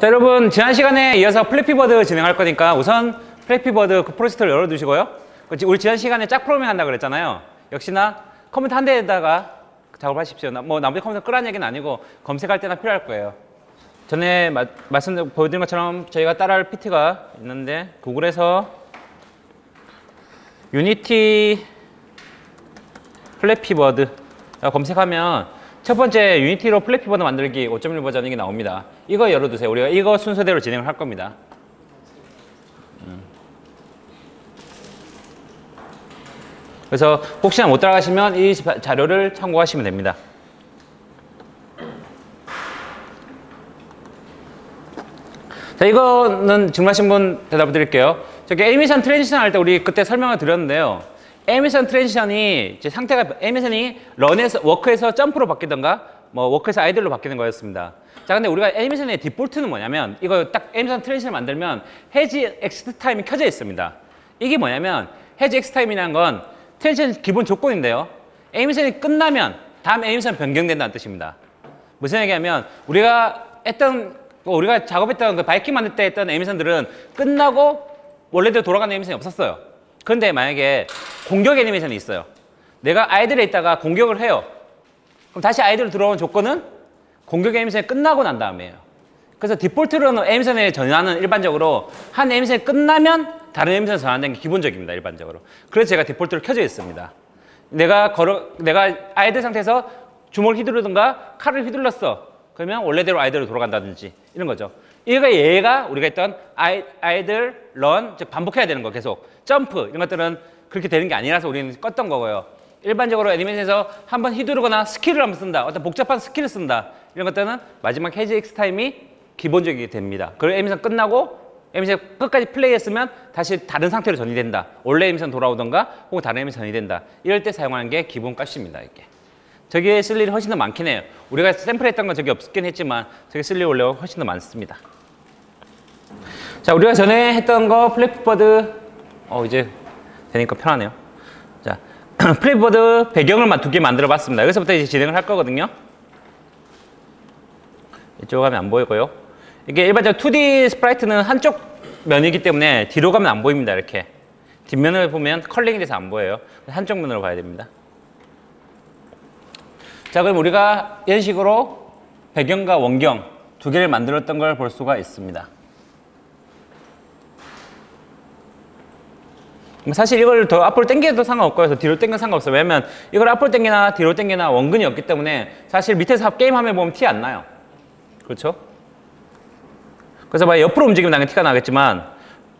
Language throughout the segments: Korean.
자, 여러분 지난 시간에 이어서 플래피버드 진행할 거니까 우선 플래피버드 그 프로젝트를 열어두시고요. 우리 지난 시간에 짝 프로그래밍 한다고 그랬잖아요. 역시나 컴퓨터 한 대에다가 작업하십시오. 뭐 나머지 컴퓨터 끄라는 얘기는 아니고 검색할 때나 필요할 거예요. 전에 보여드린 것처럼 저희가 따라할 PT가 있는데 구글에서 유니티 플래피버드 검색하면 첫 번째 유니티로 플래피버드 만들기 5.1 버전 이게 나옵니다. 이거 열어두세요. 우리가 이거 순서대로 진행을 할 겁니다. 그래서 혹시나 못 따라가시면 이 자료를 참고하시면 됩니다. 자, 이거는 질문하신 분 대답을 드릴게요. 저기 애니메이션 트랜지션 할 때 우리 그때 설명을 드렸는데요. 애니메이션 트랜지션이 이제 상태가 애니메이션이 런에서 워크에서 점프로 바뀌던가 뭐 워크에서 아이들로 바뀌는 거였습니다. 자, 근데 우리가 애니메이션의 디폴트는 뭐냐면 이거 딱 애니메이션 트랜지션을 만들면 해지 엑시트 타임이 켜져 있습니다. 이게 뭐냐면 해지 엑시트 타임이라는 건 트랜지션 기본 조건인데요. 애니메이션이 끝나면 다음 애니메이션 변경된다는 뜻입니다. 무슨 얘기냐면 우리가 작업했던 그 바이킹 만들 때 했던 애니메이션들은 끝나고 원래대로 돌아가는 애니메이션이 없었어요. 그런데 만약에 공격 애니메이션이 있어요. 내가 아이들에 있다가 공격을 해요. 그럼 다시 아이들로 들어온 조건은 공격 애니메이션이 끝나고 난 다음이에요. 그래서 디폴트로는 애니메이션에 전환은 일반적으로 한 애니메이션이 끝나면 다른 애니메이션에 전환되는 게 기본적입니다. 일반적으로. 그래서 제가 디폴트로 켜져 있습니다. 내가 아이들 상태에서 주먹을 휘두르든가 칼을 휘둘렀어. 그러면 원래대로 아이들로 돌아간다든지 이런 거죠. 얘가 우리가 했던 아이들, 런, 즉 반복해야 되는 거 계속. 점프 이런 것들은 그렇게 되는 게 아니라서 우리는 껐던 거고요. 일반적으로 애니메이션에서 한번 휘두르거나 스킬을 한번 쓴다. 어떤 복잡한 스킬을 쓴다. 이런 것들은 마지막 해지 엑스 타임이 기본적이게 됩니다. 그리고 애니메이션 끝나고 애니메이션 끝까지 플레이했으면 다시 다른 상태로 전이 된다. 원래 애니메이션 돌아오던가 혹은 다른 애니메이션 전이 된다. 이럴 때 사용하는 게 기본 값입니다. 이게. 저기에 쓸 일이 훨씬 더 많긴 해요. 우리가 샘플했던 건 저기 없긴 했지만 저기 쓸 일이 원래 훨씬 더 많습니다. 자, 우리가 전에 했던 거 플래피버드 이제 되니까 편하네요. 자, 플래피버드 배경을 2개 만들어 봤습니다. 여기서부터 이제 진행을 할 거거든요. 이쪽 가면 안 보이고요. 이게 일반적으로 2D 스프라이트는 한쪽 면이기 때문에 뒤로 가면 안 보입니다. 이렇게 뒷면을 보면 컬링이 돼서 안 보여요. 한쪽 면으로 봐야 됩니다. 자, 그럼 우리가 이런 식으로 배경과 원경 2개를 만들었던 걸 볼 수가 있습니다. 사실 이걸 더 앞으로 당겨도 상관없고 해서 뒤로 당겨도 상관없어요. 왜냐면 이걸 앞으로 당기나 뒤로 당기나 원근이 없기 때문에 사실 밑에서 게임 화면 보면 티 안 나요. 그렇죠? 그래서 막 옆으로 움직이면 당연히 티가 나겠지만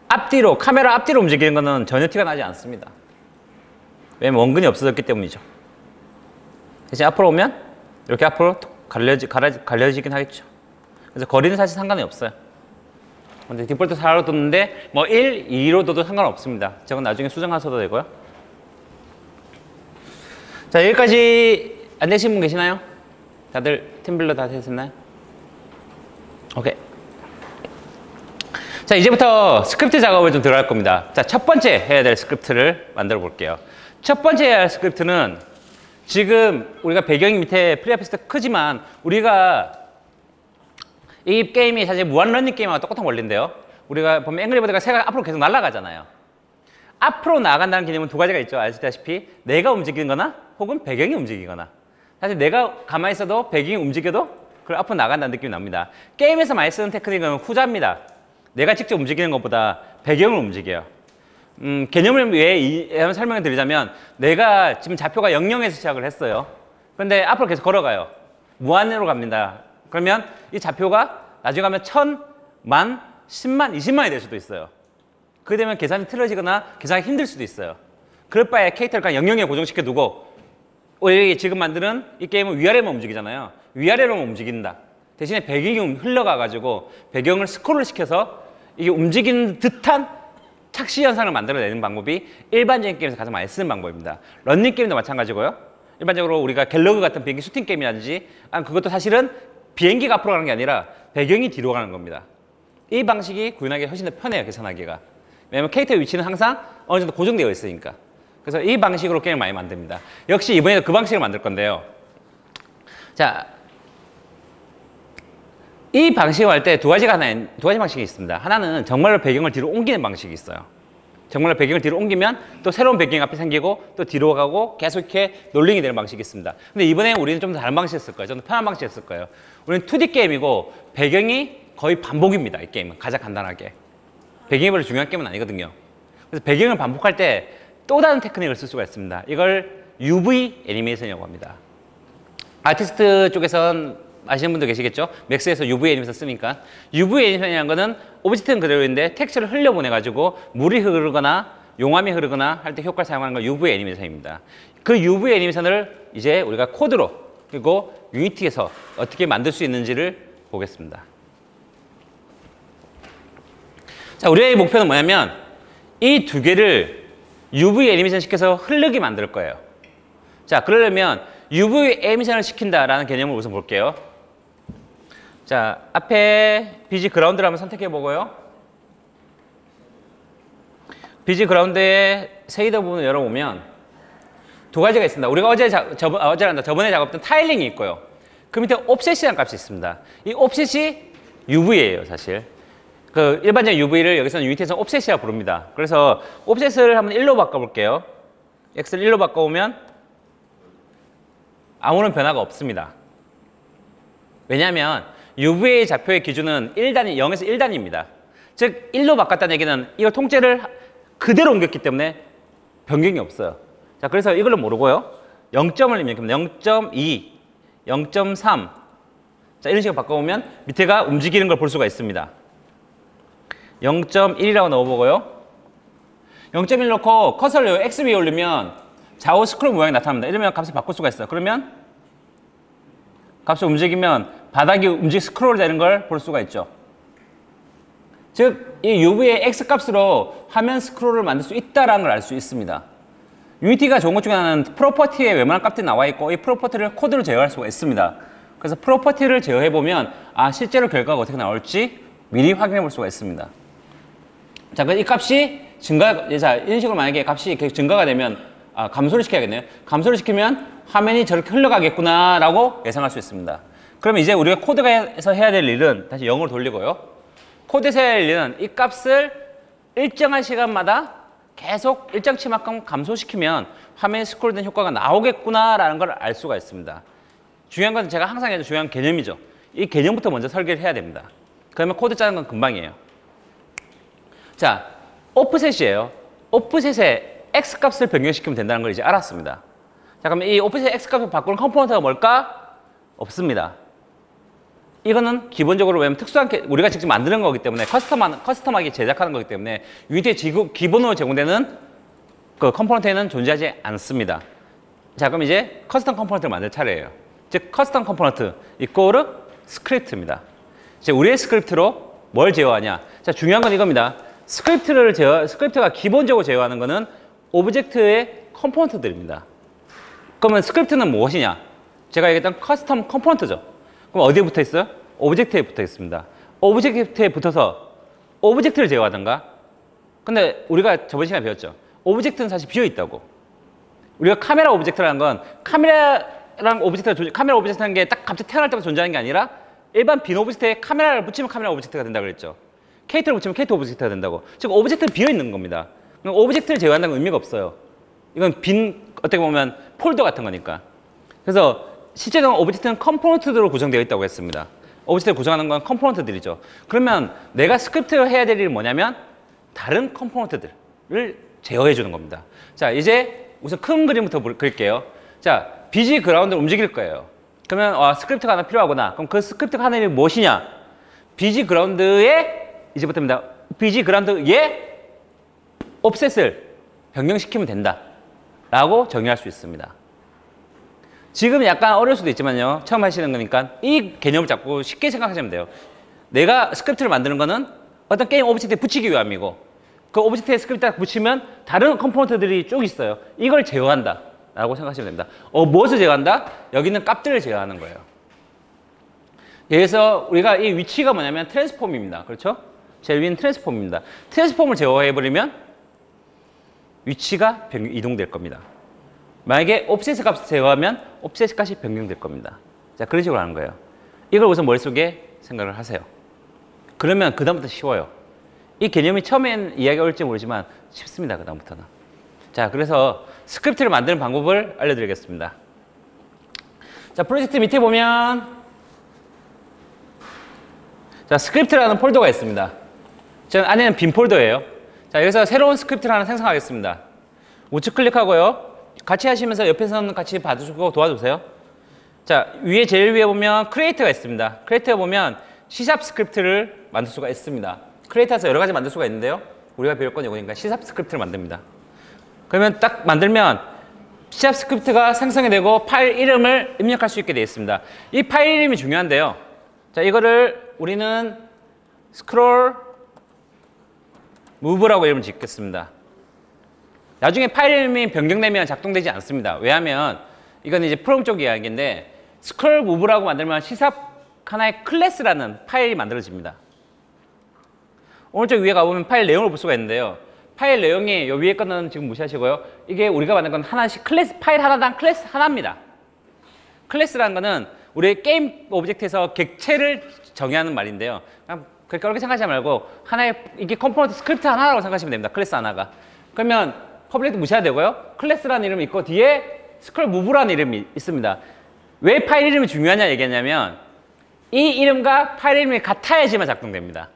앞뒤로, 카메라 앞뒤로 움직이는 거는 전혀 티가 나지 않습니다. 왜냐면 원근이 없어졌기 때문이죠. 대신 앞으로 오면 이렇게 앞으로 갈려지긴 하겠죠. 그래서 거리는 사실 상관이 없어요. 근데 디폴트 4로 뒀는데 뭐 1, 2로 둬도 상관없습니다. 저건 나중에 수정하셔도 되고요. 자, 여기까지 안 되신 분 계시나요? 다들 팀빌러 다 되셨나요? 오케이. 자, 이제부터 스크립트 작업을 좀 들어갈 겁니다. 자, 첫 번째 해야 될 스크립트를 만들어 볼게요. 첫 번째 해야 할 스크립트는 지금 우리가 배경이 밑에 프리아피스트 크지만 우리가 이 게임이 사실 무한러닝 게임하고 똑같은 원리인데요. 우리가 보면 앵그리버드가 새가 앞으로 계속 날아가잖아요. 앞으로 나아간다는 개념은 2가지가 있죠. 아시다시피 내가 움직이는 거나 혹은 배경이 움직이거나. 사실 내가 가만히 있어도 배경이 움직여도 그걸 앞으로 나간다는 느낌이 납니다. 게임에서 많이 쓰는 테크닉은 후자입니다. 내가 직접 움직이는 것보다 배경을 움직여요. 개념을 왜 설명을 드리자면 내가 지금 좌표가 00에서 시작을 했어요. 그런데 앞으로 계속 걸어가요. 무한으로 갑니다. 그러면 이 좌표가 나중에 가면 1000, 10,000, 10만, 20만이 될 수도 있어요. 그렇게 되면 계산이 틀어지거나 계산이 힘들 수도 있어요. 그럴 바에 캐릭터를 그냥 00에 고정시켜 두고 지금 만드는 이 게임은 위아래만 움직이잖아요. 위아래로만 움직인다. 대신에 배경이 흘러가가지고 배경을 스크롤을 시켜서 이게 움직이는 듯한 착시 현상을 만들어내는 방법이 일반적인 게임에서 가장 많이 쓰는 방법입니다. 런닝 게임도 마찬가지고요. 일반적으로 우리가 갤러그 같은 비행기 슈팅 게임이라든지 그것도 사실은 비행기가 앞으로 가는 게 아니라 배경이 뒤로 가는 겁니다. 이 방식이 구현하기가 훨씬 더 편해요. 계산하기가. 왜냐하면 캐릭터의 위치는 항상 어느 정도 고정되어 있으니까. 그래서 이 방식으로 게임을 많이 만듭니다. 역시 이번에도 그 방식을 만들 건데요. 자, 이 방식을 할 때 두 가지 방식이 있습니다. 하나는 정말로 배경을 뒤로 옮기는 방식이 있어요. 정말로 배경을 뒤로 옮기면 또 새로운 배경이 앞에 생기고 또 뒤로 가고 계속 이렇게 롤링이 되는 방식이 있습니다. 근데 이번에 우리는 좀 더 다른 방식을 쓸 거예요. 좀 더 편한 방식을 쓸 거예요. 우리는 2D 게임이고 배경이 거의 반복입니다. 이 게임은 가장 간단하게. 배경이 별로 중요한 게임은 아니거든요. 그래서 배경을 반복할 때 또 다른 테크닉을 쓸 수가 있습니다. 이걸 UV 애니메이션이라고 합니다. 아티스트 쪽에선 아시는 분도 계시겠죠? 맥스에서 UV 애니메이션 쓰니까. UV 애니메이션이라는 거는 오브젝트는 그대로 있는데 텍스처를 흘려보내가지고 물이 흐르거나 용암이 흐르거나 할 때 효과를 사용하는 건 UV 애니메이션입니다. 그 UV 애니메이션을 이제 우리가 코드로 그리고 유니티에서 어떻게 만들 수 있는지를 보겠습니다. 자, 우리의 목표는 뭐냐면 이 두 개를 UV 애니메이션 시켜서 흐르게 만들 거예요. 자, 그러려면 UV 애니메이션을 시킨다라는 개념을 우선 볼게요. 자, 앞에 BG 그라운드를 한번 선택해 보고요. BG 그라운드의 쉐이더 부분을 열어보면 두 가지가 있습니다. 우리가 저번에 작업했던 타일링이 있고요. 그 밑에 옵셋이라는 값이 있습니다. 이 옵셋이 UV예요, 사실. 그 일반적인 UV를 여기서는 유니티에서 옵셋이라고 부릅니다. 그래서 옵셋을 한번 1로 바꿔볼게요. X를 1로 바꿔보면 아무런 변화가 없습니다. 왜냐하면 UV의 좌표의 기준은 0에서 1단위입니다. 즉 1로 바꿨다는 얘기는 이거 통째를 그대로 옮겼기 때문에 변경이 없어요. 자, 그래서 이걸로 모르고요. 0점을 입력하면 0.2, 0.3 자, 이런 식으로 바꿔보면 밑에가 움직이는 걸 볼 수가 있습니다. 0.1이라고 넣어보고요. 0.1 넣고 커서를 X 위에 올리면 좌우 스크롤 모양이 나타납니다. 이러면 값을 바꿀 수가 있어요. 그러면 값을 움직이면 바닥이 스크롤 되는 걸 볼 수가 있죠. 즉, 이 UV의 X 값으로 화면 스크롤을 만들 수 있다는 걸 알 수 있습니다. 유니티가 좋은 것 중에 하나는 프로퍼티에 웬만한 값들이 나와 있고 이 프로퍼티를 코드로 제어할 수가 있습니다. 그래서 프로퍼티를 제어해보면 실제로 결과가 어떻게 나올지 미리 확인해 볼 수가 있습니다. 자, 이 값이 이런 식으로 만약에 값이 계속 증가가 되면 감소를 시켜야겠네요. 감소를 시키면 화면이 저렇게 흘러가겠구나 라고 예상할 수 있습니다. 그러면 이제 우리가 코드에서 해야 될 일은 다시 0으로 돌리고요. 코드에서 해야 할 일은 이 값을 일정한 시간마다 계속 일정치만큼 감소시키면 화면에 스크롤된 효과가 나오겠구나 라는 걸 알 수가 있습니다. 중요한 건 제가 항상 해도 중요한 개념이죠. 이 개념부터 먼저 설계를 해야 됩니다. 그러면 코드 짜는 건 금방이에요. 자, 오프셋이에요. 오프셋에 X값을 변경시키면 된다는 걸 이제 알았습니다. 자, 그러면 이 오프셋 X값을 바꾸는 컴포넌트가 뭘까? 없습니다. 이거는 기본적으로 왜냐면 특수한 우리가 직접 만드는 거기 때문에 커스텀하게 제작하는 거기 때문에 유니티에 기본으로 제공되는 그 컴포넌트에는 존재하지 않습니다. 자, 그럼 이제 커스텀 컴포넌트를 만들 차례예요. 즉 커스텀 컴포넌트 이꼬르 스크립트입니다. 이제 우리의 스크립트로 뭘 제어하냐? 자, 중요한 건 이겁니다. 스크립트가 기본적으로 제어하는 거는 오브젝트의 컴포넌트들입니다. 그러면 스크립트는 무엇이냐? 제가 얘기했던 커스텀 컴포넌트죠. 그럼 어디에 붙어 있어요? 오브젝트에 붙어 있습니다. 오브젝트에 붙어서 오브젝트를 제어하던가. 근데 우리가 저번 시간에 배웠죠. 오브젝트는 사실 비어 있다고. 우리가 카메라 오브젝트라는 건 카메라 오브젝트라는 게 딱 갑자기 태어날 때부터 존재하는 게 아니라 일반 빈 오브젝트에 카메라를 붙이면 카메라 오브젝트가 된다고 그랬죠. 캐릭터를 붙이면 캐릭터 오브젝트가 된다고. 즉 오브젝트는 비어 있는 겁니다. 오브젝트를 제어한다는 건 의미가 없어요. 이건 어떻게 보면 폴더 같은 거니까. 그래서 실제로는 오브젝트는 컴포넌트들로 구성되어 있다고 했습니다. 오브젝트를 구성하는 건 컴포넌트들이죠. 그러면 내가 스크립트를 해야 될 일은 뭐냐면 다른 컴포넌트들을 제어해 주는 겁니다. 자, 이제 우선 큰 그림부터 그릴게요. 자, BG 그라운드를 움직일 거예요. 그러면 스크립트가 하나 필요하구나. 그럼 그 스크립트가 하는 일이 무엇이냐? BG 그라운드에 이제부터입니다. BG 그라운드에 옵셋을 변경시키면 된다 라고 정의할 수 있습니다. 지금 약간 어려울 수도 있지만요. 처음 하시는 거니까 이 개념을 잡고 쉽게 생각하시면 돼요. 내가 스크립트를 만드는 거는 어떤 게임 오브젝트에 붙이기 위함이고 그 오브젝트에 스크립트를 붙이면 다른 컴포넌트들이 쭉 있어요. 이걸 제어한다 라고 생각하시면 됩니다. 무엇을 제어한다? 여기 있는 값들을 제어하는 거예요. 그래서 우리가 이 위치가 뭐냐면 트랜스폼입니다. 그렇죠? 제일 위는 트랜스폼입니다. 트랜스폼을 제어해버리면 위치가 이동될 겁니다. 만약에 옵셋 값을 제어하면 옵셋 값이 변경될 겁니다. 자, 그런 식으로 하는 거예요. 이걸 우선 머릿속에 생각을 하세요. 그러면 그다음부터 쉬워요. 이 개념이 처음엔 이해가 올지 모르지만 쉽습니다. 그다음부터는. 자, 그래서 스크립트를 만드는 방법을 알려드리겠습니다. 자, 프로젝트 밑에 보면 자, 스크립트라는 폴더가 있습니다. 저 안에는 빈 폴더예요. 자, 여기서 새로운 스크립트를 하나 생성하겠습니다. 우측 클릭하고요. 같이 하시면서 옆에서는 같이 봐주시고 도와주세요. 자, 위에 제일 위에 보면 크리에이터가 있습니다. 크리에이터에 보면 C# 스크립트를 만들 수가 있습니다. 크리에이터에서 여러 가지 만들 수가 있는데요. 우리가 배울 건 이거니까 C# 스크립트를 만듭니다. 그러면 딱 만들면 C# 스크립트가 생성이 되고 파일 이름을 입력할 수 있게 되어 있습니다. 이 파일 이름이 중요한데요. 자, 이거를 우리는 스크롤 무브라고 이름을 짓겠습니다. 나중에 파일 이름이 변경되면 작동되지 않습니다. 왜냐하면 이건 이제 프로그램 쪽 이야기인데 스크롤 무브라고 만들면 C# 하나의 클래스라는 파일이 만들어집니다. 오른쪽 위에 가보면 파일 내용을 볼 수가 있는데요. 파일 내용이 요 위에 거는 지금 무시하시고요. 이게 우리가 만든 건 하나씩 클래스, 파일 하나당 클래스 하나입니다. 클래스라는 거는 우리의 게임 오브젝트에서 객체를 정의하는 말인데요. 그냥 그렇게 생각하지 말고 하나의 이게 컴포넌트 스크립트 하나라고 생각하시면 됩니다. 클래스 하나가. 그러면 퍼블릭도 무시해야 되고요. 클래스라는 이름이 있고 뒤에 스크롤 무브라는 이름이 있습니다. 왜 파일 이름이 중요하냐 얘기했냐면 이 이름과 파일 이름이 같아야지만 작동됩니다.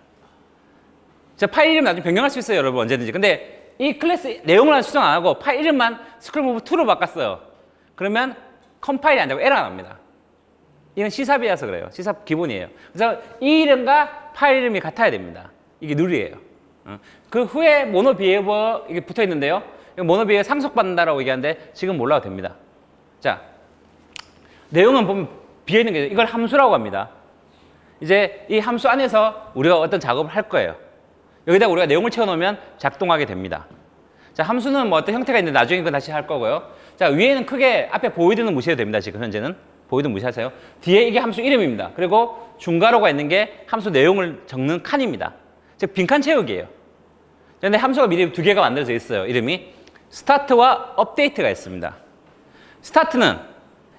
자, 파일 이름 나중에 변경할 수 있어요, 여러분 언제든지. 근데 이 클래스 내용을 수정 안 하고 파일 이름만 스크롤 무브 2로 바꿨어요. 그러면 컴파일이 안 되고 에러가 납니다. 이건 C샵이라서 그래요. C샵 기본이에요. 그래서 이 이름과 파일 이름이 같아야 됩니다. 이게 룰이에요. 그 후에 모노 비헤이버 이게 붙어 있는데요. 모노 비헤이버 상속받는다라고 얘기하는데 지금 몰라도 됩니다. 자, 내용은 보면 비어 있는 게 이걸 함수라고 합니다. 이제 이 함수 안에서 우리가 어떤 작업을 할 거예요. 여기다 우리가 내용을 채워놓으면 작동하게 됩니다. 자, 함수는 뭐 어떤 형태가 있는데 나중에 그건 다시 할 거고요. 자, 위에는 크게 앞에 보이드는 무시해도 됩니다. 지금 현재는. 보이드 무시하세요. 뒤에 이게 함수 이름입니다. 그리고 중괄호가 있는 게 함수 내용을 적는 칸입니다. 즉 빈칸 채우기예요. 그런데 함수가 미리 두 개가 만들어져 있어요. 이름이 스타트와 업데이트가 있습니다. 스타트는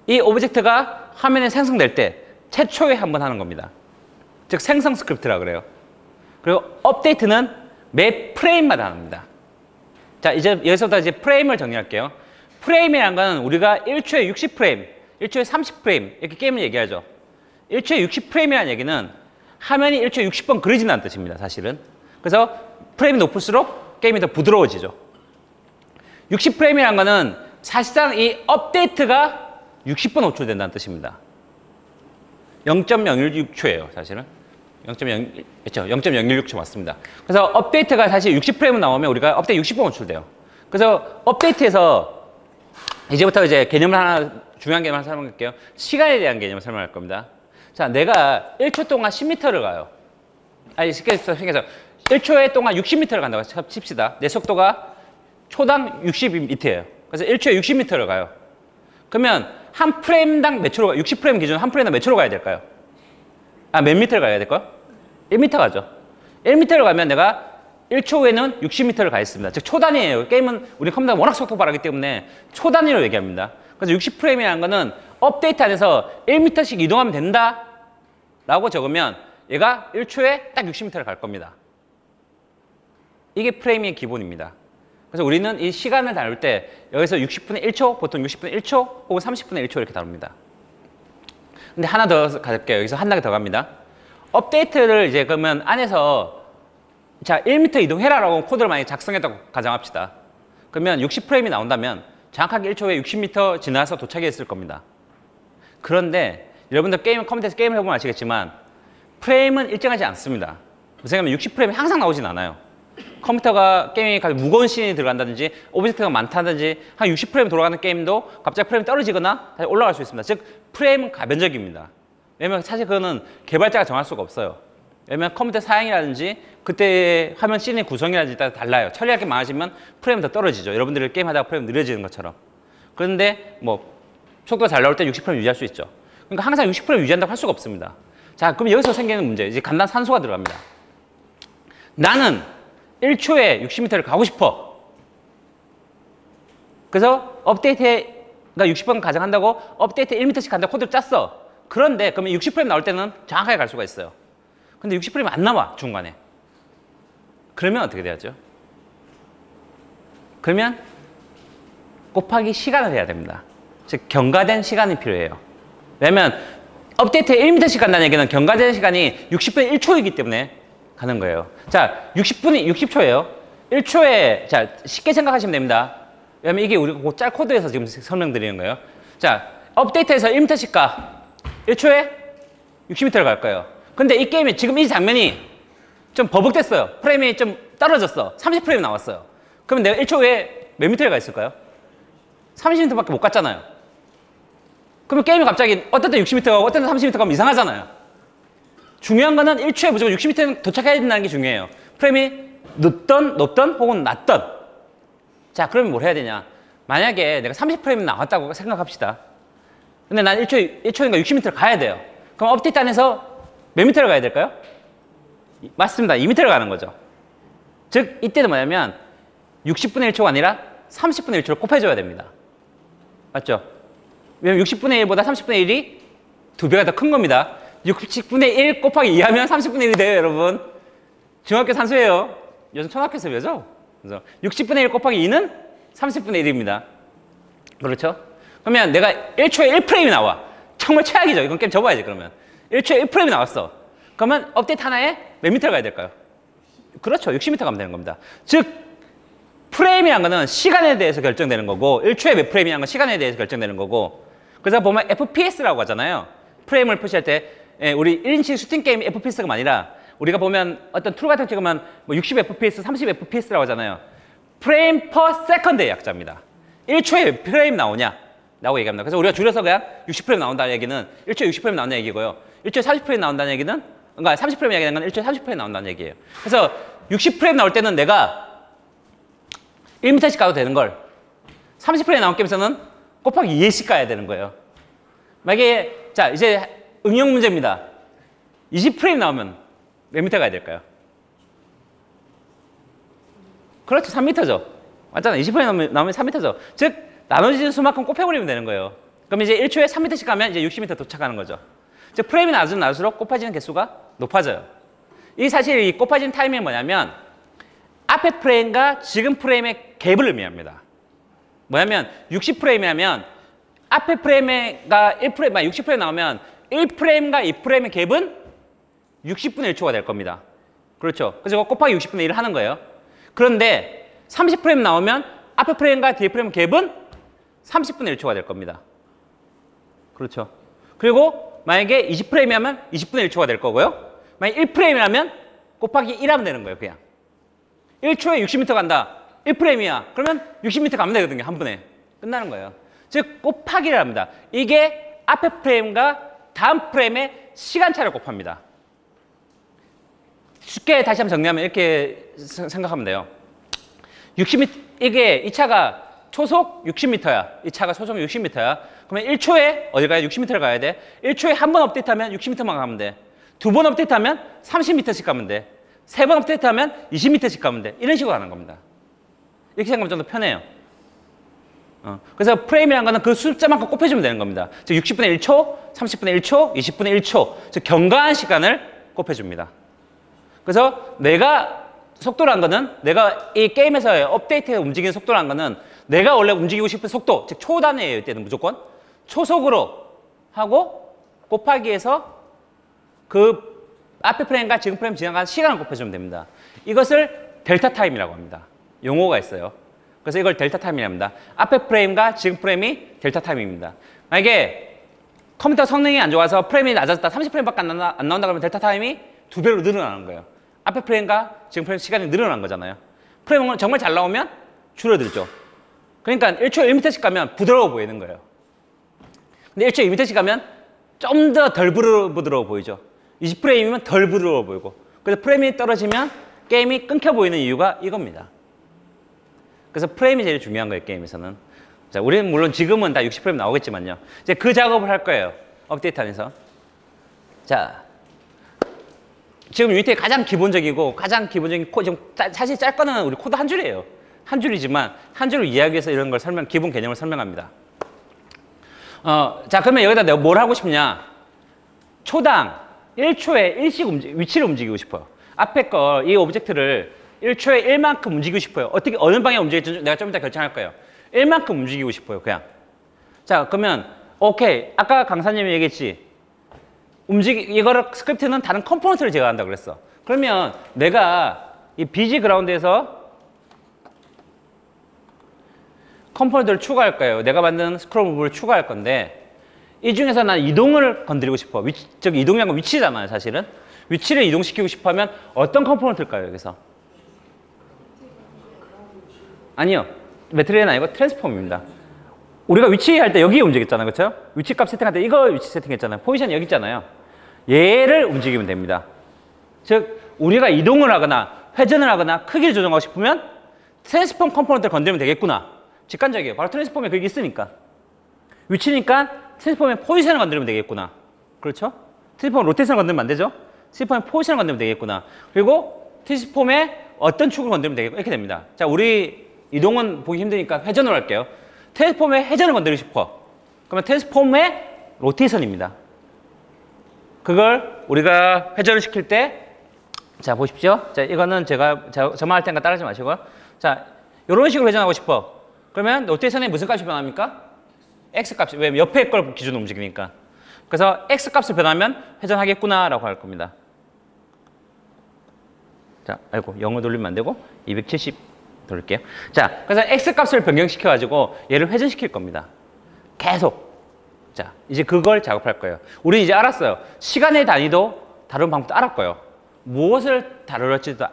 이 오브젝트가 화면에 생성될 때 최초에 한번 하는 겁니다. 즉 생성 스크립트라고 그래요. 그리고 업데이트는 매 프레임마다 합니다. 자, 이제 여기서부터 이제 프레임을 정리할게요. 프레임이라는 건 우리가 1초에 60프레임, 1초에 30프레임 이렇게 게임을 얘기하죠. 1초에 60프레임이라는 얘기는 화면이 1초에 60번 그려진다는 뜻입니다. 사실은. 그래서 프레임이 높을수록 게임이 더 부드러워지죠. 60프레임이라는 거는 사실상 이 업데이트가 60번 호출된다는 뜻입니다. 0.016초예요. 사실은. 0.016초 맞습니다. 그래서 업데이트가 사실 60프레임 나오면 우리가 업데이트 60번 호출돼요. 그래서 업데이트에서 이제부터 이제 개념을 하나, 중요한 개념을 하나 설명할게요. 시간에 대한 개념을 설명할 겁니다. 자, 내가 1초 동안 10m를 가요. 아니, 쉽게 생각해서 1초에 동안 60m를 간다고 칩시다. 내 속도가 초당 60m예요. 그래서 1초에 60m를 가요. 그러면 한 프레임당 몇 초로 가요? 60프레임 기준 한 프레임당 몇 초로 가야 될까요? 아, 몇 미터를 가야 될까요? 1m 가죠. 1m를 가면 내가 1초 후에는 60m를 가 있습니다. 즉 초단위예요. 게임은 우리 컴퓨터가 워낙 속도 빠르기 때문에 초단위로 얘기합니다. 그래서 60프레임이라는 거는 업데이트 안에서 1m씩 이동하면 된다 라고 적으면 얘가 1초에 딱 60m를 갈 겁니다. 이게 프레임의 기본입니다. 그래서 우리는 이 시간을 다룰 때 여기서 60분의 1초, 보통 60분의 1초 혹은 30분의 1초 이렇게 다룹니다. 근데 하나 더 가질게요. 여기서 한 단계 더 갑니다. 업데이트를 이제 그러면 안에서 자 1m 이동해라라고 코드를 많이 작성했다고 가정합시다. 그러면 60프레임이 나온다면 정확하게 1초에 60m 지나서 도착했을 겁니다. 그런데 여러분들 컴퓨터에서 게임을 해보면 아시겠지만 프레임은 일정하지 않습니다. 무슨 얘기냐면 60프레임이 항상 나오진 않아요. 컴퓨터가 게임이 가장 무거운 씬이 들어간다든지 오브젝트가 많다든지 한 60프레임 돌아가는 게임도 갑자기 프레임이 떨어지거나 다시 올라갈 수 있습니다. 즉 프레임은 가변적입니다. 왜냐면 사실 그거는 개발자가 정할 수가 없어요. 왜냐면 컴퓨터 사양이라든지 그때 화면 씬의 구성이라든지 따라 달라요. 처리할 게 많아지면 프레임이 더 떨어지죠. 여러분들이 게임하다가 프레임 느려지는 것처럼. 그런데 뭐 속도가 잘 나올 때 60프레임 유지할 수 있죠. 그러니까 항상 60프레임 유지한다고 할 수가 없습니다. 자, 그럼 여기서 생기는 문제, 이제 간단 산수가 들어갑니다. 나는 1초에 60m를 가고 싶어. 그래서 업데이트가 60번 가정한다고 업데이트 1m씩 간다고 코드를 짰어. 그런데 그러면 60프레임 나올 때는 정확하게 갈 수가 있어요. 근데 60프레임 안 나와 중간에. 그러면 어떻게 돼야죠? 그러면 곱하기 시간을 해야 됩니다. 즉 경과된 시간이 필요해요. 왜냐면 업데이트에 1m씩 간다는 얘기는 경과된 시간이 60분의 1초이기 때문에 가는 거예요. 자, 60초예요. 1초에 자 쉽게 생각하시면 됩니다. 왜냐면 이게 우리가 그 짤 코드에서 지금 설명드리는 거예요. 자, 업데이트에서 1m씩 가. 1초에 60m를 갈 거예요. 근데 이 게임이 지금 이 장면이 좀 버벅댔어요. 프레임이 좀 떨어졌어. 30프레임 나왔어요. 그러면 내가 1초 후에 몇 미터를 가 있을까요? 30m밖에 못 갔잖아요. 그러면 게임이 갑자기 어떤 때 60m 가고 어떤 때 30m 가면 이상하잖아요. 중요한 거는 1초에 무조건 60m는 도착해야 된다는 게 중요해요. 프레임이 높던 혹은 낮던. 자, 그러면 뭘 해야 되냐? 만약에 내가 30프레임 나왔다고 생각합시다. 근데 난 1초인가 60m를 가야 돼요. 그럼 업데이트 안에서 몇 미터를 가야 될까요? 맞습니다. 2m를 가는 거죠. 즉, 이때는 뭐냐면 60분의 1초가 아니라 30분의 1초를 곱해줘야 됩니다. 맞죠? 왜냐면 60분의 1보다 30분의 1이 2배가 더 큰 겁니다. 60분의 1 곱하기 2 하면 30분의 1이 돼요, 여러분. 중학교 산수예요. 요즘 초등학교에서 배우죠? 그래서 60분의 1 곱하기 2는 30분의 1입니다. 그렇죠? 그러면 내가 1초에 1프레임이 나와. 정말 최악이죠. 이건 게임 접어야지, 그러면. 1초에 1프레임이 나왔어. 그러면 업데이트 하나에 몇 미터 가야 될까요? 그렇죠. 60m 가면 되는 겁니다. 즉, 프레임이란 거는 시간에 대해서 결정되는 거고 1초에 몇 프레임이라는 건 시간에 대해서 결정되는 거고 그래서 보면 FPS라고 하잖아요. 프레임을 표시할 때 우리 1인칭 슈팅 게임 FPS가 아니라 우리가 보면 어떤 툴 같은 거 찍으면 뭐 60fps, 30fps라고 하잖아요. 프레임 퍼 세컨드의 약자입니다. 1초에 몇 프레임 나오냐? 라고 얘기합니다. 그래서 우리가 줄여서 그냥 60프레임 나온다는 얘기는 1초에 60프레임 나온다는 얘기고요. 1초에 40프레임 나온다는 얘기는 그러니까 30프레임 얘기하는 건 1초에 30프레임 나온다는 얘기예요. 그래서 60프레임 나올 때는 내가 1m씩 가도 되는 걸 30프레임 나온 게임에서는 곱하기 2씩 가야 되는 거예요. 만약에 자 이제 응용 문제입니다. 20프레임 나오면 몇 미터 가야 될까요? 그렇죠. 3m죠. 맞잖아요. 20프레임 나오면 3m죠. 즉 나눠지는 수만큼 곱해버리면 되는 거예요. 그럼 이제 1초에 3m씩 가면 이제 60m 도착하는 거죠. 즉 프레임이 낮으면 낮을수록 곱해지는 개수가 높아져요. 이 사실 이 곱해지는 타이밍이 뭐냐면 앞에 프레임과 지금 프레임의 갭을 의미합니다. 뭐냐면 60프레임이라면 앞에 프레임가 1프레임, 60프레임 나오면 1프레임과 2프레임의 갭은 60분의 1초가 될 겁니다. 그렇죠. 그래서 곱하기 60분의 1을 하는 거예요. 그런데 30프레임 나오면 앞에 프레임과 뒤에 프레임 갭은 30분의 1초가 될 겁니다. 그렇죠. 그리고 만약에 20프레임이라면 20분의 1초가 될 거고요. 만약 1프레임이라면 곱하기 1 하면 되는 거예요. 그냥. 1초에 60m 간다. 1프레임이야. 그러면 60m 가면 되거든요. 한 번에. 끝나는 거예요. 즉 곱하기를 합니다. 이게 앞에 프레임과 다음 프레임의 시간차를 곱합니다. 쉽게 다시 한번 정리하면 이렇게 생각하면 돼요. 60m, 이게 이 차가 초속 60m야. 이 차가 초속 60m야. 그러면 1초에 어디 가야 60m를 가야 돼? 1초에 한 번 업데이트하면 60m만 가면 돼. 두 번 업데이트하면 30m씩 가면 돼. 세 번 업데이트하면 20m씩 가면 돼. 이런 식으로 하는 겁니다. 이렇게 생각하면 좀 더 편해요. 그래서 프레임이라는 거는 그 숫자만큼 곱해주면 되는 겁니다. 즉 60분의 1초, 30분의 1초, 20분의 1초. 즉 경과한 시간을 곱해줍니다. 그래서 내가 속도라는 거는 내가 이 게임에서의 업데이트에 움직이는 속도라는 거는 내가 원래 움직이고 싶은 속도, 즉 초단위예요. 이때는 무조건. 초속으로 하고 곱하기 해서 그 앞에 프레임과 지금 프레임 지나가는 시간을 곱해주면 됩니다. 이것을 델타 타임이라고 합니다. 용어가 있어요. 그래서 이걸 델타 타임이라고 합니다. 앞에 프레임과 지금 프레임이 델타 타임입니다. 만약에 컴퓨터 성능이 안 좋아서 프레임이 낮아졌다 30프레임밖에 안 나온다 그러면 델타 타임이 2배로 늘어나는 거예요. 앞에 프레임과 지금 프레임 시간이 늘어난 거잖아요. 프레임은 정말 잘 나오면 줄어들죠. 그러니까 1초에 1m씩 가면 부드러워 보이는 거예요. 근데 1초에 2m씩 가면 좀 더 덜 부드러워 보이죠. 20프레임이면 덜 부드러워 보이고. 그래서 프레임이 떨어지면 게임이 끊겨 보이는 이유가 이겁니다. 그래서 프레임이 제일 중요한 거예요, 게임에서는. 자, 우리는 물론 지금은 다 60프레임 나오겠지만요. 이제 그 작업을 할 거예요. 업데이트 안에서. 자, 지금 유니티의 가장 기본적인 코드, 지금 사실 짤 거는 우리 코드 한 줄이에요. 한 줄이지만 한 줄을 이해하기 위해서 이런 걸 기본 개념을 설명합니다. 자, 그러면 여기다 내가 뭘 하고 싶냐? 초당 1초에 1씩 위치를 움직이고 싶어요. 앞에 거, 이 오브젝트를 1초에 1만큼 움직이고 싶어요. 어떻게, 어느 방향 움직일지 내가 좀 이따 결정할 거예요. 1만큼 움직이고 싶어요, 그냥. 자, 그러면, 오케이. 아까 강사님이 얘기했지. 이거를 스크립트는 다른 컴포넌트를 제거한다 그랬어. 그러면 내가 이 비지 그라운드에서 컴포넌트를 추가할 거예요. 내가 만든 스크롤 무브를 추가할 건데, 이 중에서 난 이동을 건드리고 싶어. 즉, 이동이란 건 위치잖아요, 사실은. 위치를 이동시키고 싶어 하면 어떤 컴포넌트일까요, 여기서? 아니요. 매트리는 아니고 트랜스폼입니다. 우리가 위치할 때 여기 움직였잖아요, 그렇죠? 위치 값 세팅할 때 이거 위치 세팅했잖아요. 포지션 여기 있잖아요. 얘를 움직이면 됩니다. 즉, 우리가 이동을 하거나 회전을 하거나 크기를 조정하고 싶으면 트랜스폼 컴포넌트를 건드리면 되겠구나. 직관적이에요. 바로 트랜스폼에 그게 있으니까. 위치니까 트랜스폼의 포지션을 건드리면 되겠구나. 그렇죠? 트랜스폼 로테이션을 건드리면 안 되죠? 트랜스폼의 포지션을 건드리면 되겠구나. 그리고 트랜스폼의 어떤 축을 건드리면 되겠구나. 이렇게 됩니다. 자, 우리 이동은 보기 힘드니까 회전으로 할게요. 트랜스폼의 회전을 건드리고 싶어. 그러면 트랜스폼의 로테이션입니다. 그걸 우리가 회전을 시킬 때, 자, 보십시오. 자, 이거는 저만 할 테니까 따라하지 마시고요. 자, 이런 식으로 회전하고 싶어. 그러면 로테이션에 무슨 값이 변합니까? X값이, 왜 옆에 걸 기준으로 움직이니까. 그래서 X값을 변하면 회전하겠구나라고 할 겁니다. 자, 아이고, 0을 돌리면 안 되고, 270 돌릴게요. 자, 그래서 X값을 변경시켜가지고 얘를 회전시킬 겁니다. 계속. 자, 이제 그걸 작업할 거예요. 우리 이제 알았어요. 시간의 단위도 다른 방법도 알았고요. 무엇을 다룰지도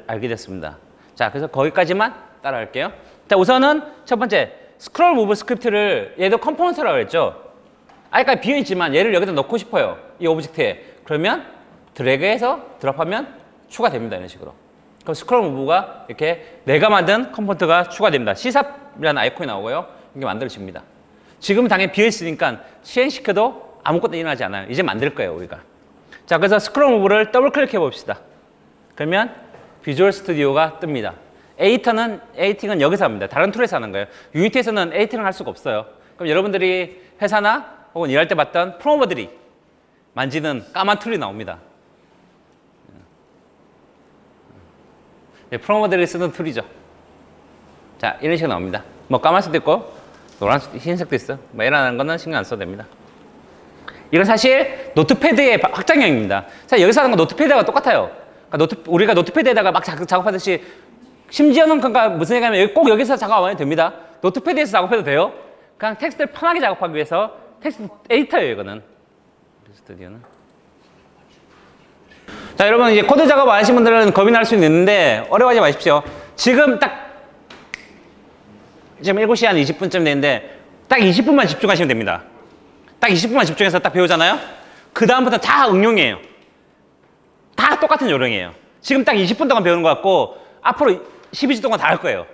알게 됐습니다. 자, 그래서 거기까지만 따라할게요. 자, 우선은 첫 번째, 스크롤 무브 스크립트를 얘도 컴포넌트라고 했죠. 아까 비어있지만 얘를 여기다 넣고 싶어요. 이 오브젝트에. 그러면 드래그해서 드롭하면 추가됩니다. 이런 식으로. 그럼 스크롤 무브가 이렇게 내가 만든 컴포넌트가 추가됩니다. C샵이라는 아이콘이 나오고요. 이게 만들어집니다. 지금은 당연히 비어있으니까 실행시켜도 아무것도 일어나지 않아요. 이제 만들 거예요, 우리가. 자, 그래서 스크롤 무브를 더블 클릭해 봅시다. 그러면 비주얼 스튜디오가 뜹니다. 에디팅은 여기서 합니다. 다른 툴에서 하는 거예요. 유니티에서는 에디팅을 할 수가 없어요. 그럼 여러분들이 회사나 혹은 일할 때 봤던 프로모버들이 만지는 까만 툴이 나옵니다. 프로모버들이 쓰는 툴이죠. 자, 이런 식으로 나옵니다. 뭐 까만색도 있고 노란색, 흰색도 있어. 뭐 이런 거는 신경 안 써도 됩니다. 이건 사실 노트패드의 확장형입니다. 사실 여기서 하는 건 노트패드와 똑같아요. 그러니까 우리가 노트패드에다가 막 작업하듯이, 심지어는 그러니까 무슨 얘기냐면 꼭 여기서 작업하면 됩니다. 노트패드에서 작업해도 돼요. 그냥 텍스트를 편하게 작업하기 위해서 텍스트 에디터예요, 이거는. 스튜디오는. 자, 여러분 이제 코드 작업 안 하신 분들은 겁이 날 수 있는데 어려워하지 마십시오. 지금 7시 한 20분쯤 되는데 딱 20분만 집중하시면 됩니다. 딱 20분만 집중해서 딱 배우잖아요. 그 다음부터 다 응용이에요. 다 똑같은 요령이에요. 지금 딱 20분 동안 배우는 것 같고 앞으로 12주 동안 다 할 거예요.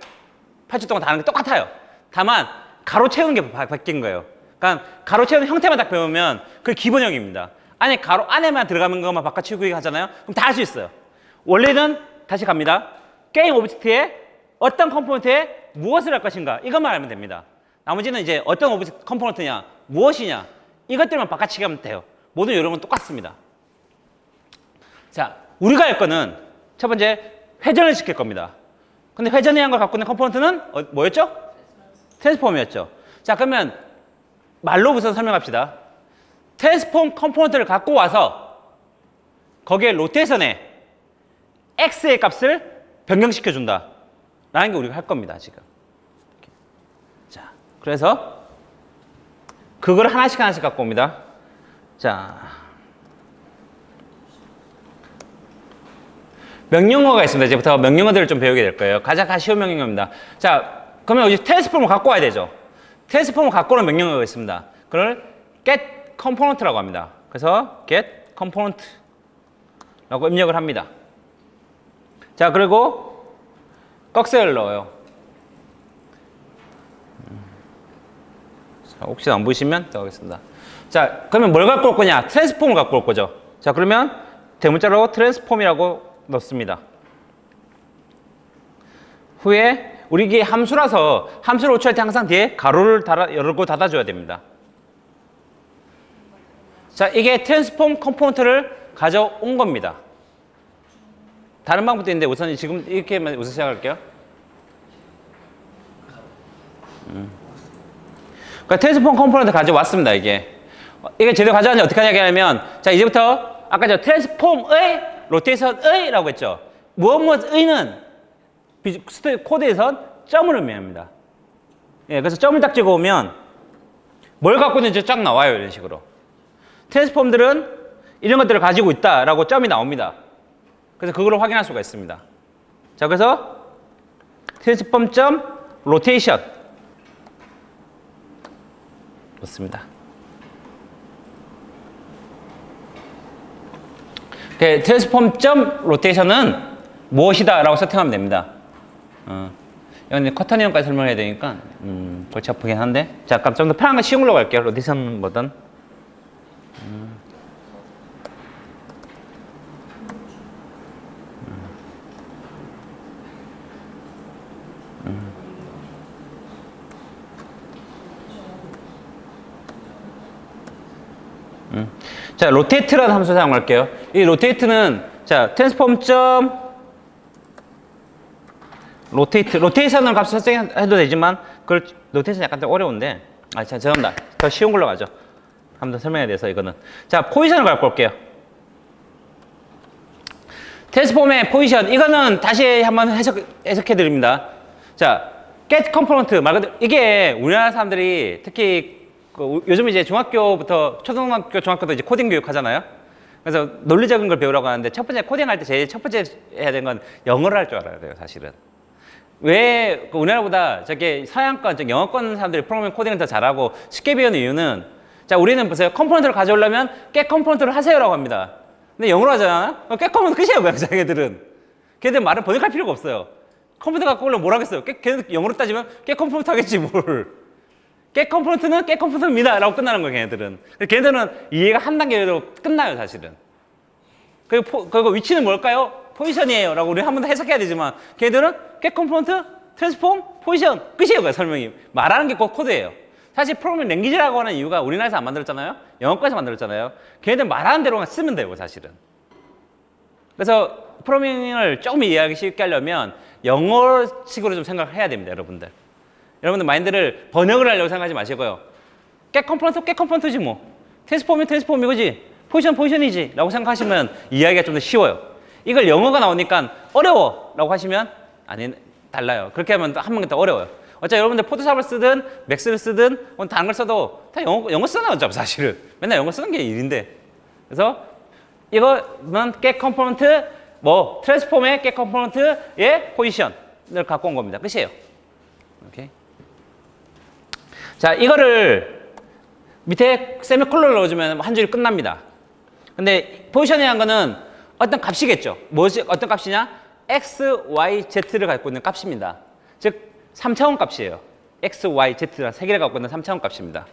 8주 동안 다 하는 게 똑같아요. 다만 가로 채우는 게 바뀐 거예요. 그러니까 가로 채우는 형태만 딱 배우면 그게 기본형입니다. 안에 가로 안에만 들어가는 것만 바꿔 치우기 하잖아요. 그럼 다 할 수 있어요. 원래는 다시 갑니다. 게임 오브젝트에 어떤 컴포넌트에 무엇을 할 것인가 이것만 알면 됩니다. 나머지는 이제 어떤 오브젝트 컴포넌트냐 무엇이냐 이것들만 바꿔치기 하면 돼요. 모든 요령은 똑같습니다. 자, 우리가 할 거는 첫 번째 회전을 시킬 겁니다. 근데 회전이라는 걸 갖고 있는 컴포넌트는 뭐였죠? 트랜스폼이었죠. 자, 그러면 말로 우선 설명합시다. 트랜스폼 컴포넌트를 갖고 와서 거기에 로테이션에 X의 값을 변경시켜 준다 라는 게 우리가 할 겁니다, 지금. 자, 그래서 그걸 하나씩 갖고 옵니다. 자, 명령어가 있습니다. 이제부터 명령어들을 좀 배우게 될 거예요. 가장 쉬운 명령어입니다. 자, 그러면 이제 트랜스폼을 갖고 와야 되죠. 트랜스폼을 갖고 오는 명령어가 있습니다. 그걸 get component라고 합니다. 그래서 get component라고 입력을 합니다. 자, 그리고 꺽쇠를 넣어요. 자, 혹시 안 보이시면 더 하겠습니다. 자, 그러면 뭘 갖고 올 거냐? 트랜스폼을 갖고 올 거죠. 자, 그러면 대문자로 트랜스폼이라고 넣습니다. 후에 우리 이게 함수라서 함수를 호출할 때 항상 뒤에 가로를 열고 닫아줘야 됩니다. 자, 이게 트랜스폼 컴포넌트를 가져온 겁니다. 다른 방법도 있는데 우선 지금 이렇게만 우선 시작할게요. 그러니까 트랜스폼 컴포넌트 가져왔습니다. 이게 제대로 가져왔는지 어떻게 하냐면, 자, 이제부터 아까 저 트랜스폼의 로테이션의 라고 했죠. 무엇무엇의는 코드에선 점을 의미합니다. 예, 그래서 점을 딱 찍어오면 뭘 갖고 있는지 쫙 나와요. 이런 식으로. 트랜스폼들은 이런 것들을 가지고 있다라고 점이 나옵니다. 그래서 그걸 확인할 수가 있습니다. 자, 그래서 트랜스폼 점 로테이션 좋습니다. 트랜스폼 점 로테이션은 무엇이다 라고 세팅하면 됩니다. 이건 커터니언까지 설명해야 되니까 골치 아프긴 한데, 자, 그럼 좀 더 편한 거 쉬운 걸로 갈게요. 로테이션 뭐든. 자, 로테이트라는 함수 사용할게요. 이 로테이트는, 자, 트랜스폼 점 로테이션을 값을 설정해도 되지만, 그걸 로테이션 약간 좀 어려운데, 자, 죄송합니다. 더 쉬운 걸로 가죠. 한 번 더 설명해야 돼서 이거는. 자, 포지션을 갖고 올게요. 트랜스폼의 포지션, 이거는 다시 한번 해석해 드립니다. 자, get component 말 그대로 이게 우리나라 사람들이 특히 요즘 이제 중학교부터 초등학교, 중학교도 이제 코딩 교육 하잖아요. 그래서 논리적인 걸 배우라고 하는데 첫 번째 코딩 할 때 제일 첫 번째 해야 되는 건 영어를 할 줄 알아야 돼요, 사실은. 왜 우리나라보다 저게 서양권, 영어권 사람들이 프로그래밍 코딩을 더 잘하고 쉽게 배우는 이유는, 자, 우리는 보세요. 컴포넌트를 가져오려면 get 컴포넌트를 하세요라고 합니다. 근데 영어로 하잖아? get 컴포넌트 끝이에요, 그냥 자기들은. 걔들 말을 번역할 필요가 없어요. 컴퓨터 갖고 오려면 뭘 하겠어요? 걔네들 영어로 따지면 get 컴포넌트 하겠지, 뭘. get 컴포넌트는 get 컴포넌트입니다 라고 끝나는 거예요, 걔네들은. 걔네들은 이해가 한 단계로 끝나요, 사실은. 그리고 위치는 뭘까요? 포지션이에요 라고 우리 한 번 더 해석해야 되지만, 걔네들은 get 컴포넌트, 트랜스폼, 포지션 끝이에요, 그냥 설명이. 말하는 게 곧 코드예요. 사실 프로그래밍 랭귀지라고 하는 이유가 우리나라에서 안 만들었잖아요. 영어과에서 만들었잖아요. 걔네들 말하는 대로만 쓰면 돼요, 사실은. 그래서 프로그래밍을 조금 이해하기 쉽게 하려면 영어식으로 좀 생각을 해야 됩니다, 여러분들. 여러분들 마인드를 번역을 하려고 생각하지 마시고요. get 컴포넌트지 뭐. 트랜스폼이 트랜스폼 이거지. 포지션이지 라고 생각하시면 이해하기가 좀 더 쉬워요. 이걸 영어가 나오니까 어려워 라고 하시면 달라요. 그렇게 하면 한 번 더 어려워요. 어차피 여러분들 포토샵을 쓰든 맥스를 쓰든 다른 걸 써도 다 영어 쓰잖아요, 어차피 사실은. 맨날 영어 쓰는 게 일인데. 그래서 이거는 get 컴포넌트, 트랜스폼의 get 컴포넌트의 포지션을 갖고 온 겁니다. 끝이에요. 오케이. 자, 이거를 밑에 세미콜론을 넣어주면 한 줄이 끝납니다. 근데 포지션이라는 거는 어떤 값이겠죠. 어떤 값이냐? x, y, z를 갖고 있는 값입니다. 즉 3차원 값이에요. x, y, z랑 세 개를 갖고 있는 3차원 값입니다.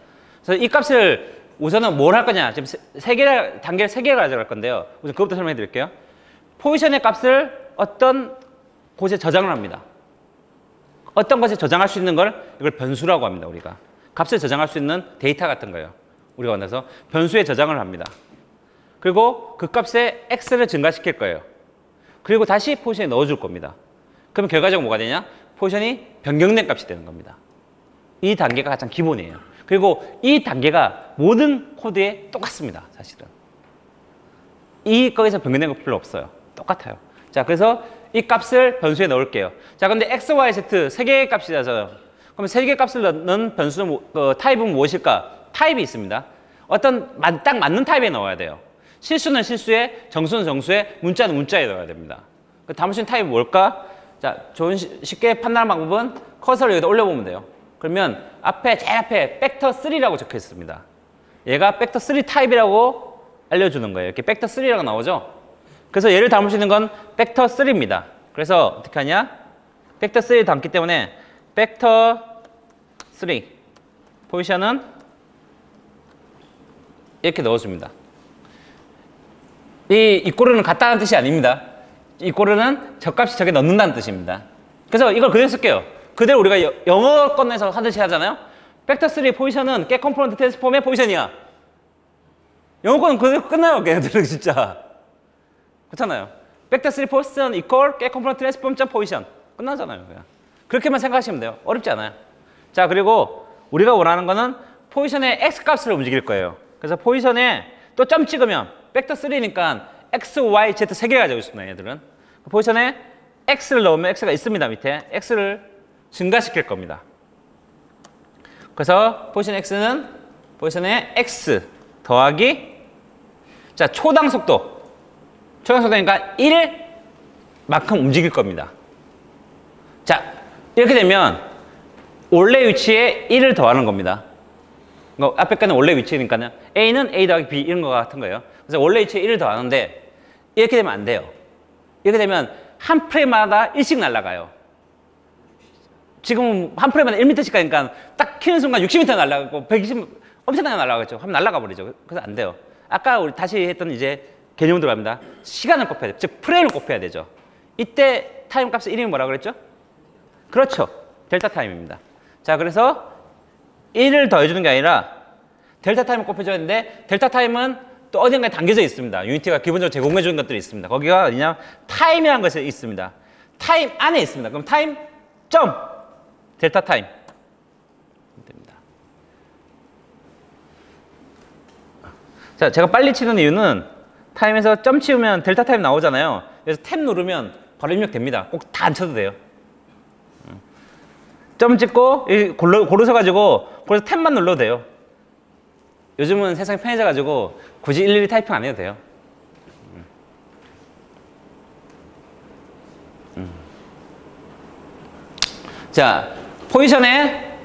그래서 이 값을 우선은 뭘 할 거냐? 지금 단계를 세 개를 가져갈 건데요. 우선 그것부터 설명해 드릴게요. 포지션의 값을 어떤 곳에 저장을 합니다. 어떤 것에 저장할 수 있는 걸 이걸 변수라고 합니다, 우리가. 값을 저장할 수 있는 데이터 같은 거예요. 우리가 만나서 변수에 저장을 합니다. 그리고 그 값에 x를 증가시킬 거예요. 그리고 다시 포지션에 넣어줄 겁니다. 그럼 결과적으로 뭐가 되냐? 포지션이 변경된 값이 되는 겁니다. 이 단계가 가장 기본이에요. 그리고 이 단계가 모든 코드에 똑같습니다, 사실은. 거기서 변경된 거 필요 없어요. 똑같아요. 자, 그래서 이 값을 변수에 넣을게요. 자, 근데 x, y, z 세 개의 값이라서요. 그럼 세 개의 값을 넣는 변수 타입은 무엇일까? 타입이 있습니다. 딱 맞는 타입에 넣어야 돼요. 실수는 실수에, 정수는 정수에, 문자는 문자에 넣어야 됩니다. 그 담을 수 있는 타입이 뭘까? 자, 쉽게 판단하는 방법은 커서를 여기다 올려보면 돼요. 그러면 제일 앞에 벡터 3라고 적혀 있습니다. 얘가 벡터 3 타입이라고 알려주는 거예요. 이렇게 벡터 3라고 나오죠? 그래서 얘를 담을 수 있는 건 벡터 3입니다. 그래서 어떻게 하냐? 벡터 3를 담기 때문에 벡터 3 포지션은 이렇게 넣어줍니다. 이 이꼬르는 같다는 뜻이 아닙니다. 이꼬르는 저값이 저게 넣는다는 뜻입니다. 그래서 이걸 그대로 쓸게요. 그대로 우리가 영어권에서 하듯이 하잖아요. 벡터 3 포지션은 get 컴포넌트 트랜스폼의 포지션이야. 영어권은 그대로 끝나요, 걔네들은 진짜. 그렇잖아요. 벡터 3 포지션 이퀄 get component transform 점 포지션 끝나잖아요. 그냥. 그렇게만 생각하시면 돼요. 어렵지 않아요. 자, 그리고 우리가 원하는 거는 포지션의 x 값을 움직일 거예요. 그래서 포지션에 또 점 찍으면 벡터 3니까 x, y, z 세 개 가지고 있습니다. 얘들은. 포지션에 x를 넣으면 x가 있습니다. 밑에 x를 증가시킬 겁니다. 그래서 포지션 x는 포지션에 x 더하기 자 초당 속도 초당 속도니까 1만큼 움직일 겁니다. 자 이렇게 되면 원래 위치에 1을 더하는 겁니다. 앞에 거는 원래 위치니까요. a는 a 더하기 b 이런 거 같은 거예요. 그래서 원래 위치에 1을 더하는데 이렇게 되면 안 돼요. 이렇게 되면 한 프레임마다 1씩 날아가요. 지금 한 프레임마다 1m씩 가니까 딱 키는 순간 60m 날아가고 120 엄청나게 날아가겠죠. 한번 날아가 버리죠. 그래서 안 돼요. 아까 우리 다시 했던 이제 개념 들어갑니다. 시간을 곱해야 돼요. 즉 프레임을 곱해야 되죠. 이때 타임 값의 이름이 뭐라고 그랬죠? 그렇죠. 델타 타임입니다. 자, 그래서 1을 더해주는 게 아니라 델타 타임을 곱해줘야 되는데 델타 타임은 또 어딘가에 담겨져 있습니다. 유니티가 기본적으로 제공해 주는 것들이 있습니다. 거기가 어디냐? 타임이라는 것이 있습니다. 타임 안에 있습니다. 그럼 타임 점 델타 타임 됩니다. 자, 제가 빨리 치는 이유는 타임에서 점 치우면 델타 타임 나오잖아요. 그래서 탭 누르면 바로 입력됩니다. 꼭 다 안 쳐도 돼요. 점 찍고 고르셔 가지고 거기서 탭만 눌러도 돼요. 요즘은 세상이 편해져 가지고 굳이 일일이 타이핑 안 해도 돼요. 자, 포지션에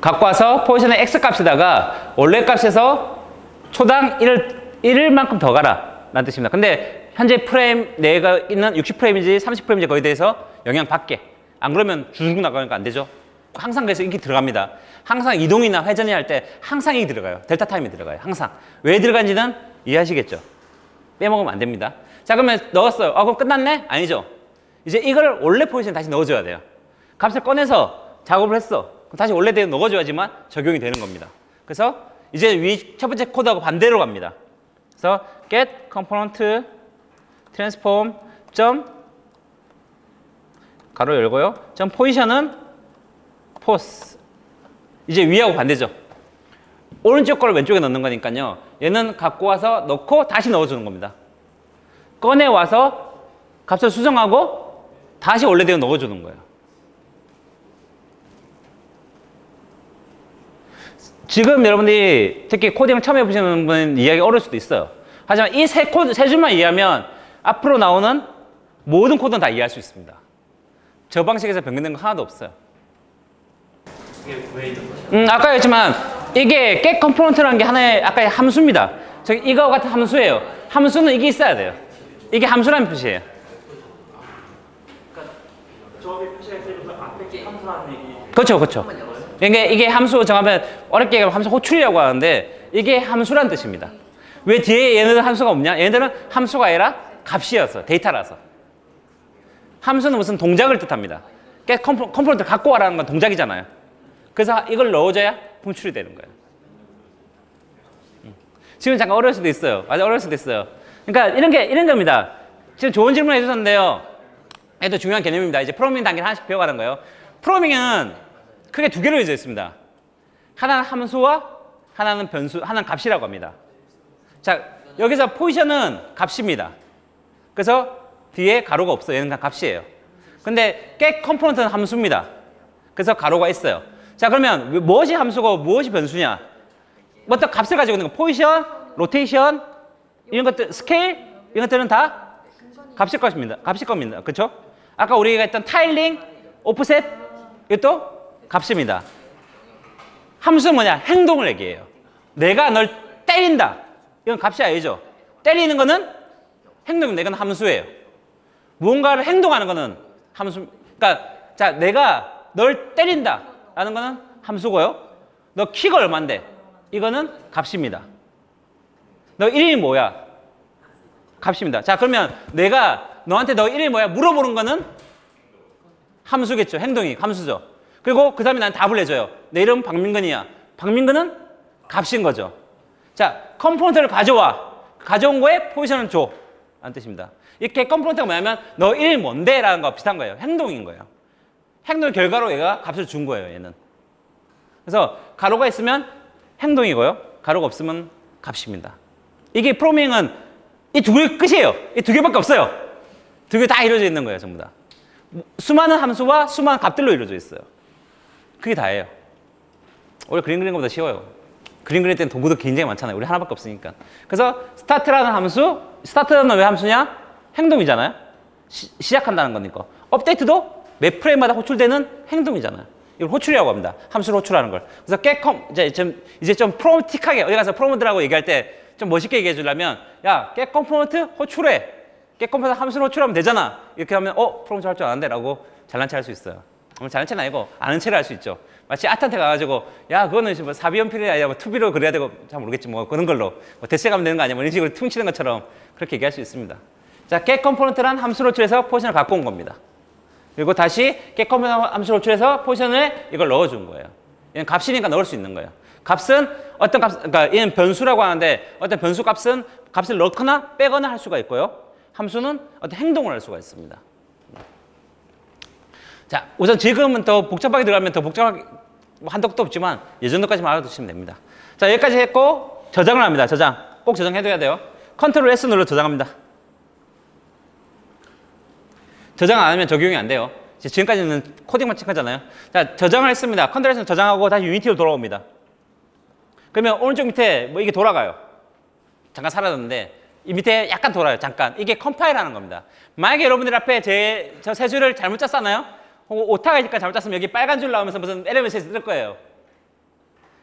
갖고 와서 포지션의 x 값에다가 원래 값에서 초당 1만큼 더 가라 라는 뜻입니다. 근데 현재 프레임 내가 있는 60프레임인지 30프레임인지 거기에 대해서 영향 받게. 안 그러면 주죽 나가니까 안 되죠. 항상 그래서 이게 들어갑니다. 항상 이동이나 회전이 할 때 항상 이게 들어가요. 델타 타임이 들어가요. 항상. 왜 들어간지는 이해하시겠죠? 빼먹으면 안 됩니다. 자, 그러면 넣었어요. 그럼 끝났네? 아니죠. 이제 이걸 원래 포지션에 다시 넣어줘야 돼요. 값을 꺼내서 작업을 했어. 그럼 다시 원래대로 넣어줘야지만 적용이 되는 겁니다. 그래서 이제 위 첫 번째 코드하고 반대로 갑니다. 그래서 get component transform 점 가로 열고요. 점 포지션은 포스. 이제 위하고 반대죠. 오른쪽 거를 왼쪽에 넣는 거니까요. 얘는 갖고 와서 넣고 다시 넣어주는 겁니다. 꺼내 와서 값을 수정하고 다시 원래대로 넣어주는 거예요. 지금 여러분들이 특히 코딩을 처음 해보시는 분 이해하기 어려울 수도 있어요. 하지만 이 세 줄만 이해하면 앞으로 나오는 모든 코드는 다 이해할 수 있습니다. 저 방식에서 변경된 거 하나도 없어요. 이게 왜 이런 거죠? 아까 했지만 이게 get component라는 게 하나의 아까의 함수입니다. 저기 이거 같은 함수예요. 함수는 이게 있어야 돼요. 이게 함수라는 뜻이에요. 그러니까 저기 표시가 있으면 앞에 게 함수라는 얘기. 그렇죠, 그렇죠. 이게 함수 정하면 어렵게 얘기하면 함수 호출이라고 하는데 이게 함수라는 뜻입니다. 왜 뒤에 얘네들은 함수가 없냐? 얘네들은 함수가 아니라 값이어서 데이터라서. 함수는 무슨 동작을 뜻합니다. get component를 갖고 와라는 건 동작이잖아요. 그래서 이걸 넣어줘야 분출이 되는 거예요. 지금 잠깐 어려울 수도 있어요. 아주 어려울 수도 있어요. 그러니까 이런 겁니다. 지금 좋은 질문 해주셨는데요. 얘도 중요한 개념입니다. 이제 프로그래밍 단계를 하나씩 배워가는 거예요. 프로그래밍은 크게 두 개로 이어져 있습니다. 하나는 함수와 하나는 변수, 하나는 값이라고 합니다. 자, 여기서 포지션은 값입니다. 그래서 뒤에 가로가 없어요. 얘는 다 값이에요. 근데 get component는 함수입니다. 그래서 가로가 있어요. 자, 그러면 무엇이 함수고 무엇이 변수냐? 어떤 값을 가지고 있는 거, 포지션, 로테이션, 이런 것들, 스케일, 이런 것들은 다 값일 것입니다. 값일 겁니다. 그렇죠? 아까 우리가 했던 타일링, 오프셋, 이것도 값입니다. 함수는 뭐냐? 행동을 얘기해요. 내가 널 때린다. 이건 값이 아니죠. 때리는 거는 행동입니다. 이건 함수예요. 무언가를 행동하는 거는 함수. 그러니까 자, 내가 널 때린다. 라는 거는 함수고요. 너 키가 얼만데? 이거는 값입니다. 너 이름이 뭐야? 값입니다. 자, 그러면 내가 너한테 너 이름이 뭐야? 물어보는 거는 함수겠죠. 행동이 함수죠. 그리고 그 다음에 난 답을 해줘요. 내 이름 박민근이야. 박민근은 값인 거죠. 자, 컴포넌트를 가져와. 가져온 거에 포지션을 줘. 라는 뜻입니다. 이렇게 컴포넌트가 뭐냐면 너 일 뭔데? 라는 거 비슷한 거예요. 행동인 거예요. 행동의 결과로 얘가 값을 준 거예요. 얘는. 그래서 가로가 있으면 행동이고요. 가로가 없으면 값입니다. 이게 프로그래밍은 이 두 개 끝이에요. 이 두 개밖에 없어요. 두 개 다 이루어져 있는 거예요. 전부 다. 수많은 함수와 수많은 값들로 이루어져 있어요. 그게 다예요. 원래 그림 그리는 것보다 쉬워요. 그림 그릴 때는 도구도 굉장히 많잖아요. 우리 하나밖에 없으니까. 그래서 스타트라는 함수, 스타트는 왜 함수냐? 행동이잖아요. 시작한다는 거니까. 업데이트도 매 프레임마다 호출되는 행동이잖아요. 이걸 호출이라고 합니다. 함수를 호출하는 걸. 그래서 이제 좀 프로틱하게 어디 가서 프로모들하고 얘기할 때 좀 멋있게 얘기해 주려면 야, get 컴포넌트 호출해. get 컴포넌트 함수를 호출하면 되잖아. 이렇게 하면 프로모트 할 줄 아는데 라고 잘난 체 할 수 있어요. 잘난 체는 아니고 아는 체를 할 수 있죠. 마치 아트한테 가가지고 야, 그거는 뭐 사비연필이 아니라 뭐 투비로 그려야 되고 잘 모르겠지 뭐 그런 걸로 뭐 대체 가면 되는 거 아니야 뭐 이런 식으로 퉁치는 것처럼 그렇게 얘기할 수 있습니다. 자, get 컴포넌트란 함수를 호출해서 포지션을 갖고 온 겁니다. 그리고 다시 get 컴포넌트 함수를 호출해서 포지션에 이걸 넣어준 거예요. 얘는 값이니까 넣을 수 있는 거예요. 값은 어떤 값, 그러니까 얘는 변수라고 하는데 어떤 변수 값은 값을 넣거나 빼거나 할 수가 있고요. 함수는 어떤 행동을 할 수가 있습니다. 자, 우선 지금은 더 복잡하게 들어가면 더 복잡하게 한도 끝도 없지만 예전도까지만 알아두시면 됩니다. 자, 여기까지 했고 저장을 합니다. 저장. 꼭 저장해둬야 돼요. 컨트롤 S 눌러 저장합니다. 저장 안 하면 적용이 안 돼요. 지금까지는 코딩만 체크하잖아요. 자, 저장을 했습니다. 컨트롤 S는 저장하고 다시 유니티로 돌아옵니다. 그러면 오른쪽 밑에 뭐 이게 돌아가요. 잠깐 사라졌는데 이 밑에 약간 돌아요. 잠깐. 이게 컴파일하는 겁니다. 만약에 여러분들 앞에 저 세 줄을 잘못 짰잖아요. 혹은 오타가 있으니까 잘못 짰으면 여기 빨간 줄 나오면서 무슨 에러 메시지 뜰 거예요.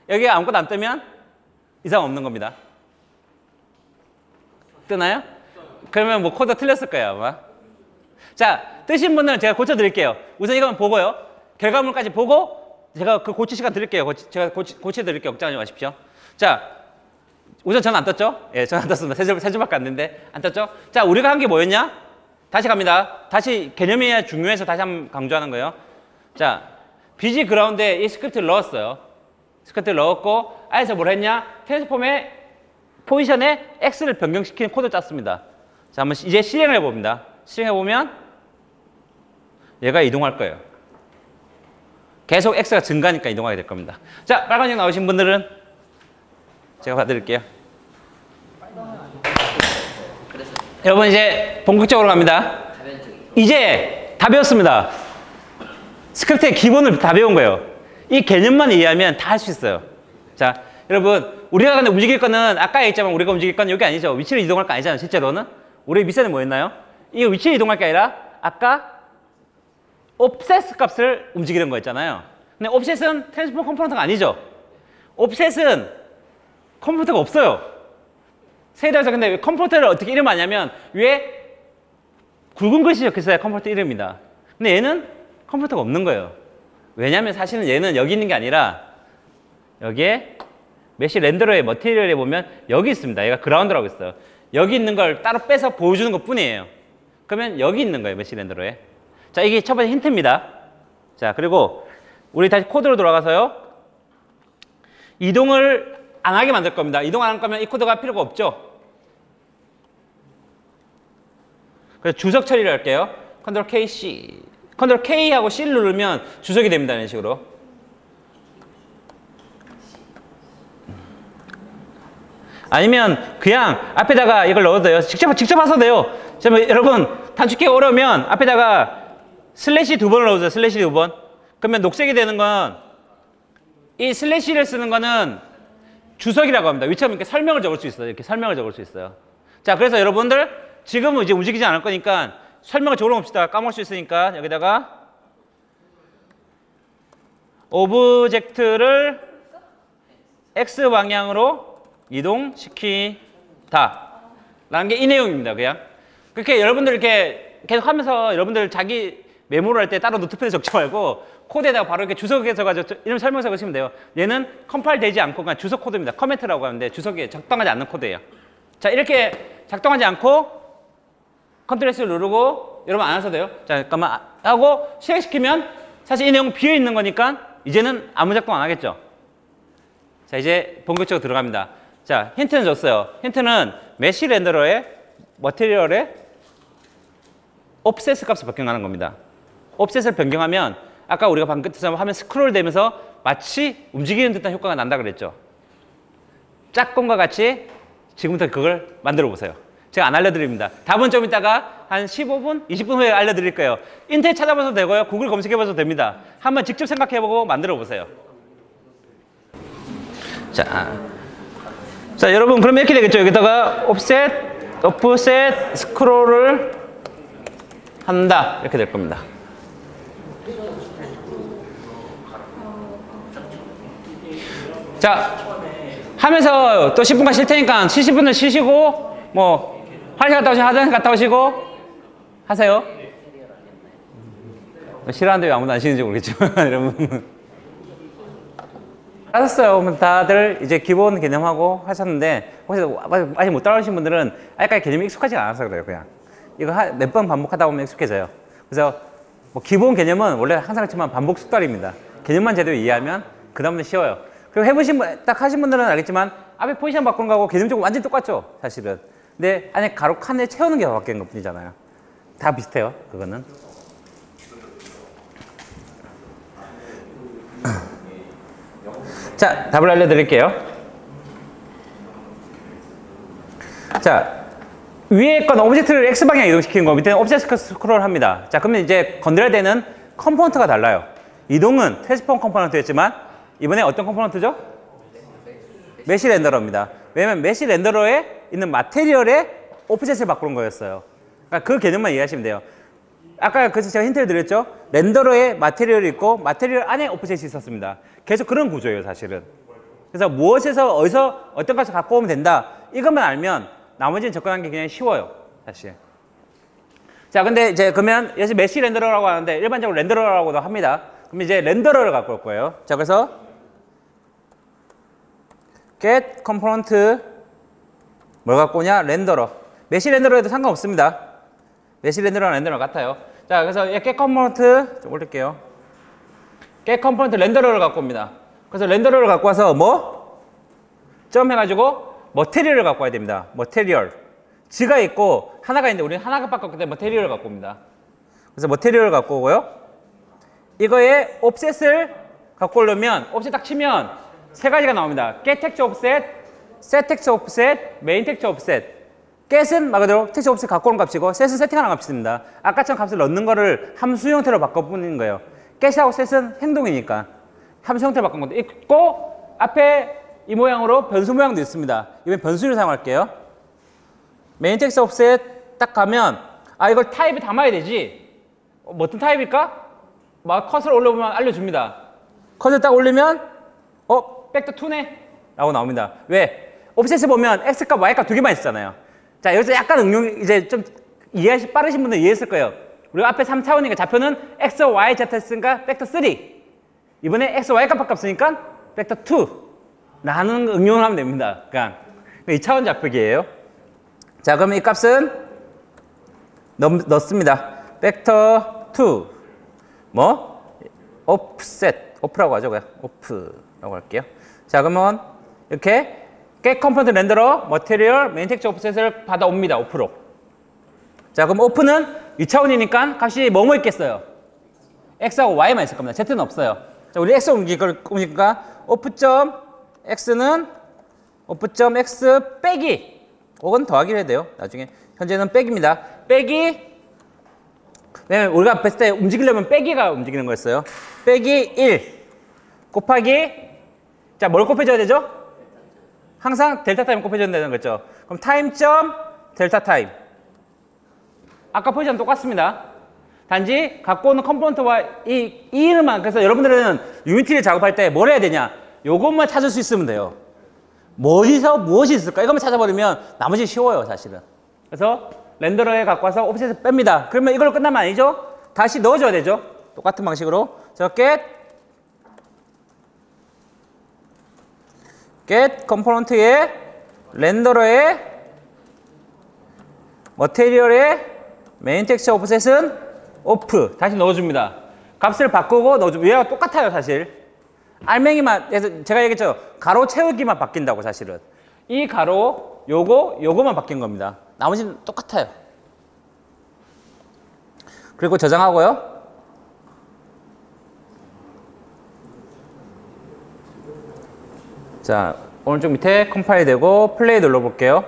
여기 아무것도 안 뜨면 이상 없는 겁니다. 뜨나요? 그러면 뭐 코드 틀렸을 거예요 아마. 자, 뜨신 분들은 제가 고쳐드릴게요. 우선 이건 보고요. 결과물까지 보고 제가 그 고칠 시간 드릴게요. 제가 고쳐드릴게요. 걱정하지 마십시오. 자, 우선 저는 안 떴죠? 예, 저는 안 떴습니다. 세 줄밖에 안 됐는데 안 떴죠? 자, 우리가 한 게 뭐였냐? 다시 갑니다. 다시 개념이 중요해서 다시 한번 강조하는 거예요. 자, BG 그라운드에 이 스크립트를 넣었어요. 스크립트를 넣었고 안에서 뭘 했냐? 트랜스폼의 포지션에 X를 변경시키는 코드를 짰습니다. 자, 한번 이제 실행을 해봅니다. 실행해보면 얘가 이동할 거예요. 계속 X가 증가하니까 이동하게 될 겁니다. 자, 빨간색 나오신 분들은 제가 봐드릴게요. 여러분 이제 본격적으로 갑니다. 이제 다 배웠습니다. 스크립트의 기본을 다 배운 거예요. 이 개념만 이해하면 다 할 수 있어요. 자, 여러분 우리가 근데 움직일 거는 아까 얘기했지만 우리가 움직일 건 여기 아니죠. 위치를 이동할 거 아니잖아요. 실제로는. 우리 밑에는 뭐였나요? 이거 위치를 이동할 게 아니라 아까 offset 값을 움직이는 거였잖아요. 근데 offset은 트랜스폼 컴포넌트가 아니죠. offset은 컴포넌트가 없어요. 세대에서 근데 왜 컴포넌트를 어떻게 이름하냐면 위에 굵은 글씨 적혀있어야 컴포넌트 이름입니다. 근데 얘는 컴포넌트가 없는 거예요. 왜냐면 사실은 얘는 여기 있는 게 아니라 여기에 메시 렌더러의 머티리얼에 보면 여기 있습니다. 얘가 그라운드라고 있어요. 여기 있는 걸 따로 빼서 보여주는 것 뿐이에요. 그러면 여기 있는 거예요. 메시 렌더러에. 자, 이게 첫 번째 힌트입니다. 자, 그리고 우리 다시 코드로 돌아가서요. 이동을 안 하게 만들 겁니다. 이동 안 할 거면 이 코드가 필요가 없죠. 그래서 주석 처리를 할게요. 컨트롤 K, C. 컨트롤 K하고 C를 누르면 주석이 됩니다. 이런 식으로. 아니면 그냥 앞에다가 이걸 넣어도 돼요. 직접 하셔도 돼요. 여러분 단축키가 어려우면 앞에다가 슬래시 2번을 넣어주세요. 슬래시 2번. 그러면 녹색이 되는 건 이 슬래시를 쓰는 거는 주석이라고 합니다. 위처럼 이렇게 설명을 적을 수 있어요. 이렇게 설명을 적을 수 있어요. 자, 그래서 여러분들 지금은 이제 움직이지 않을 거니까 설명을 적으러 봅시다. 까먹을 수 있으니까 여기다가 오브젝트를 X 방향으로 이동시키다 라는 게 이 내용입니다. 그냥 그렇게 여러분들 이렇게 계속 하면서 여러분들 자기 메모를 할 때 따로 노트패드에 적지 말고 코드에다가 바로 이렇게 주석에 써가지고 이름 설명서 보시면 돼요. 얘는 컴파일 되지 않고 그냥 주석 코드입니다. 커멘트라고 하는데 주석에 작동하지 않는 코드예요. 자, 이렇게 작동하지 않고 컨트롤 S를 누르고 여러분 안 하셔도 돼요. 자, 잠깐만 하고 실행시키면 사실 이 내용은 비어있는 거니까 이제는 아무 작동 안 하겠죠. 자, 이제 본격적으로 들어갑니다. 자, 힌트는 줬어요. 힌트는 메쉬 렌더러의 머티리얼의 옵셋 값을 변경하는 겁니다. 옵셋을 변경하면 아까 우리가 방금 화면 스크롤 되면서 마치 움직이는 듯한 효과가 난다 그랬죠. 짝꿍과 같이 지금부터 그걸 만들어 보세요. 제가 안 알려드립니다. 답은 좀 이따가 한 15분, 20분 후에 알려드릴 거예요. 인터넷 찾아봐도 되고요. 구글 검색해봐도 됩니다. 한번 직접 생각해보고 만들어 보세요. 자, 여러분 그러면 이렇게 되겠죠. 여기다가 옵셋, 오프셋, 스크롤을 한다. 이렇게 될 겁니다. 자, 하면서 또 10분간 쉴 테니까 70분을 쉬시고 뭐 화장실 갔다 오시고 화장실 갔다 오시고 하세요. 싫어하는데 왜 아무도 안 쉬는지 모르겠지만 여러분 하셨어요. 다들 이제 기본 개념하고 하셨는데 혹시 아직 못 따라오신 분들은 아직까지 개념이 익숙하지 않아서 그래요. 그냥 이거 몇 번 반복하다 보면 익숙해져요. 그래서 뭐 기본 개념은 원래 항상 그렇지만 반복 숙달입니다. 개념만 제대로 이해하면 그 다음부터 쉬워요. 그리고 해보신 분, 딱 하신 분들은 알겠지만 앞에 포지션 바꾸는 거하고 개념적으로 완전히 똑같죠, 사실은. 근데 안에 가로 칸을 채우는 게 바뀐 것 뿐이잖아요. 다 비슷해요, 그거는. 자, 답을 알려드릴게요. 자, 위에 건 오브젝트를 X방향에 이동시키는 거, 밑에는 오브젝트 스크롤 합니다. 자, 그러면 이제 건드려야 되는 컴포넌트가 달라요. 이동은 트랜스폼 컴포넌트였지만 이번에 어떤 컴포넌트죠? 메쉬 렌더러입니다. 왜냐면 메쉬 렌더러에 있는 마테리얼의 오브젝트를 바꾸는 거였어요. 그러니까 그 개념만 이해하시면 돼요. 아까 그래서 제가 힌트를 드렸죠? 렌더러에 마테리얼이 있고 마테리얼 안에 오브젝트가 있었습니다. 계속 그런 구조예요, 사실은. 그래서 무엇에서 어디서 어떤 값을 갖고 오면 된다. 이것만 알면 나머지는 접근하는 게 그냥 쉬워요, 사실. 자, 근데 이제 그러면 여기서 메쉬 렌더러라고 하는데 일반적으로 렌더러라고도 합니다. 그럼 이제 렌더러를 갖고 올 거예요. 자, 그래서 get component 뭘 갖고 오냐? 렌더러. 메쉬 렌더러에도 상관없습니다. 메쉬 렌더러랑 렌더러 같아요. 자, 그래서 get component 좀 올릴게요. get component 렌더러를 갖고 옵니다. 그래서 렌더러를 갖고 와서 뭐? 점 해가지고 머테리얼을 갖고 와야 됩니다. 머테리얼. 지가 있고 하나가 있는데 우리는 하나가 바꿨기 때문에 머테리얼을 갖고 옵니다. 그래서 머테리얼을 갖고 오고요. 이거에 옵셋을 갖고 오려면 옵셋 딱 치면 세 가지가 나옵니다. get texture offset, set texture offset, main texture offset. get은 말 그대로 texture offset 갖고 오는 값이고 set은 세팅하는 값입니다. 아까처럼 값을 넣는 거를 함수 형태로 바꿔보는 거예요. get하고 set은 행동이니까 함수 형태로 바꾼 것도 있고 앞에 이 모양으로 변수 모양도 있습니다. 이번 변수를 사용할게요. main texture offset 딱 가면 아 이걸 타입에 담아야 되지. 뭐 어떤 타입일까? 막 컷을 올려보면 알려줍니다. 컷을 딱 올리면 벡터 2네? 라고 나옵니다. 왜? 옵셋을 보면 X값, Y값 두 개만 있잖아요. 자, 여기서 약간 응용, 이제 좀 이해하시, 빠르신 분들 이해했을 거예요. 우리가 앞에 3차원이니까 좌표는 X, Y, Z 했으니까 벡터 3. 이번에 X, Y 값 바꿨으니까 벡터 2. 라는 응용을 하면 됩니다. 그냥 2차원 좌표기예요. 자, 그러면 이 값은 넣습니다. 벡터 2. 뭐? offset. off라고 하죠. 그냥 off라고 할게요. 자, 그러면 이렇게 get component 렌더러, material, main texture offset을 받아옵니다. off로. 자, 그럼 off는 2차원이니까 값이 뭐뭐 있겠어요? x하고 y만 있을 겁니다. z는 없어요. 자, 우리 x 옮기니까 off.x는 off.x 빼기 혹은 더하기를 해야 돼요. 나중에 현재는 빼기입니다. 빼기 왜냐면 우리가 봤을 때 움직이려면 빼기가 움직이는 거였어요. 빼기 1 곱하기 자, 뭘 곱해줘야 되죠? 항상 델타 타임 곱해줘야 되는 거죠. 그럼 타임점 델타 타임. 아까 포지션 똑같습니다. 단지 갖고 오는 컴포넌트와 이 이름만. 그래서 여러분들은 유니티를 작업할 때 뭘 해야 되냐? 요것만 찾을 수 있으면 돼요. 어디서 무엇이 있을까? 이것만 찾아버리면 나머지 쉬워요, 사실은. 그래서 렌더러에 갖고 와서 옵셋을 뺍니다. 그러면 이걸로 끝나면 아니죠? 다시 넣어줘야 되죠? 똑같은 방식으로. get 컴포넌트의 렌더러의 머테리얼의 메인 텍스처 오프셋은 오프 다시 넣어줍니다. 값을 바꾸고 넣어줍니다. 얘가 똑같아요, 사실. 알맹이만 제가 얘기했죠. 가로 채우기만 바뀐다고, 사실은. 이 가로 요거만 바뀐 겁니다. 나머지는 똑같아요. 그리고 저장하고요. 자, 오른쪽 밑에 컴파일 되고 플레이 눌러볼게요.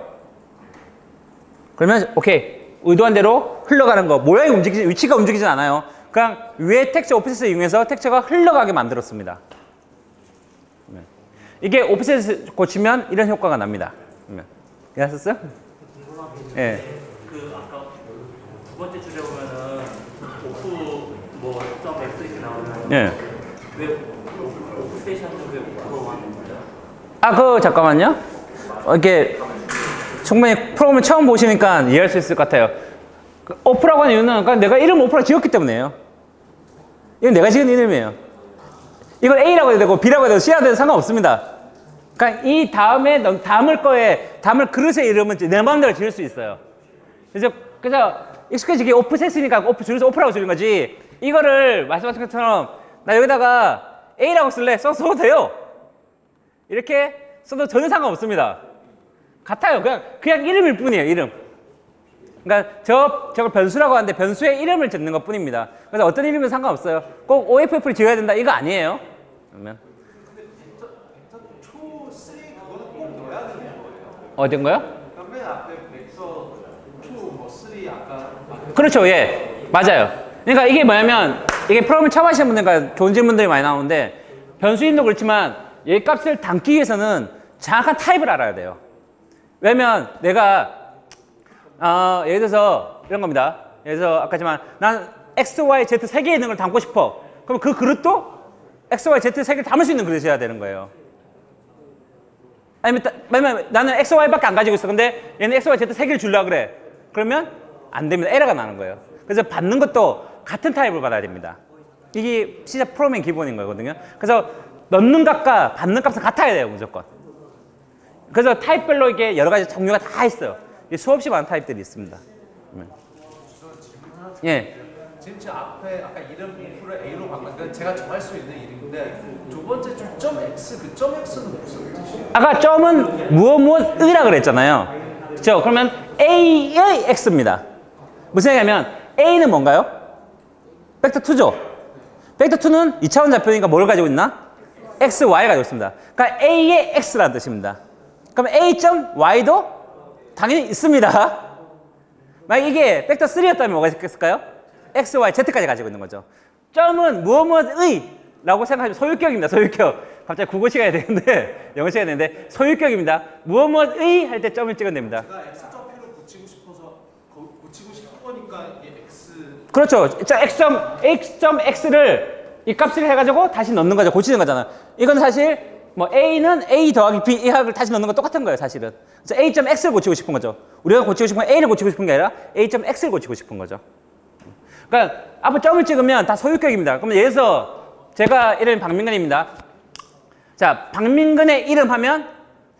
그러면 오케이. 의도한 대로 흘러가는 거. 모양이 움직이지, 위치가 움직이진 않아요. 그냥 위에 텍스처 오프셋을 이용해서 텍스처가 흘러가게 만들었습니다. 이게 오프셋을 고치면 이런 효과가 납니다. 이해하셨어요? 예. 그 아까 두 번째 줄에 보면은 오프 뭐점 X 이렇게 나오면 예. 왜 오프셋이 하는데 왜 오프로 하는 거예요? 아, 잠깐만요. 이렇게 충분히 프로그램을 처음 보시니까 이해할 수 있을 것 같아요. 그 오프라고 하는 이유는 그러니까 내가 이름 오프라고 지었기 때문에요. 이건 내가 지은 이름이에요. 이걸 A라고 해도 되고 B라고 해도 C라고 해도 상관없습니다. 그러니까 이 다음에 담을 그릇의 이름은 내 마음대로 지을 수 있어요. 그래서 익숙해지게 오프셋이니까 줄여서 오프라고 지은 거지. 이거를 말씀하신 것처럼 나 여기다가 A라고 쓸래? 써도 돼요. 이렇게 써도 전혀 상관없습니다. 같아요. 그냥 이름일 뿐이에요. 이름. 그러니까 저걸 변수라고 하는데 변수의 이름을 적는 것 뿐입니다. 그래서 어떤 이름은 상관없어요. 꼭 OFF를 지어야 된다. 이거 아니에요. 그러면 어떤 거요? 맨 앞에 벡터 2, 뭐 3 아까 그렇죠. 예. 맞아요. 그러니까 이게 뭐냐면 이게 프로그램을 처음 하시는 분들과 좋은 질문들이 많이 나오는데 변수 이름도 그렇지만 얘 값을 담기 위해서는 정확한 타입을 알아야 돼요. 왜냐면 내가 예를 들어서 이런 겁니다. 예를 들어서 아까 했지만 난 X, Y, Z 세 개 있는 걸 담고 싶어. 그럼 그 그릇도 X, Y, Z 세 개를 담을 수 있는 그릇이어야 되는 거예요. 아니면 나는 X, Y밖에 안 가지고 있어. 근데 얘는 X, Y, Z 세 개를 주려고 그래. 그러면 안 됩니다. 에러가 나는 거예요. 그래서 받는 것도 같은 타입을 받아야 됩니다. 이게 진짜 프로그래밍 기본인 거거든요. 그래서 넣는 값과 받는 값은 같아야 돼요. 무조건. 그래서 타입별로 이게 여러 가지 종류가 다 있어요. 수없이 많은 타입들이 있습니다. 예. 지금 제 앞에 아까 이름 오프를 A로 바꾸니까 제가 정할 수 있는 이름인데 두 번째 줄 점 X 그 점 X는 무슨 뜻이에요? 아까 점은 무엇이라 그랬잖아요. 그렇죠? 그러면 A의 X입니다. 무슨 얘기냐면 A는 뭔가요? 벡터 2죠. 벡터 2는 2차원 좌표니까 뭘 가지고 있나? X, Y를 가지고 있습니다. 그러니까 A의 X라는 뜻입니다. 그럼 A.Y도 당연히 있습니다. 만약 이게 벡터 3였다면 뭐가 있을까요? X, Y, Z까지 가지고 있는 거죠. 점은 무엇의 라고 생각하시면 소유격입니다. 소유격. 갑자기 국어 시간이 되는데 영어 시간이 되는데 소유격입니다. 무엇의 할 때 점을 찍으면 됩니다. 제가 X점표를 고치고 싶어서 고치고 싶은 거니까 이게 X 그렇죠. X.X를 이 값을 해가지고 다시 넣는 거죠. 고치는 거잖아. 이건 사실 뭐 A는 A 더하기 B 이 합을 다시 넣는 건 똑같은 거예요. 사실은. 그래서 A.X를 고치고 싶은 거죠. 우리가 고치고 싶은 건 A를 고치고 싶은 게 아니라 A.X를 고치고 싶은 거죠. 그러니까 앞에 점을 찍으면 다 소유격입니다. 그러면 예를 들어서 제가 이름이 박민근입니다. 자, 박민근의 이름 하면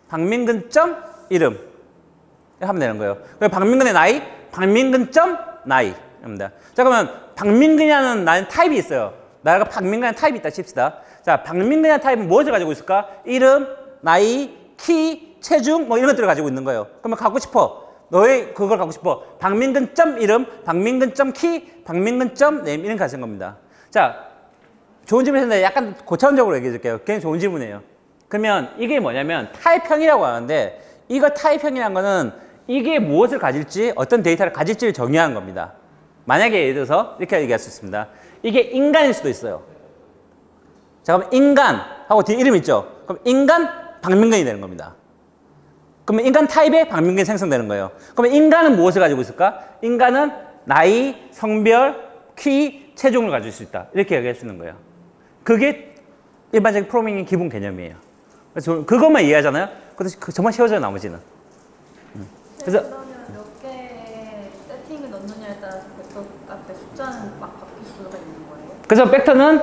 박민근 점 이름 하면 되는 거예요. 그럼 박민근의 나이, 박민근 점 나이입니다. 자, 그러면 박민근이라는 나는 타입이 있어요. 나가 박민근이라는 타입이 있다 칩시다. 자, 박민근이라는 타입은 무엇을 가지고 있을까? 이름, 나이, 키, 체중 뭐 이런 것들을 가지고 있는 거예요. 그러면 갖고 싶어. 너의 그걸 갖고 싶어. 박민근 점 이름, 박민근 점 키, 박민근 점 네임 이런 가진 겁니다. 자, 좋은 질문인데 약간 고차원적으로 얘기해 줄게요. 굉장히 좋은 질문이에요. 그러면 이게 뭐냐면 타입형이라고 하는데 이거 타입형이라는 거는 이게 무엇을 가질지 어떤 데이터를 가질지를 정의하는 겁니다. 만약에 예를 들어서 이렇게 얘기할 수 있습니다. 이게 인간일 수도 있어요. 자, 그럼 인간 하고 뒤에 이름 있죠. 그럼 인간 박민근이 되는 겁니다. 그러면 인간 타입의 박민근이 생성되는 거예요. 그러면 인간은 무엇을 가지고 있을까? 인간은 나이, 성별, 키, 체중을 가질 수 있다. 이렇게 얘기할 수 있는 거예요. 그게 일반적인 프로그래밍의 기본 개념이에요. 그래서 그것만 이해하잖아요. 그래서 정말 쉬워져요, 나머지는. 그래서 그러면 몇 개의 세팅을 넣느냐에 따라서 벡터 값의 숫자는 막 바뀔 수가 있는 거예요? 그래서 벡터는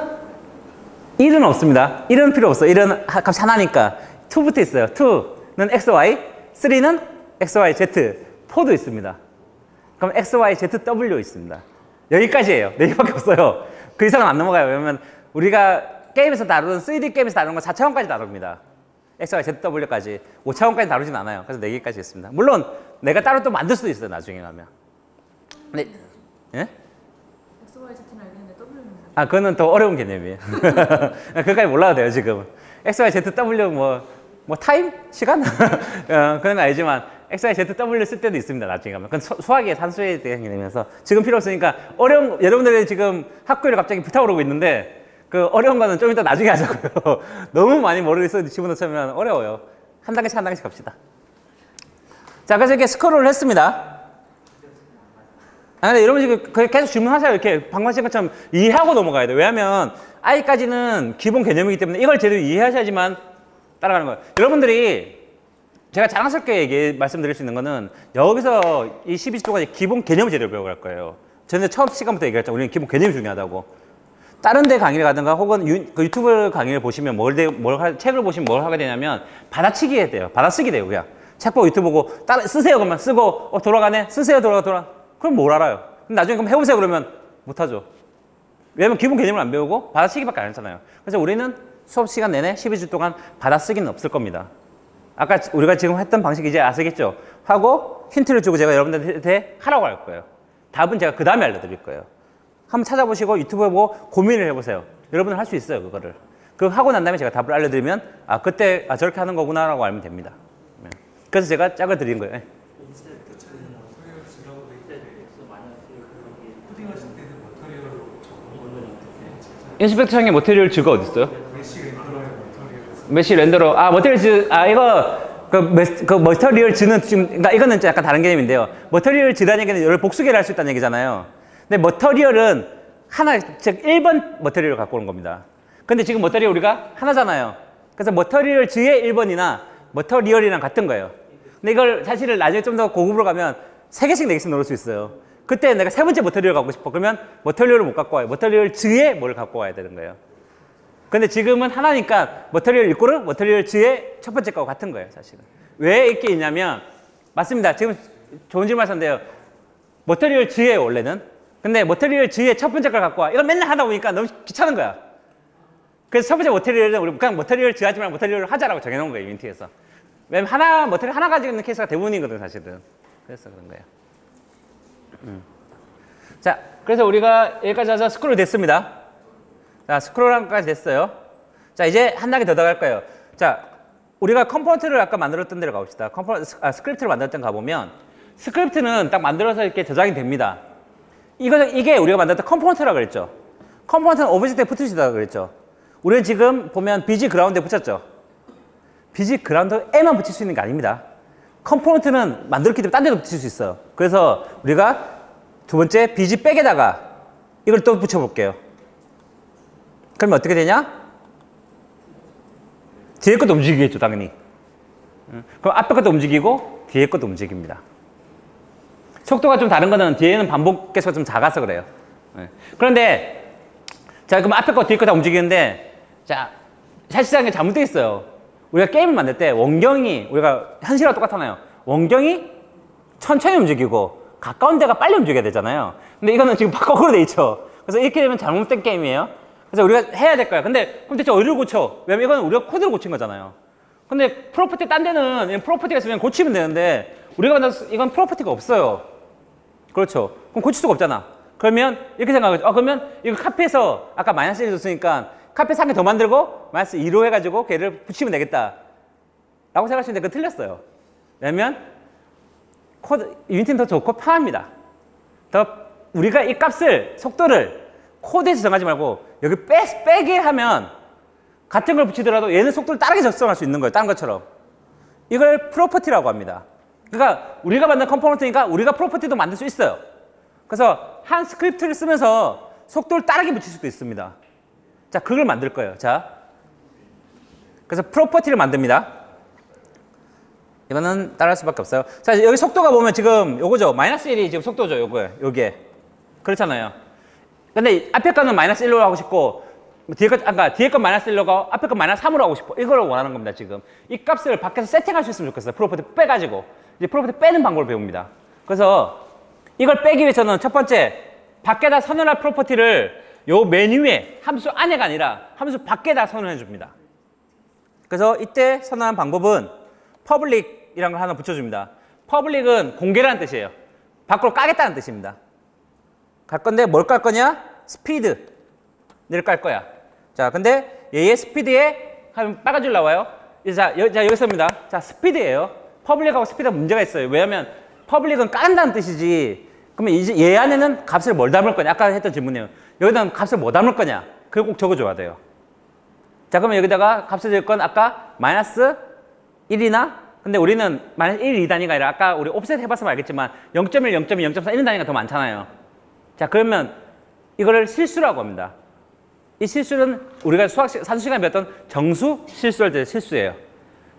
1은 없습니다. 1은 필요 없어요. 1은 값이 하나니까. 2부터 있어요. 2는 x, y, 3는 x, y, z, 4도 있습니다. 그럼 x, y, z, w 있습니다. 여기까지예요. 4개밖에 없어요. 그 이상은 안 넘어가요. 왜냐면 우리가 게임에서 다루는 3D 게임에서 다루는 건 4차원까지 다룹니다. X와 ZW까지 5차원까지 다루진 않아요. 그래서 4개까지 했습니다. 물론 내가 따로 또 만들 수도 있어요. 나중에 가면. 네. 예? XYZ는 알겠는데 W는 아, 그거는 더 어려운 개념이에요. 그거까지 몰라도 돼요, 지금. XYZW 뭐 타임? 시간? 그런 건 알지만 XYZW 쓸 때도 있습니다, 나중에 가면. 그건 수학의 산수에 대한 개념이라서 지금 필요 없으니까 여러분들이 지금 학교를 갑자기 불타오르고 있는데 그 어려운 거는 좀 이따 나중에 하자고요. 너무 많이 머리에서 집어넣으면 어려워요. 한 단계씩 한 단계씩 갑시다. 자, 그래서 이렇게 스크롤을 했습니다. 아, 근데 여러분 지금 계속 질문하세요. 이렇게 방금 하신 것처럼 이해하고 넘어가야 돼요. 왜냐하면 I까지는 기본 개념이기 때문에 이걸 제대로 이해하셔야지만 따라가는 거예요. 여러분들이 제가 자랑스럽게 말씀드릴 수 있는 거는 여기서 이 12주간 기본 개념을 제대로 배워갈 거예요. 저는 처음 시간부터 얘기했죠. 우리는 기본 개념이 중요하다고. 다른 데 강의를 가든가 혹은 유튜브 강의를 보시면 책을 보시면 뭘 하게 되냐면 받아치기 해야 돼요. 받아쓰기 돼요. 그냥 책 보고 유튜브 보고 쓰세요. 그러면 쓰고 돌아가네. 쓰세요. 돌아가. 그럼 뭘 알아요? 그럼 나중에 그럼 해보세요. 그러면 못하죠. 왜냐면 기본 개념을 안 배우고 받아쓰기밖에 안 했잖아요. 그래서 우리는 수업 시간 내내 12주 동안 받아쓰기는 없을 겁니다. 아까 우리가 지금 했던 방식 이제 아시겠죠? 하고 힌트를 주고 제가 여러분들한테 하라고 할 거예요. 답은 제가 그 다음에 알려드릴 거예요. 한번 찾아보시고 유튜브에 보고 고민을 해보세요. 여러분은 할 수 있어요, 그거를. 그거 하고 난 다음에 제가 답을 알려드리면 그때 저렇게 하는 거구나 라고 알면 됩니다. 그래서 제가 짝을 드린 거예요. 네. 인스펙터 창에 머티리얼 즈가 어디 있어요? 메시 렌더러. 머티리얼 즈. 이거 그 머티리얼 즈는 지금 그러니까 이거는 약간 다른 개념인데요. 머티리얼 즈라는 얘기는 여러 복수계를 할 수 있다는 얘기잖아요. 근데 머티리얼은 하나, 즉 1번 머티리얼을 갖고 오는 겁니다. 근데 지금 머티리얼 우리가 하나잖아요. 그래서 머티리얼 즈의 1번이나 머티리얼이랑 같은 거예요. 근데 이걸 사실은 나중에 좀 더 고급으로 가면 3개씩 4개씩 넣을 수 있어요. 그때 내가 3번째 머티리얼을 갖고 싶어. 그러면 머티리얼을 못 갖고 와요. 머티리얼 즈의 뭘 갖고 와야 되는 거예요. 근데 지금은 하나니까 머티리얼 이꼬르 머티리얼 즈의 첫 번째 거와 같은 거예요, 사실은. 왜 이렇게 있냐면, 맞습니다. 지금 좋은 질문 하셨는데요. 머티리얼 즈예요, 원래는. 근데 머티리얼 즈의 첫 번째 걸 갖고 와. 이걸 맨날 하다 보니까 너무 귀찮은 거야. 그래서 첫 번째 머티리얼은 우리 그냥 머티리얼 즈 하지 말고 머티리얼을 하자라고 정해놓은 거예요, 유니티에서. 왜냐면 머티리얼 하나 가지고 있는 케이스가 대부분이거든, 사실은. 그래서 그런 거예요. 자, 그래서 우리가 여기까지 와서 스크롤 됐습니다. 자, 스크롤한까지 됐어요. 자, 이제 한 단계 더 나갈 거예요. 자, 우리가 컴포넌트를 아까 만들었던 데로 가봅시다. 스크립트를 만들었던 데 가보면 스크립트는 딱 만들어서 이렇게 저장이 됩니다. 이게 우리가 만들었던 컴포넌트라고 그랬죠. 컴포넌트는 오브젝트에 붙으시다고 그랬죠. 우리는 지금 보면 BG 그라운드에 붙였죠. BG 그라운드에만 붙일 수 있는 게 아닙니다. 컴포넌트는 만들었기 때문에 딴 데도 붙일 수 있어요. 그래서 우리가 두 번째 BG 백에다가 이걸 또 붙여볼게요. 그러면 어떻게 되냐? 뒤에 것도 움직이겠죠, 당연히. 그럼 앞에 것도 움직이고 뒤에 것도 움직입니다. 속도가 좀 다른 거는 뒤에는 반복 개수가 좀 작아서 그래요. 그런데 자, 그럼 앞에 거 뒤에 거 다 움직이는데, 자, 사실상 이게 잘못되어 있어요. 우리가 게임을 만들 때 원경이 우리가 현실과 똑같잖아요. 원경이 천천히 움직이고 가까운 데가 빨리 움직여야 되잖아요. 근데 이거는 지금 거꾸로 돼 있죠. 그래서 이렇게 되면 잘못된 게임이에요. 그래서 우리가 해야 될 거야. 근데 그럼 대체 어디를 고쳐? 왜냐면 이건 우리가 코드를 고친 거잖아요. 근데 프로퍼티 딴 데는 프로퍼티가 있으면 고치면 되는데 우리가 만든 이건 프로퍼티가 없어요. 그렇죠. 그럼 고칠 수가 없잖아. 그러면 이렇게 생각하죠. 그러면 이거 카피해서 아까 마이너스 1 줬으니까 카피해서 한 개 더 만들고 마이너스 2로 해가지고 걔를 붙이면 되겠다 라고 생각할 수 있는데 그건 틀렸어요. 왜냐면 유니티는 더 좋고 편합니다. 우리가 이 값을, 속도를 코드에서 정하지 말고 여기 빼게 하면 같은 걸 붙이더라도 얘는 속도를 다르게 작성할 수 있는 거예요. 다른 것처럼. 이걸 프로퍼티라고 합니다. 그러니까 우리가 만든 컴포넌트니까 우리가 프로퍼티도 만들 수 있어요. 그래서 한 스크립트를 쓰면서 속도를 다르게 붙일 수도 있습니다. 자, 그걸 만들 거예요. 자, 그래서 프로퍼티를 만듭니다. 이거는 따라할 수밖에 없어요. 자, 여기 속도가 보면 지금 요거죠. 마이너스 1이 지금 속도죠. 요게. 그렇잖아요. 근데 앞에 거는 마이너스 1로 하고 싶고, 뒤에 거 마이너스 1로 하고, 앞에 거 마이너스 3으로 하고 싶어. 이걸 원하는 겁니다, 지금. 이 값을 밖에서 세팅할 수 있으면 좋겠어요. 프로퍼티 빼가지고. 이제 프로퍼티 빼는 방법을 배웁니다. 그래서 이걸 빼기 위해서는 첫 번째, 밖에다 선언할 프로퍼티를 요 메뉴에 함수 안에가 아니라 함수 밖에다 선언해 줍니다. 그래서 이때 선언한 방법은 public이라는 걸 하나 붙여줍니다. public은 공개라는 뜻이에요. 밖으로 까겠다는 뜻입니다. 갈 건데 뭘 깔 거냐? 스피드를 깔 거야. 자, 근데 얘의 스피드에 하면 빨간 줄 나와요. 자, 여기서입니다. 자, 스피드예요. 퍼블릭하고 스피드가 문제가 있어요. 왜냐하면 퍼블릭은 깐다는 뜻이지. 그러면 이제 얘 안에는 값을 뭘 담을 거냐? 아까 했던 질문이에요. 여기다가 값을 뭐 담을 거냐? 그걸 꼭 적어줘야 돼요. 자, 그러면 여기다가 값을 줄 건 아까 마이너스 1이나 근데 우리는 마이너스 1, 2단위가 아니라 아까 우리 옵셋 해봤으면 알겠지만 0.1, 0.2, 0.4 이런 단위가 더 많잖아요. 자, 그러면 이거를 실수라고 합니다. 이 실수는 우리가 산수 시간에 배웠던 정수 실수할 때 실수예요.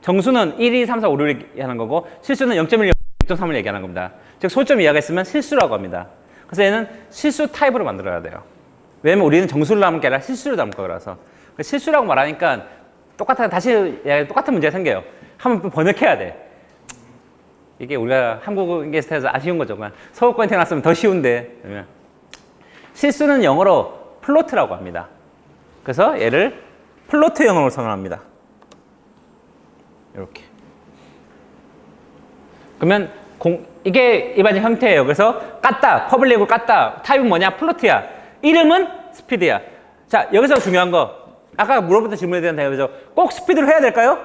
정수는 1, 2, 3, 4, 5, 6을 얘기하는 거고 실수는 0.1, 0.3을 얘기하는 겁니다. 즉 소점 이하가 있으면 실수라고 합니다. 그래서 얘는 실수 타입으로 만들어야 돼요. 왜냐면 우리는 정수를 담을 게 아니라 실수를 담을 거라서. 실수라고 말하니까 다시 똑같은 문제가 생겨요. 한번 번역해야 돼. 이게 우리가 한국인 게스트에서 아쉬운 거죠. 서울권에 태어났으면 더 쉬운데. 그러면 실수는 영어로 플로트라고 합니다. 그래서 얘를 플로트 영어로 선언합니다. 이렇게. 그러면 이게 일반적 형태예요. 그래서 깠다, 퍼블릭으로 깠다. 타입은 뭐냐? 플로트야. 이름은 스피드야. 자, 여기서 중요한 거. 아까 물어봤던 질문에 대한 대답이죠. 꼭 스피드로 해야 될까요?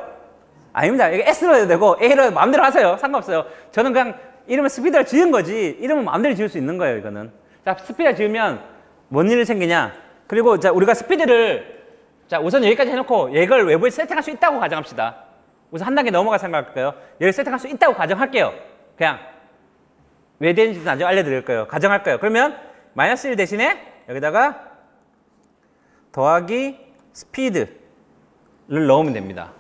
아닙니다. 이게 S로 해도 되고 A로 해도 마음대로 하세요. 상관없어요. 저는 그냥 이름은 스피드를 지은 거지 이름은 마음대로 지을 수 있는 거예요. 이거는. 자, 스피드를 지으면 뭔 일이 생기냐. 그리고 자, 우리가 스피드를 자, 우선 여기까지 해놓고 얘를 외부에 세팅할 수 있다고 가정합시다. 우선 한 단계 넘어가 생각할까요? 얘를 세팅할 수 있다고 가정할게요. 그냥 왜 되는지 나중에 알려드릴 거예요. 가정할 거예요. 그러면 마이너스 1 대신에 여기다가 더하기 스피드를 넣으면 됩니다.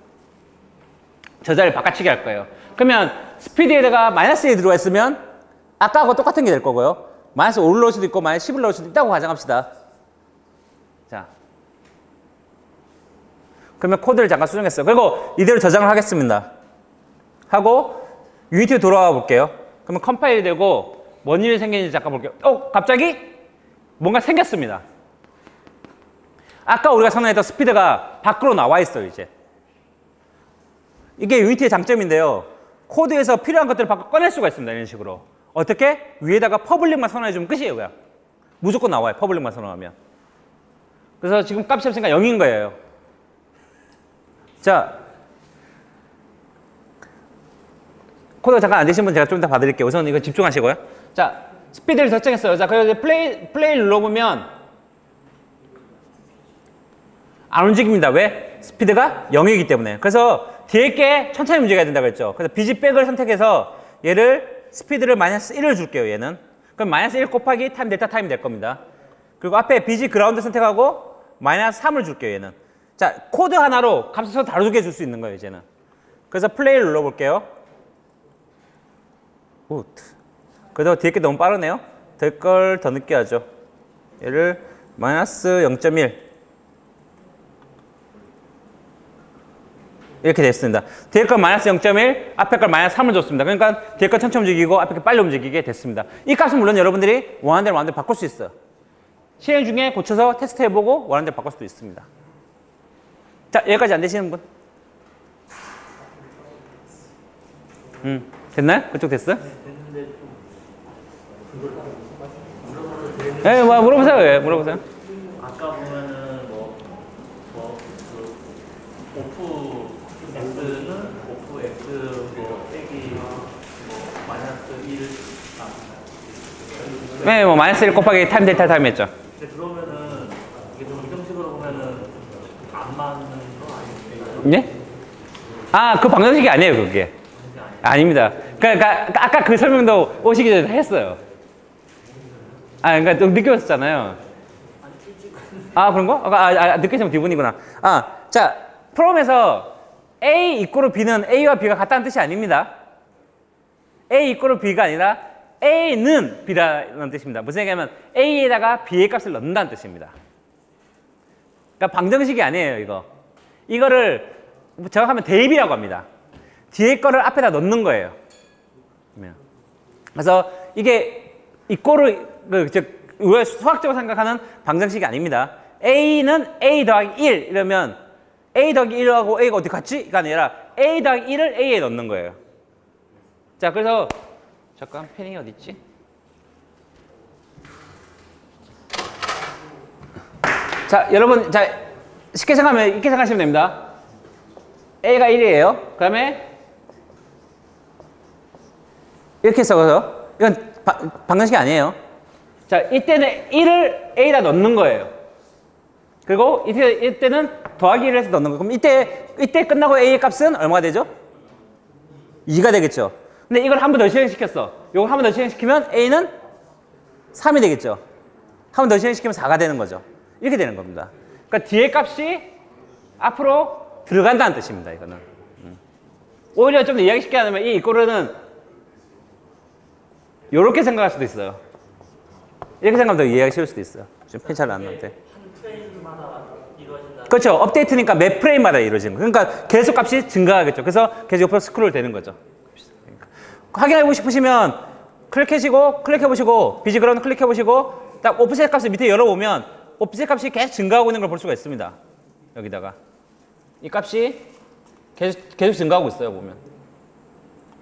저자를 바꿔치기 할 거예요. 그러면 스피드에다가 마이너스 1 들어가 있으면 아까하고 똑같은 게 될 거고요. 마이너스 5를 넣을 수도 있고 마이너스 10을 넣을 수도 있다고 가정합시다. 자, 그러면 코드를 잠깐 수정했어요. 그리고 이대로 저장을 하겠습니다. 하고 유니티로 돌아가 볼게요. 그러면 컴파일이 되고 뭔 일이 생기는지 잠깐 볼게요. 갑자기 뭔가 생겼습니다. 아까 우리가 선언했던 스피드가 밖으로 나와 있어요. 이제 이게 유니티의 장점인데요. 코드에서 필요한 것들을 밖으로 꺼낼 수가 있습니다. 이런 식으로. 어떻게? 위에다가 퍼블릭만 선언해주면 끝이에요. 그냥 무조건 나와요. 퍼블릭만 선언하면. 그래서 지금 값이 없으니까 0인 거예요. 자, 코드가 잠깐 안 되신 분 제가 좀 이따 봐드릴게요. 우선 이거 집중하시고요. 자, 스피드를 설정했어요. 자, 그래서 플레이 눌러보면 안 움직입니다. 왜? 스피드가 0이기 때문에. 그래서 뒤에 게 천천히 움직여야 된다고 했죠. 그래서 비지백을 선택해서 얘를 스피드를 마이너스 1을 줄게요. 얘는. 그럼 마이너스 1 곱하기 타임 델타 타임이 될 겁니다. 그리고 앞에 비지 그라운드 선택하고 마이너스 3을 줄게요. 얘는. 자, 코드 하나로 값을 서로 다르게 줄 수 있는 거예요. 이제는. 그래서 플레이를 눌러볼게요. 굿. 그래도 뒤에 게 너무 빠르네요. 될 걸 더 늦게 하죠. 얘를 마이너스 0.1 이렇게 됐습니다. 뒤에 건 마이너스 0.1, 앞에 걸 마이너스 3을 줬습니다. 그러니까 뒤에 건 천천히 움직이고 앞에 건 빨리 움직이게 됐습니다. 이 값은 물론 여러분들이 원하는 대로 마음대로 바꿀 수 있어요. 실행 중에 고쳐서 테스트 해보고 원하는 대로 바꿀 수도 있습니다. 자, 여기까지 안 되시는 분? 됐나요? 그쪽 됐어요? 네, 물어보세요. 예, 물어보세요. 아까 보면은 오프 x는 오프 x 빼기 마이너스 1 네, 마이너스 1 곱하기 타임 델타 타임 했죠. 근데 그러면은 이게 좀 방정식으로 보면은 안 맞는 거 아니에요? 예? 아, 그 방정식이 아니에요, 그게. 아닙니다. 그러니까 아까 그 설명도 오시기 전에 했어요. 그러니까 좀 늦게 오셨잖아요. 아, 그런 거? 늦게 오시면 뒤분이구나. 자, 프롬에서 A 이꼬르 B는 A와 B가 같다는 뜻이 아닙니다. A 이꼬르 B가 아니라 A는 B라는 뜻입니다. 무슨 얘기냐면 A에다가 B의 값을 넣는다는 뜻입니다. 그러니까 방정식이 아니에요, 이거. 이거를 정확하면 대입이라고 합니다. 뒤에 거를 앞에다 넣는 거예요. 그래서 이게 이꼬르, 즉 우리가 수학적으로 생각하는 방정식이 아닙니다. A는 A 더하기 1 이러면 A 더하기 1하고 A가 어디 같지? 이가 아니라 A 더하기 1을 A에 넣는 거예요. 자, 그래서 잠깐 패닝이 어디 있지? 자, 여러분, 자, 쉽게 생각하면 이렇게 생각하시면 됩니다. A가 1이에요. 그 다음에 이렇게 써서 이건 방정식이 아니에요. 자, 이때는 1을 A에다 넣는 거예요. 그리고 이때는 더하기 1을 해서 넣는 거예요. 그럼 이때 끝나고 A의 값은 얼마가 되죠? 2가 되겠죠. 근데 이걸 한 번 더 실행시켰어. 이걸 한 번 더 실행시키면 A는 3이 되겠죠. 한 번 더 실행시키면 4가 되는 거죠. 이렇게 되는 겁니다. 그러니까 뒤에 값이 앞으로 들어간다는 뜻입니다. 이거는. 오히려 좀 더 이야기 쉽게 하면 이 이꼬르는 이렇게 생각할 수도 있어요. 이렇게 생각하면 더 이해하기 쉬울 수도 있어요. 좀 편차를 안 나는데. 한 프레임마다 이루어진다. 그렇죠. 업데이트니까 매 프레임마다 이루어지는 거예요. 그러니까 계속 값이 증가하겠죠. 그래서 계속 옆으로 스크롤 되는 거죠. 그러니까. 확인해보고 싶으시면 클릭해보시고 비즈그라운드 클릭해보시고 딱 오프셋 값을 밑에 열어보면 오프셋 값이 계속 증가하고 있는 걸 볼 수가 있습니다. 여기다가 이 값이 계속 증가하고 있어요. 보면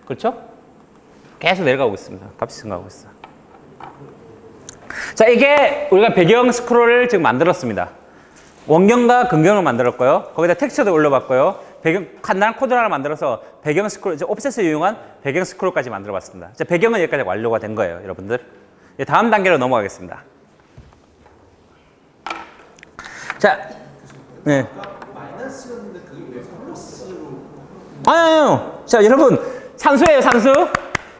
그렇죠? 계속 내려가고 있습니다. 값이 증가하고 있어요. 자, 이게 우리가 배경 스크롤을 지금 만들었습니다. 원경과 근경을 만들었고요. 거기다 텍스처도 올려봤고요. 배경 간단한 코드 하나 만들어서 배경 스크롤, 옵셋을 이용한 배경 스크롤까지 만들어봤습니다. 자, 배경은 여기까지 완료가 된 거예요, 여러분들. 다음 단계로 넘어가겠습니다. 자, 네. 마이너스였는데 그게 왜 플러스로? 아니요. 자, 여러분, 산수예요, 산수.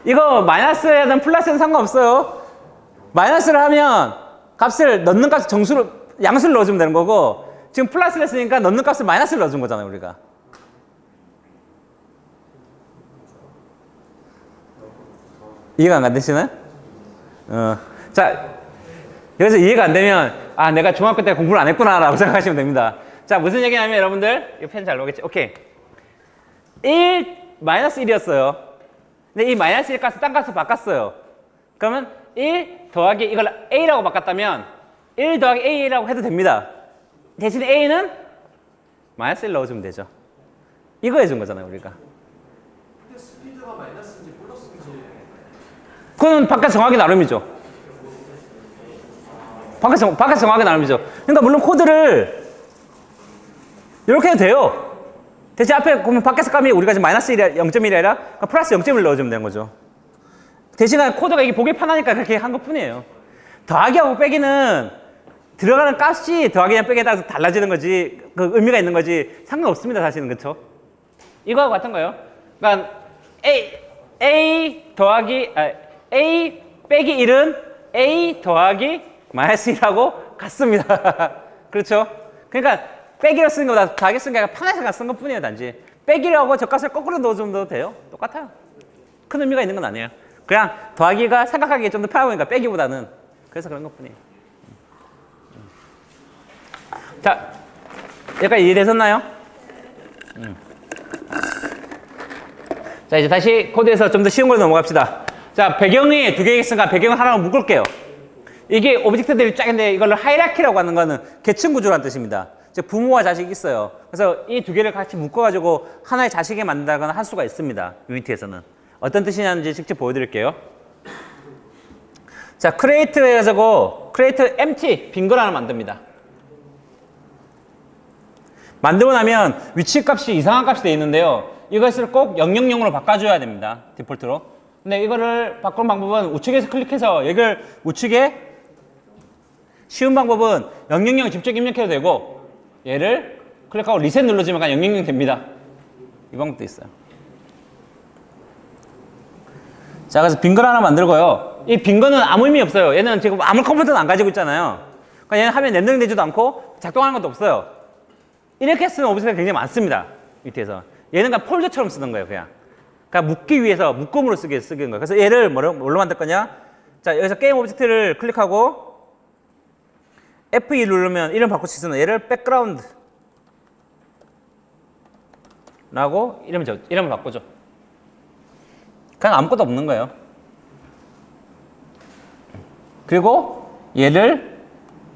이거 마이너스든 플러스는 상관없어요. 마이너스를 하면 값을 넣는 값을 정수로 양수를 넣어주면 되는 거고, 지금 플러스를 했으니까 넣는 값을 마이너스를 넣어준 거잖아요, 우리가. 이해가 안 되시나요? 자, 여기서 이해가 안 되면 아, 내가 중학교 때 공부를 안 했구나 라고 생각하시면 됩니다. 자, 무슨 얘기냐면 여러분들, 이 펜 잘 나오겠지? 오케이. 1, 마이너스 1이었어요. 근데 이 마이너스 1 값을 딴 값을 바꿨어요. 그러면 1 더하기 이걸 A라고 바꿨다면 1 더하기 A라고 해도 됩니다. 대신 A는 마이너스 1 넣어주면 되죠. 이거 해준 거잖아요, 우리가. 근데 스피드가 마이너스인지 플러스인지. 그건 바깥 정하기 나름이죠. 바깥 정하기 나름이죠. 그러니까 물론 코드를 이렇게 해도 돼요. 대신 앞에 보면 밖에서 값이 우리가 지금 마이너스 0.1이 아니라 플러스 0.1을 넣어주면 되는 거죠. 대신에 코드가 이게 보기 편하니까 그렇게 한 것 뿐이에요. 더하기하고 빼기는 들어가는 값이 더하기랑 빼기에 따라서 달라지는 거지, 그 의미가 있는 거지 상관없습니다, 사실은. 그렇죠? 이거하고 같은 거예요. 그러니까 A 빼기 1은 A 더하기 마이너스 1하고 같습니다. 그렇죠? 그러니까 빼기로 쓰는 것보다 더하기 쓰는 게 아니라 편해서 쓴 것 뿐이에요, 단지. 빼기라고 저 값을 거꾸로 넣어주면 더 돼요. 똑같아요. 큰 의미가 있는 건 아니에요. 그냥 더하기가 생각하기에 좀 더 편하고 보니까 빼기보다는. 그래서 그런 것 뿐이에요. 자, 여기까지 이해되셨나요? 자, 이제 다시 코드에서 좀 더 쉬운 걸로 넘어갑시다. 자, 배경이 두 개가 있으니까 배경을 하나로 묶을게요. 이게 오브젝트들이 쫙 있는데 이걸 하이라키라고 하는 거는 계층 구조라는 뜻입니다. 즉 부모와 자식이 있어요. 그래서 이 두 개를 같이 묶어가지고 하나의 자식에 만든다거나 할 수가 있습니다. 유니티에서는. 어떤 뜻이냐는지 직접 보여드릴게요. 자, create 해가지고 create empty 빈 걸 하나 만듭니다. 만들고 나면 위치 값이 이상한 값이 되어 있는데요. 이것을 꼭 000으로 바꿔줘야 됩니다. 디폴트로. 근데 이거를 바꾸는 방법은 우측에서 클릭해서 이걸 우측에 쉬운 방법은 000 직접 입력해도 되고 얘를 클릭하고 리셋 눌러주면 그냥 000 됩니다. 이 방법도 있어요. 자, 그래서 빈 걸 하나 만들고요. 이 빈 거는 아무 의미 없어요. 얘는 지금 아무 컴퓨터도 안 가지고 있잖아요. 그러니까 얘는 화면 렌더링되지도 않고 작동하는 것도 없어요. 이렇게 쓰는 오브젝트가 굉장히 많습니다. 밑에서. 얘는 그냥 폴더처럼 쓰는 거예요, 그냥. 그러니까 묶기 위해서 묶음으로 쓰는 거예요. 그래서 얘를 뭘로 만들 거냐? 자, 여기서 게임 오브젝트를 클릭하고 F2 누르면 이름 바꿀 수 있으면 얘를 백그라운드 라고 이름을 바꾸죠. 그냥 아무것도 없는 거예요. 그리고 얘를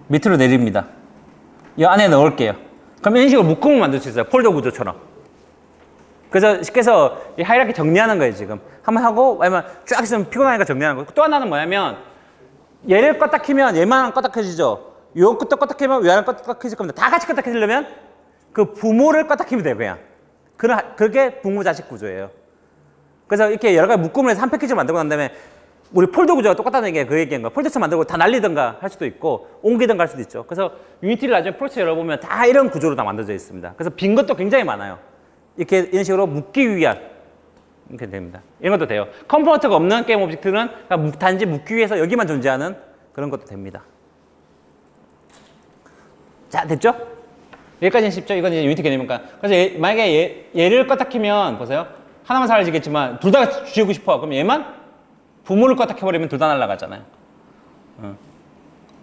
밑으로 내립니다. 이 안에 넣을게요. 그럼 이런 식으로 묶음을 만들 수 있어요. 폴더 구조처럼. 그래서 쉽게 해서 이 하이라키 정리하는 거예요, 지금. 한번 하고, 아니면 쫙 있으면 피곤하니까 정리하는 거. 또 하나는 뭐냐면, 얘를 껐다 키면 얘만 껐다 켜지죠. 요 끝도 껐다 키면 위아래 껐다 켜질 겁니다. 다 같이 껐다 켜지려면 그 부모를 껐다 키면 돼요, 그냥. 그게 부모 자식 구조예요. 그래서 이렇게 여러 가지 묶음을 해서 한 패키지를 만들고 난 다음에 우리 폴더 구조가 똑같다는 얘기가 그 얘기인 거야. 폴더처럼 만들고 다 날리든가 할 수도 있고 옮기든가 할 수도 있죠. 그래서 유니티를 나중에 프로젝트 열어보면 다 이런 구조로 다 만들어져 있습니다. 그래서 빈 것도 굉장히 많아요. 이런 식으로 묶기 위한 이렇게 됩니다. 이런 것도 돼요. 컴포넌트가 없는 게임 오브젝트는 단지 묶기 위해서 여기만 존재하는 그런 것도 됩니다. 자, 됐죠? 여기까지는 쉽죠? 이건 이제 유니티 개념이니까. 그래서 만약에 얘를 껐다 키면 보세요. 하나만 사라지겠지만 둘 다 지우고 싶어. 그럼 얘만 부모를 껐다 켜버리면 둘 다 날아가잖아요.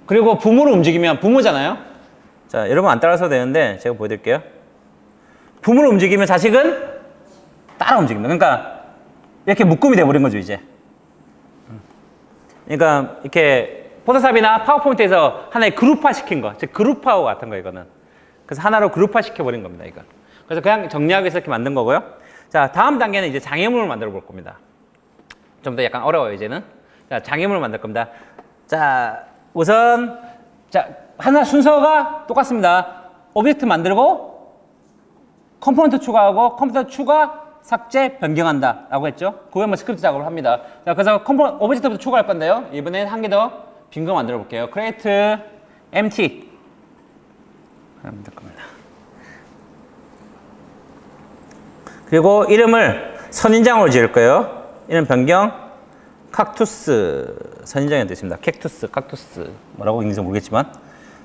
그리고 부모를 움직이면 부모잖아요. 자, 여러분 안 따라서도 되는데 제가 보여드릴게요. 부모를 움직이면 자식은 따라 움직입니다. 그러니까 이렇게 묶음이 돼버린 거죠, 이제. 그러니까 이렇게 포토샵이나 파워포인트에서 하나의 그룹화 시킨 거, 즉 그룹화와 같은 거 이거는. 그래서 하나로 그룹화 시켜버린 겁니다, 이거. 그래서 그냥 정리하기 위해서 이렇게 만든 거고요. 자, 다음 단계는 이제 장애물을 만들어 볼 겁니다. 좀 더 약간 어려워요, 이제는. 자, 장애물을 만들 겁니다. 자, 우선, 자, 하나 순서가 똑같습니다. 오브젝트 만들고, 컴포넌트 추가하고, 컴포넌트 추가, 삭제, 변경한다. 라고 했죠. 그거 한번 스크립트 작업을 합니다. 자, 그래서 오브젝트부터 추가할 건데요. 이번엔 한 개 더 빈 거 만들어 볼게요. create empty. 만들 겁니다. 그리고 이름을 선인장으로 지을 거예요. 이름 변경, 칵투스. 선인장의 뜻입니다. 칵투스. 뭐라고 읽는지 모르겠지만.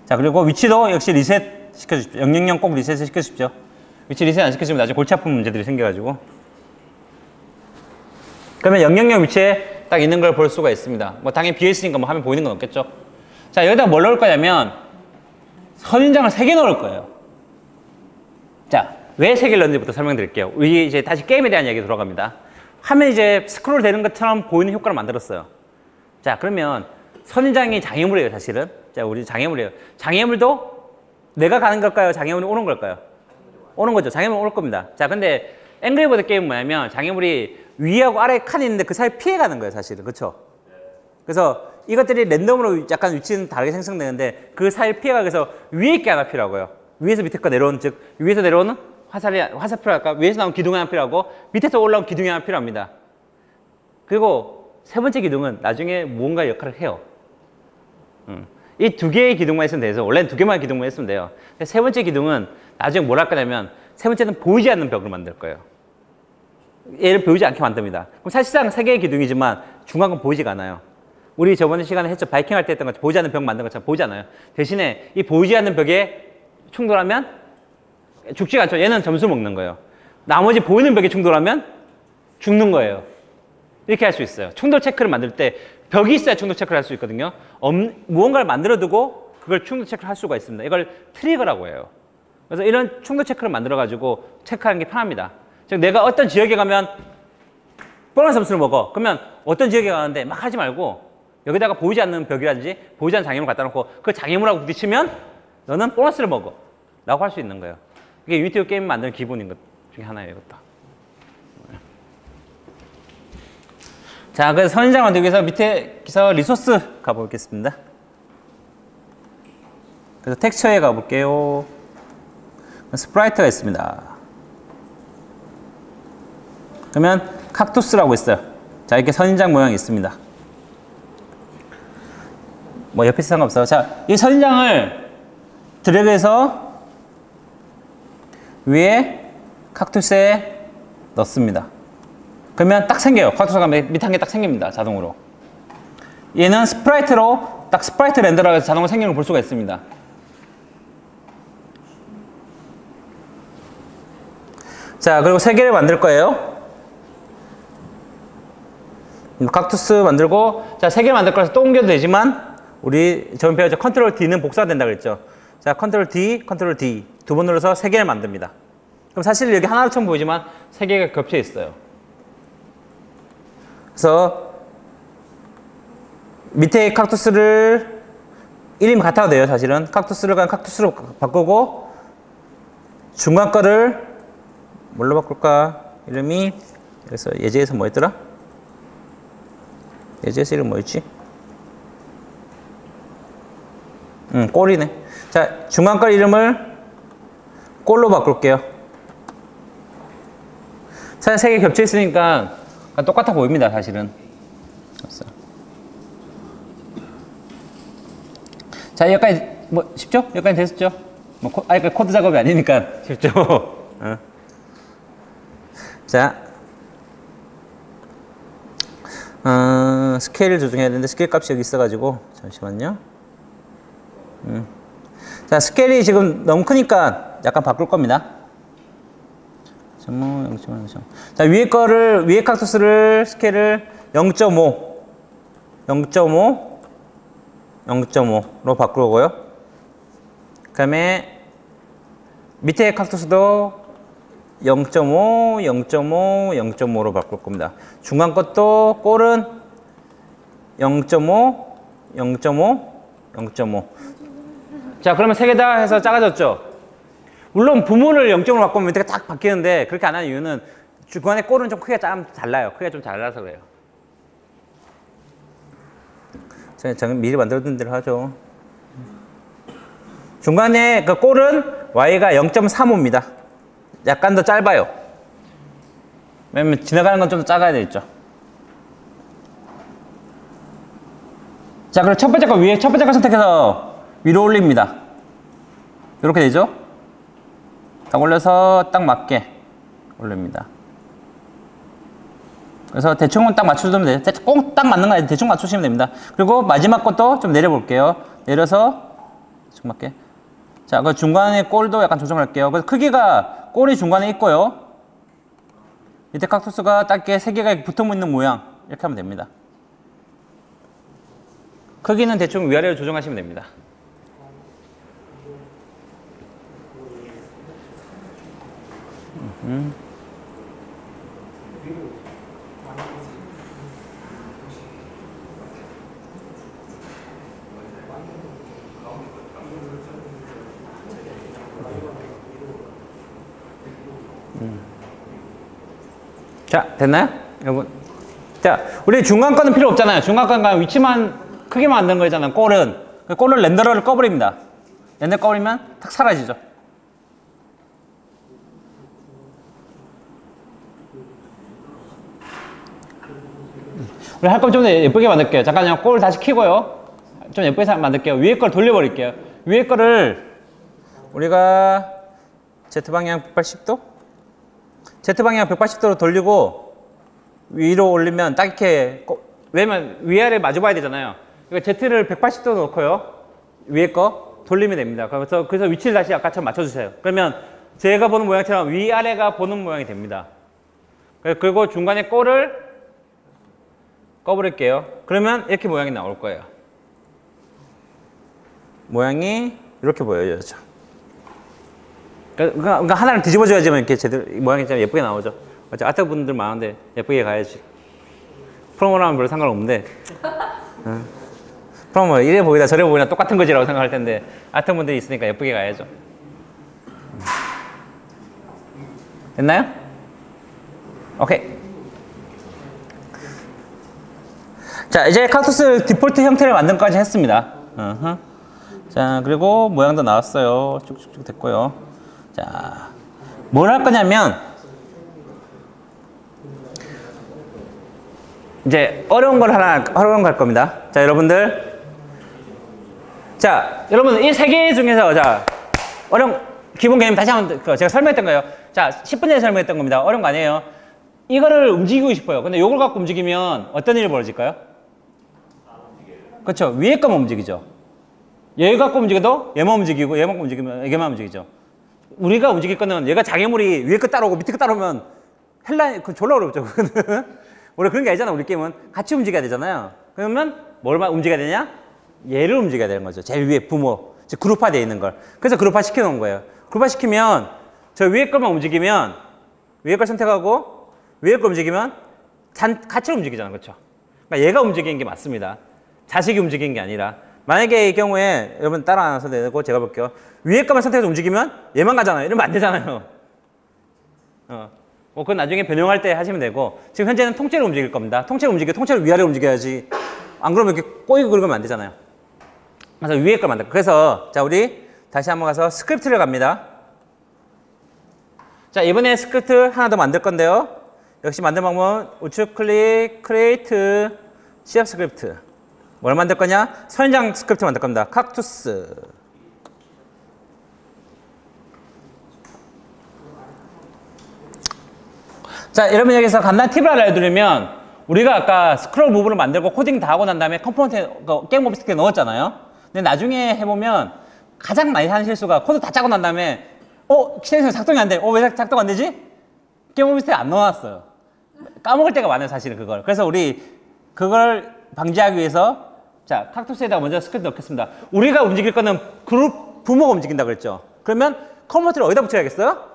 자, 그리고 위치도 역시 리셋 시켜주십시오. 000 꼭 리셋을 시켜주십시오. 위치 리셋 안 시켜주면 나중에 골치 아픈 문제들이 생겨가지고. 그러면 000 위치에 딱 있는 걸 볼 수가 있습니다. 뭐 당연히 비어있으니까 뭐 화면 보이는 건 없겠죠. 자, 여기다 뭘 넣을 거냐면 선인장을 3개 넣을 거예요. 자, 왜 3개를 넣는지부터 설명드릴게요. 우리 이제 다시 게임에 대한 이야기 들어갑니다. 화면 이제 스크롤 되는 것처럼 보이는 효과를 만들었어요. 자, 그러면 선인장이 장애물이에요, 사실은. 자, 우리 장애물이에요. 장애물도 내가 가는 걸까요? 장애물이 오는 걸까요? 오는 거죠. 장애물 올 겁니다. 자, 근데 앵그리버드 게임은 뭐냐면 장애물이 위하고 아래 칸이 있는데 그 사이 피해 가는 거예요, 사실은. 그렇죠? 그래서 이것들이 랜덤으로 약간 위치는 다르게 생성되는데 그 사이를 피해가기 위해서 위에 있게 하나 필요하고요. 위에서 밑에 거 내려오는, 즉 위에서 내려오는 화살 필요할까? 위에서 나온 기둥이 하나 필요하고 밑에서 올라온 기둥이 하나 필요합니다. 그리고 세 번째 기둥은 나중에 무언가 역할을 해요. 이 2개의 기둥만 있으면 돼서 원래는 2개만 기둥만 있으면 돼요. 세 번째 기둥은 나중에 뭘 할 거냐면 세 번째는 보이지 않는 벽을 만들 거예요. 얘를 보이지 않게 만듭니다. 그럼 사실상 3개의 기둥이지만 중간 건 보이지가 않아요. 우리 저번에 시간에 했죠. 바이킹 할 때 했던 것처럼 보이지 않는 벽 만든 것처럼 보이지 않아요. 대신에 이 보이지 않는 벽에 충돌하면 죽지가 않죠. 얘는 점수 먹는 거예요. 나머지 보이는 벽에 충돌하면 죽는 거예요. 이렇게 할 수 있어요. 충돌 체크를 만들 때 벽이 있어야 충돌 체크를 할 수 있거든요. 무언가를 만들어두고 그걸 충돌 체크를 할 수가 있습니다. 이걸 트리거라고 해요. 그래서 이런 충돌 체크를 만들어가지고 체크하는 게 편합니다. 즉 내가 어떤 지역에 가면 보너스 점수를 먹어. 그러면 어떤 지역에 가는데 막 하지 말고 여기다가 보이지 않는 벽이라든지 보이지 않는 장애물을 갖다 놓고 그 장애물하고 부딪히면 너는 보너스를 먹어. 라고 할 수 있는 거예요. 이게 유니티 게임 만드는 기본인 것 중에 하나예요, 이것도. 자, 그래서 선인장 만들기 위해서 밑에서 리소스 가보겠습니다. 그래서 텍스처에 가볼게요. 스프라이트가 있습니다. 그러면 칵투스라고 있어요. 자, 이렇게 선인장 모양이 있습니다. 뭐 옆에 상관없어요. 자, 이 선인장을 드래그해서 위에 칵투스에 넣습니다. 그러면 딱 생겨요. 칵투스가 밑에 한 개 딱 생깁니다. 자동으로. 얘는 스프라이트로 딱 스프라이트 렌더라고 해서 자동으로 생기는 걸 볼 수가 있습니다. 자, 그리고 3개를 만들 거예요. 칵투스 만들고, 자, 3개 만들 거라서 또 옮겨도 되지만, 우리 저번 배웠죠. 컨트롤 D는 복사가 된다고 그랬죠. 자, 컨트롤 D, 컨트롤 D. 2번 눌러서 3개를 만듭니다. 그럼 사실 여기 하나로 처음 보이지만 3개가 겹쳐 있어요. 그래서 밑에 칵투스를 이름이 같아도 돼요, 사실은. 칵투스를 그냥 칵투스로 바꾸고, 중간 거를 뭘로 바꿀까? 이름이 그래서 예제에서 뭐였더라? 예제에서 이름 뭐였지? 꼴이네. 자, 중간 거 이름을 꼴로 바꿀게요. 사실 세 개 겹쳐 있으니까 똑같아 보입니다, 사실은. 자, 여기까지 뭐 쉽죠? 여기까지 됐었죠? 뭐 코드 작업이 아니니까 쉽죠? 자, 스케일을 조정해야 되는데 스케일 값이 여기 있어가지고 잠시만요. 자, 스케일이 지금 너무 크니까 약간 바꿀 겁니다. 0.5. 자, 위에 거를 위에 칵투스를 스케일을 0.5로 바꾸고요. 그 다음에 밑에 칵투스도 0.5로 바꿀 겁니다. 중간 것도 꼴은 0.5. 자, 그러면 세 개 다 해서 작아졌죠? 물론 부문을 0.5로 바꾸면 밑에가 딱 바뀌는데 그렇게 안 하는 이유는 중간에 꼴은 좀 크기가 좀 달라요. 크기가 좀 달라서 그래요. 저는 미리 만들어둔 대로 하죠. 중간에 그 꼴은 y가 0.35입니다. 약간 더 짧아요. 왜냐면 지나가는 건 좀 더 작아야 되겠죠. 자, 그럼 첫 번째 거 선택해서 위로 올립니다. 이렇게 되죠? 딱 올려서 딱 맞게 올립니다. 그래서 대충은 딱 맞춰주면 돼요. 꼭 딱 맞는 거 아니에요. 대충 맞추시면 됩니다. 그리고 마지막 것도 좀 내려볼게요. 내려서 대충 맞게. 자, 그 중간에 꼴도 약간 조정할게요. 그래서 크기가 꼴이 중간에 있고요. 밑에 칵투스가 짧게 세 개가 붙어 있는 모양. 이렇게 하면 됩니다. 크기는 대충 위아래로 조정하시면 됩니다. 자, 됐나요? 여러분. 자, 우리 중간 거는 필요 없잖아요. 중간 거는 위치만 크게만 만드는 거잖아요. 꼴을 렌더러를 꺼버립니다. 렌더 꺼버리면 탁 사라지죠. 우리 할 거면 좀 더 예쁘게 만들게요. 잠깐요. 꼴 다시 키고요. 좀 예쁘게 만들게요. 위에 걸 돌려버릴게요. 위에 거를 우리가 Z방향 180도? Z방향 180도로 돌리고 위로 올리면 딱 이렇게 왜냐면 위아래 마주봐야 되잖아요. 그러니까 Z를 180도 놓고요. 위에 거 돌리면 됩니다. 그래서 위치를 다시 아까처럼 맞춰주세요. 그러면 제가 보는 모양처럼 위아래가 보는 모양이 됩니다. 그리고 중간에 꼴을 꺼버릴게요. 그러면 이렇게 모양이 나올 거예요. 모양이 이렇게 보여야죠. 그러니까 하나를 뒤집어줘야지만 이렇게 제대로 모양이 좀 예쁘게 나오죠. 아트 분들 많은데 예쁘게 가야지. 프로모라면 별로 상관없는데 프로모 이래 보이다 저래 보이나 똑같은 거지라고 생각할 텐데 아트 분들이 있으니까 예쁘게 가야죠. 됐나요? 오케이. 자, 이제 칵투스 디폴트 형태를 만든 것까지 했습니다. 자, 그리고 모양도 나왔어요. 쭉쭉쭉 됐고요. 자, 뭘 할 거냐면 이제 어려운 걸 할 겁니다. 자, 여러분들. 자, 여러분 이 세 개 중에서 자, 어려운 기본 개념 다시 한번 제가 설명했던 거예요. 자, 10분 전에 설명했던 겁니다. 어려운 거 아니에요. 이거를 움직이고 싶어요. 근데 이걸 갖고 움직이면 어떤 일이 벌어질까요? 그렇죠. 위에 거만 움직이죠. 얘 갖고 움직여도 얘만 움직이고 얘만 움직이면 얘만 움직이죠. 우리가 움직일 거는 얘가 장애물이 위에 거 따라오고 밑에 거 따라오면 그 졸라 어렵죠. 우리 그런 게 아니잖아. 우리 게임은 같이 움직여야 되잖아요. 그러면 뭘 움직여야 되냐? 얘를 움직여야 되는 거죠. 제일 위에 부모, 즉 그룹화 되어 있는 걸. 그래서 그룹화 시켜 놓은 거예요. 그룹화 시키면 저 위에 것만 움직이면 위에 걸 선택하고 위에 걸 움직이면 같이 움직이잖아. 그렇죠? 그러니까 얘가 움직이는 게 맞습니다. 자식이 움직이는 게 아니라. 만약에 이 경우에 여러분 따라서 내고 제가 볼게요. 위에 거만 선택해서 움직이면 얘만 가잖아요. 이러면 안 되잖아요. 뭐 그건 나중에 변형할 때 하시면 되고 지금 현재는 통째로 움직일 겁니다. 통째로 위아래로 움직여야지. 안 그러면 이렇게 꼬이고 그러면 안 되잖아요. 그래서 위에 걸 만들. 그래서 자 우리 다시 한번 가서 스크립트를 갑니다. 자 이번에 스크립트 하나 더 만들 건데요. 역시 만든 방법은 우측 클릭, 크리에이트, CF 스크립트. 뭘 만들 거냐? 선인장 스크립트 만들 겁니다. 칵투스. 자, 여러분 여기서 간단한 팁을 알려드리면 우리가 아까 스크롤 무브를 만들고 코딩 다 하고 난 다음에 컴포넌트 게임 오브젝트에 넣었잖아요. 근데 나중에 해보면 가장 많이 하는 실수가 코드 다 짜고 난 다음에 기체에서 작동이 안 돼. 왜 작동 안 되지? 게임 오브젝트에 안 넣어놨어요. 까먹을 때가 많아요, 사실은 그걸. 그래서 우리 그걸 방지하기 위해서 자, 칵투스에다가 먼저 스크립트 넣겠습니다. 우리가 움직일 거는 그룹 부모가 움직인다 그랬죠. 그러면 컴포넌트를 어디다 붙여야겠어요?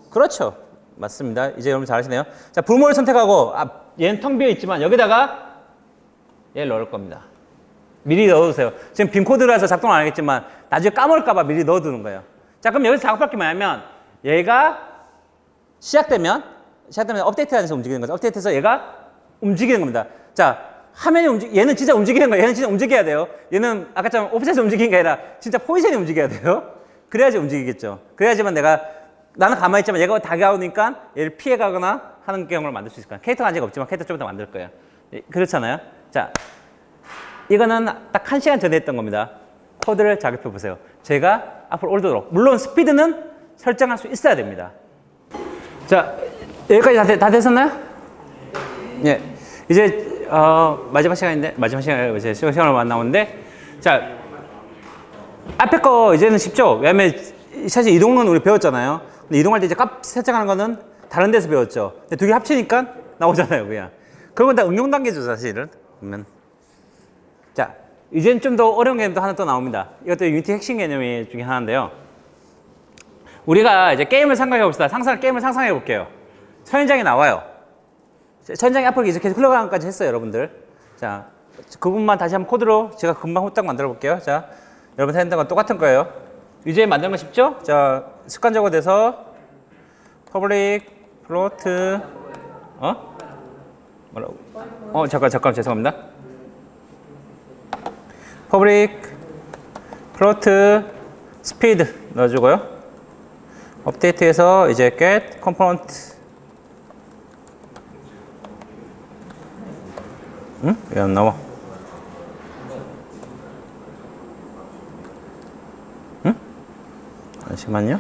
그렇죠. 맞습니다. 이제 여러분 잘하시네요. 자, 부모를 선택하고 얘는 텅 비어 있지만 여기다가 얘를 넣을 겁니다. 미리 넣어두세요. 지금 빈 코드라서 작동 안 하겠지만 나중에 까먹을까 봐 미리 넣어두는 거예요. 자, 그럼 여기서 작업할 게 뭐냐면 얘가 시작되면 업데이트하면서 움직이는 거죠. 업데이트해서 얘가 움직이는 겁니다. 자, 화면이 얘는 진짜 움직이는 거예요. 얘는 진짜 움직여야 돼요. 얘는 아까처럼 오프셋이 움직이는 게 아니라 진짜 포지션이 움직여야 돼요. 그래야지 움직이겠죠. 그래야지만 나는 가만히 있지만 얘가 다가오니까 얘를 피해가거나 하는 경우를 만들 수 있을 거예요. 캐릭터가 아직 없지만 캐릭터 좀 더 만들 거예요. 그렇잖아요. 자, 이거는 딱 1시간 전에 했던 겁니다. 코드를 작업해 보세요. 제가 앞으로 올도록. 물론 스피드는 설정할 수 있어야 됩니다. 자, 여기까지 다 됐었나요? 예. 이제 마지막 시간인데 이제 시간을 안 나오는데 자, 앞에 거 이제는 쉽죠? 왜냐면 사실 이동은 우리 배웠잖아요. 근데 이동할 때 이제 값 설정하는 거는 다른 데서 배웠죠. 근데 두 개 합치니까 나오잖아요, 그냥. 그건 다 응용 단계죠, 사실은. 그러면 자, 이제는 좀 더 어려운 개념도 하나 또 나옵니다. 이것도 유니티 핵심 개념 중에 하나인데요. 우리가 이제 게임을 상상해 봅시다. 게임을 상상해 볼게요. 선인장이 나와요. 선인장이 앞으로 이제 계속 흘러가는 것까지 했어요, 여러분들. 자, 그 부분만 다시 한번 코드로 제가 금방 후딱 만들어 볼게요. 자, 여러분 했던 건 똑같은 거예요. 이제 만드는 거 쉽죠? 자, 습관적으로 돼서 public float 뭐라고? 잠깐 죄송합니다. public float speed 넣어주고요. 업데이트해서 이제 get component 왜 안 나와? 잠시만요.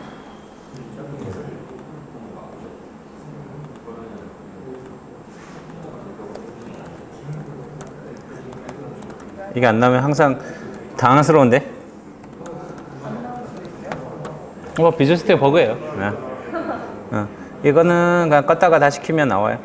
이게 안 나오면 항상 당황스러운데? 비주얼 스테이 버그예요. 네. 이거는 그냥 껐다가 다시 키면 나와요.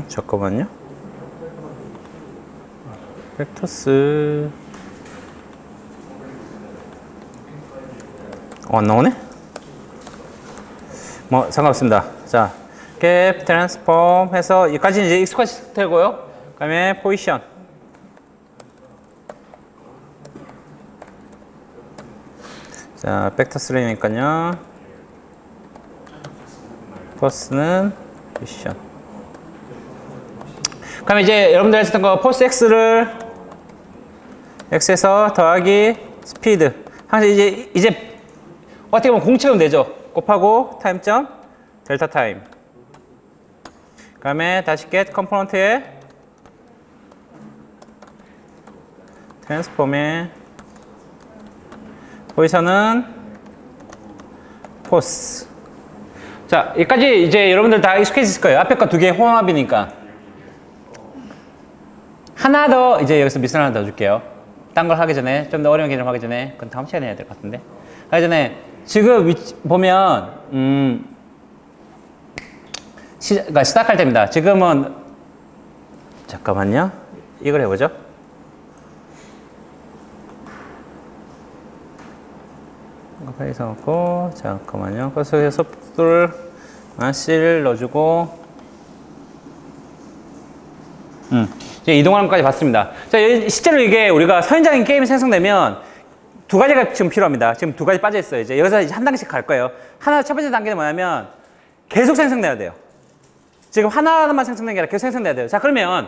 잠깐만요. 벡터스 안 나오네? 뭐 상관없습니다. 자, get transform 해서 여기까지는 이제 익숙하실 테고요. 그 다음에 position. 자, 벡터 3니까요. 포스는 position. 그럼 이제 여러분들 했었던 거 포스 x를 x에서 더하기 스피드. 항상 이제 어떻게 보면 공처럼 되죠. 곱하고 타임점 델타 타임. 그 다음에 다시 get 컴포넌트에 트랜스폼의 포지션은 포스. 자, 여기까지 이제 여러분들 다 익숙해졌을 거예요. 앞에 거 두 개 혼합이니까. 하나 더 이제 여기서 미션 하나 더 줄게요. 딴 걸 하기 전에 좀 더 어려운 개념 하기 전에 그건 다음 시간에 해야 될 것 같은데. 하기 전에 지금 보면 그러니까 시작할 때입니다. 지금은 잠깐만요. 이걸 해보죠. 파이썬 넣고, 잠깐만요. 그래서 속도를 C를 넣어주고, 이제 이동하는 것까지 봤습니다. 자, 실제로 이게 우리가 선인장인 게임이 생성되면 두 가지가 지금 필요합니다. 지금 두 가지 빠져있어요. 이제 여기서 이제 한 단계씩 갈 거예요. 첫 번째 단계는 뭐냐면 계속 생성돼야 돼요. 지금 하나만 생성된 게 아니라 계속 생성돼야 돼요. 자, 그러면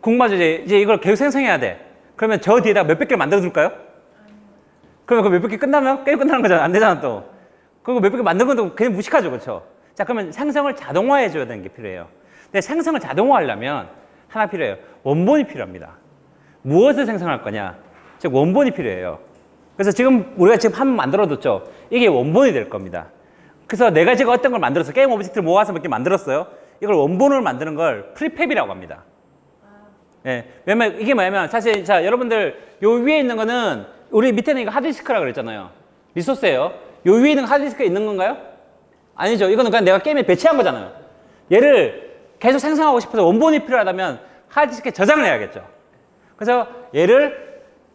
궁금하죠? 이제 이걸 계속 생성해야 돼. 그러면 저 뒤에다가 몇백 개를 만들어 둘까요? 그러면 그 몇백 개 끝나면 게임 끝나는 거잖아. 안 되잖아, 또. 그거 몇백 개 만든 것도 그냥 무식하죠, 그렇죠? 자, 그러면 생성을 자동화해 줘야 되는 게 필요해요. 근데 생성을 자동화하려면 하나 필요해요. 원본이 필요합니다. 무엇을 생성할 거냐? 즉 원본이 필요해요. 그래서 지금 우리가 지금 한 번 만들어뒀죠. 이게 원본이 될 겁니다. 그래서 내가 지금 어떤 걸 만들었어. 게임 오브젝트를 모아서 몇 개 만들었어요. 이걸 원본을 만드는 걸 프리팹이라고 합니다. 예. 왜냐면 이게 뭐냐면 사실 자 여러분들 요 위에 있는 거는 우리 밑에는 이거 하드디스크라고 그랬잖아요. 리소스예요. 요 위에 있는 하드디스크가 있는 건가요? 아니죠. 이거는 그냥 내가 게임에 배치한 거잖아요. 얘를 계속 생성하고 싶어서 원본이 필요하다면 하드디스크에 저장을 해야겠죠. 그래서 얘를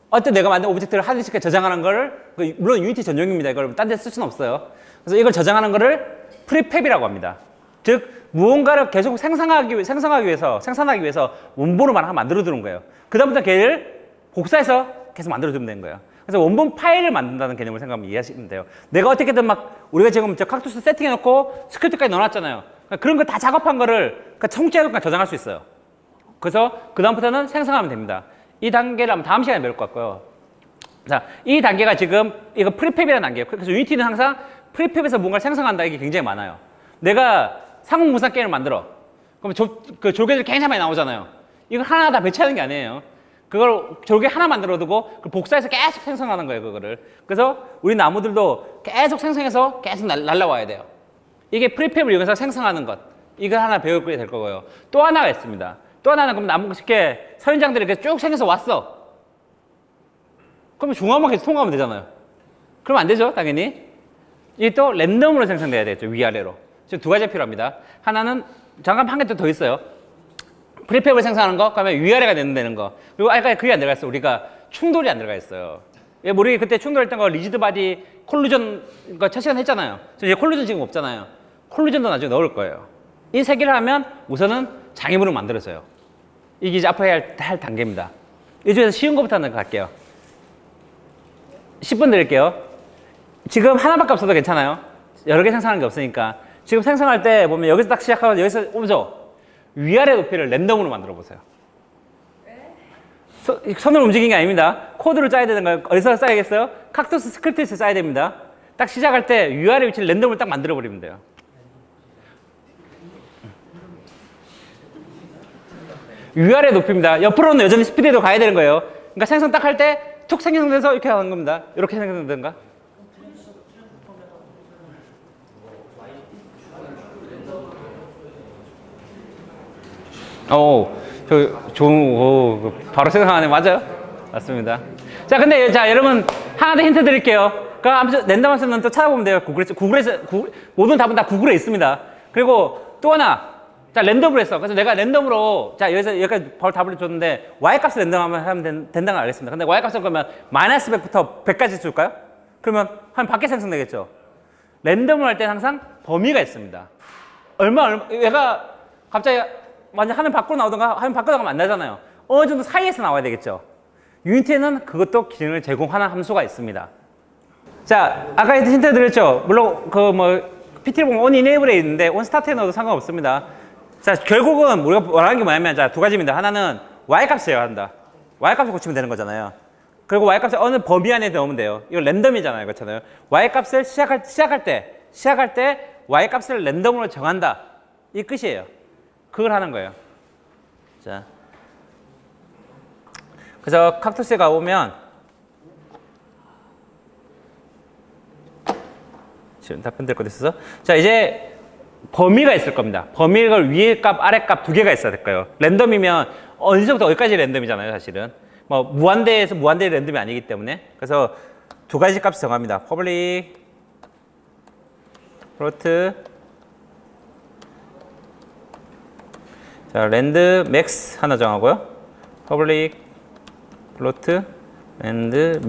어떤 내가 만든 오브젝트를 하드디스크에 저장하는 거를 물론 유니티 전용입니다. 이걸 딴 데 쓸 수는 없어요. 그래서 이걸 저장하는 거를 프리팹이라고 합니다. 즉 무언가를 계속 생성하기 위해서 원본을 하나 만들어 두는 거예요. 그 다음부터 걔를 복사해서 계속 만들어 두면 되는 거예요. 그래서 원본 파일을 만든다는 개념을 생각하면 이해하시면 돼요. 내가 어떻게든 막 우리가 지금 저 칵투스 세팅해 놓고 스크립트까지 넣어놨잖아요. 그러니까 그런 거 다 작업한 거를 청취해서 저장할 수 있어요. 그래서 그 다음부터는 생성하면 됩니다. 이 단계를 한번 다음 시간에 배울 것 같고요. 자, 이 단계가 지금 이거 프리팹이라는 단계예요. 그래서 유니티는 항상 프리팹에서 뭔가를 생성한다 이게 굉장히 많아요. 내가 상호무상 게임을 만들어. 그럼 그 졸개들 굉장히 많이 나오잖아요. 이걸 하나 다 배치하는 게 아니에요. 그걸 졸개 하나 만들어 두고 복사해서 계속 생성하는 거예요, 그거를. 그래서 우리 나무들도 계속 생성해서 계속 날라와야 돼요. 이게 프리팹을 이용해서 생성하는 것. 이걸 하나 배우게 될 거고요. 또 하나가 있습니다. 또 하나는 그럼 나무 쉽게 선인장들이 이렇게 쭉 생겨서 왔어. 그러면 중앙만 계속 통과하면 되잖아요. 그럼 안 되죠, 당연히. 이게 또 랜덤으로 생성돼야 되겠죠, 위아래로. 지금 두 가지가 필요합니다. 하나는 잠깐 한 개 더 있어요. 프리팹을 생성하는 거, 그다음에 위아래가 되는 거. 그리고 아까 그게 안 들어가 있어요. 우리가 충돌이 안 들어가 있어요. 우리 그때 충돌했던 거 리지드 바디 콜루전 거 첫 시간 했잖아요. 이제 콜루전 지금 없잖아요. 콜루전도 나중에 넣을 거예요. 이 세 개를 하면 우선은 장애물을 만들어줘요. 이게 이제 앞으로 할 단계입니다. 이 중에서 쉬운 것부터 한번 갈게요. 10분 드릴게요. 지금 하나밖에 없어도 괜찮아요. 여러 개 생성하는 게 없으니까. 지금 생성할 때 보면 여기서 딱 시작하면 여기서 오죠. 위아래 높이를 랜덤으로 만들어 보세요. 손으로 움직이는 게 아닙니다. 코드를 짜야 되는 거예요. 어디서 짜야겠어요? 칵투스 스크립트에서 짜야 됩니다. 딱 시작할 때 위아래 위치를 랜덤으로 딱 만들어 버리면 돼요. 위아래 높이입니다. 옆으로는 여전히 스피드로 가야 되는 거예요. 그러니까 생성 딱 할 때 툭 생성돼서 이렇게 하는 겁니다. 이렇게 생성되는가? 바로 생각하네. 맞아요? 맞습니다. 자, 근데 여러분 하나 더 힌트 드릴게요. 아무튼 랜덤에서는 또 찾아보면 돼요. 구글에서 모든 답은 다 구글에 있습니다. 그리고 또 하나, 자 랜덤으로 했어. 그래서 내가 랜덤으로 여기까지 바로 답을 줬는데 y 값을 랜덤하면 된다는 걸 알겠습니다. 근데 y 값을 그러면 마이너스 100부터 100까지 줄까요? 그러면 한 밖에 생성되겠죠. 랜덤을 할 때는 항상 범위가 있습니다. 얘가 갑자기 완전 화면 밖으로 나오던가 화면 밖으로 나가면 안 나잖아요. 어느 정도 사이에서 나와야 되겠죠. 유니티에는 그것도 기능을 제공하는 함수가 있습니다. 자, 아까 힌트 드렸죠. 물론 PT를 보면 on enable에 있는데 on start에 넣어도 상관없습니다. 자, 결국은 우리가 원하는 게 뭐냐면 자, 두 가지입니다. 하나는 y 값이에요, 한다. y 값을 고치면 되는 거잖아요. 그리고 y 값을 어느 범위 안에 넣으면 돼요. 이거 랜덤이잖아요, 그렇잖아요. y 값을 시작할 때 y 값을 랜덤으로 정한다. 이 끝이에요. 그걸 하는 거예요. 자, 그래서 칵투스에 가보면 지금 답변 될 것도 있어서 자, 이제 범위가 있을 겁니다. 범위가 위에 값, 아래 값 두 개가 있어야 될 거예요. 랜덤이면 어디서부터 어디까지 랜덤이잖아요, 사실은. 무한대에서 무한대의 랜덤이 아니기 때문에. 그래서 두 가지 값을 정합니다. public float 자, 랜드 맥스 하나 정하고요. public float 랜드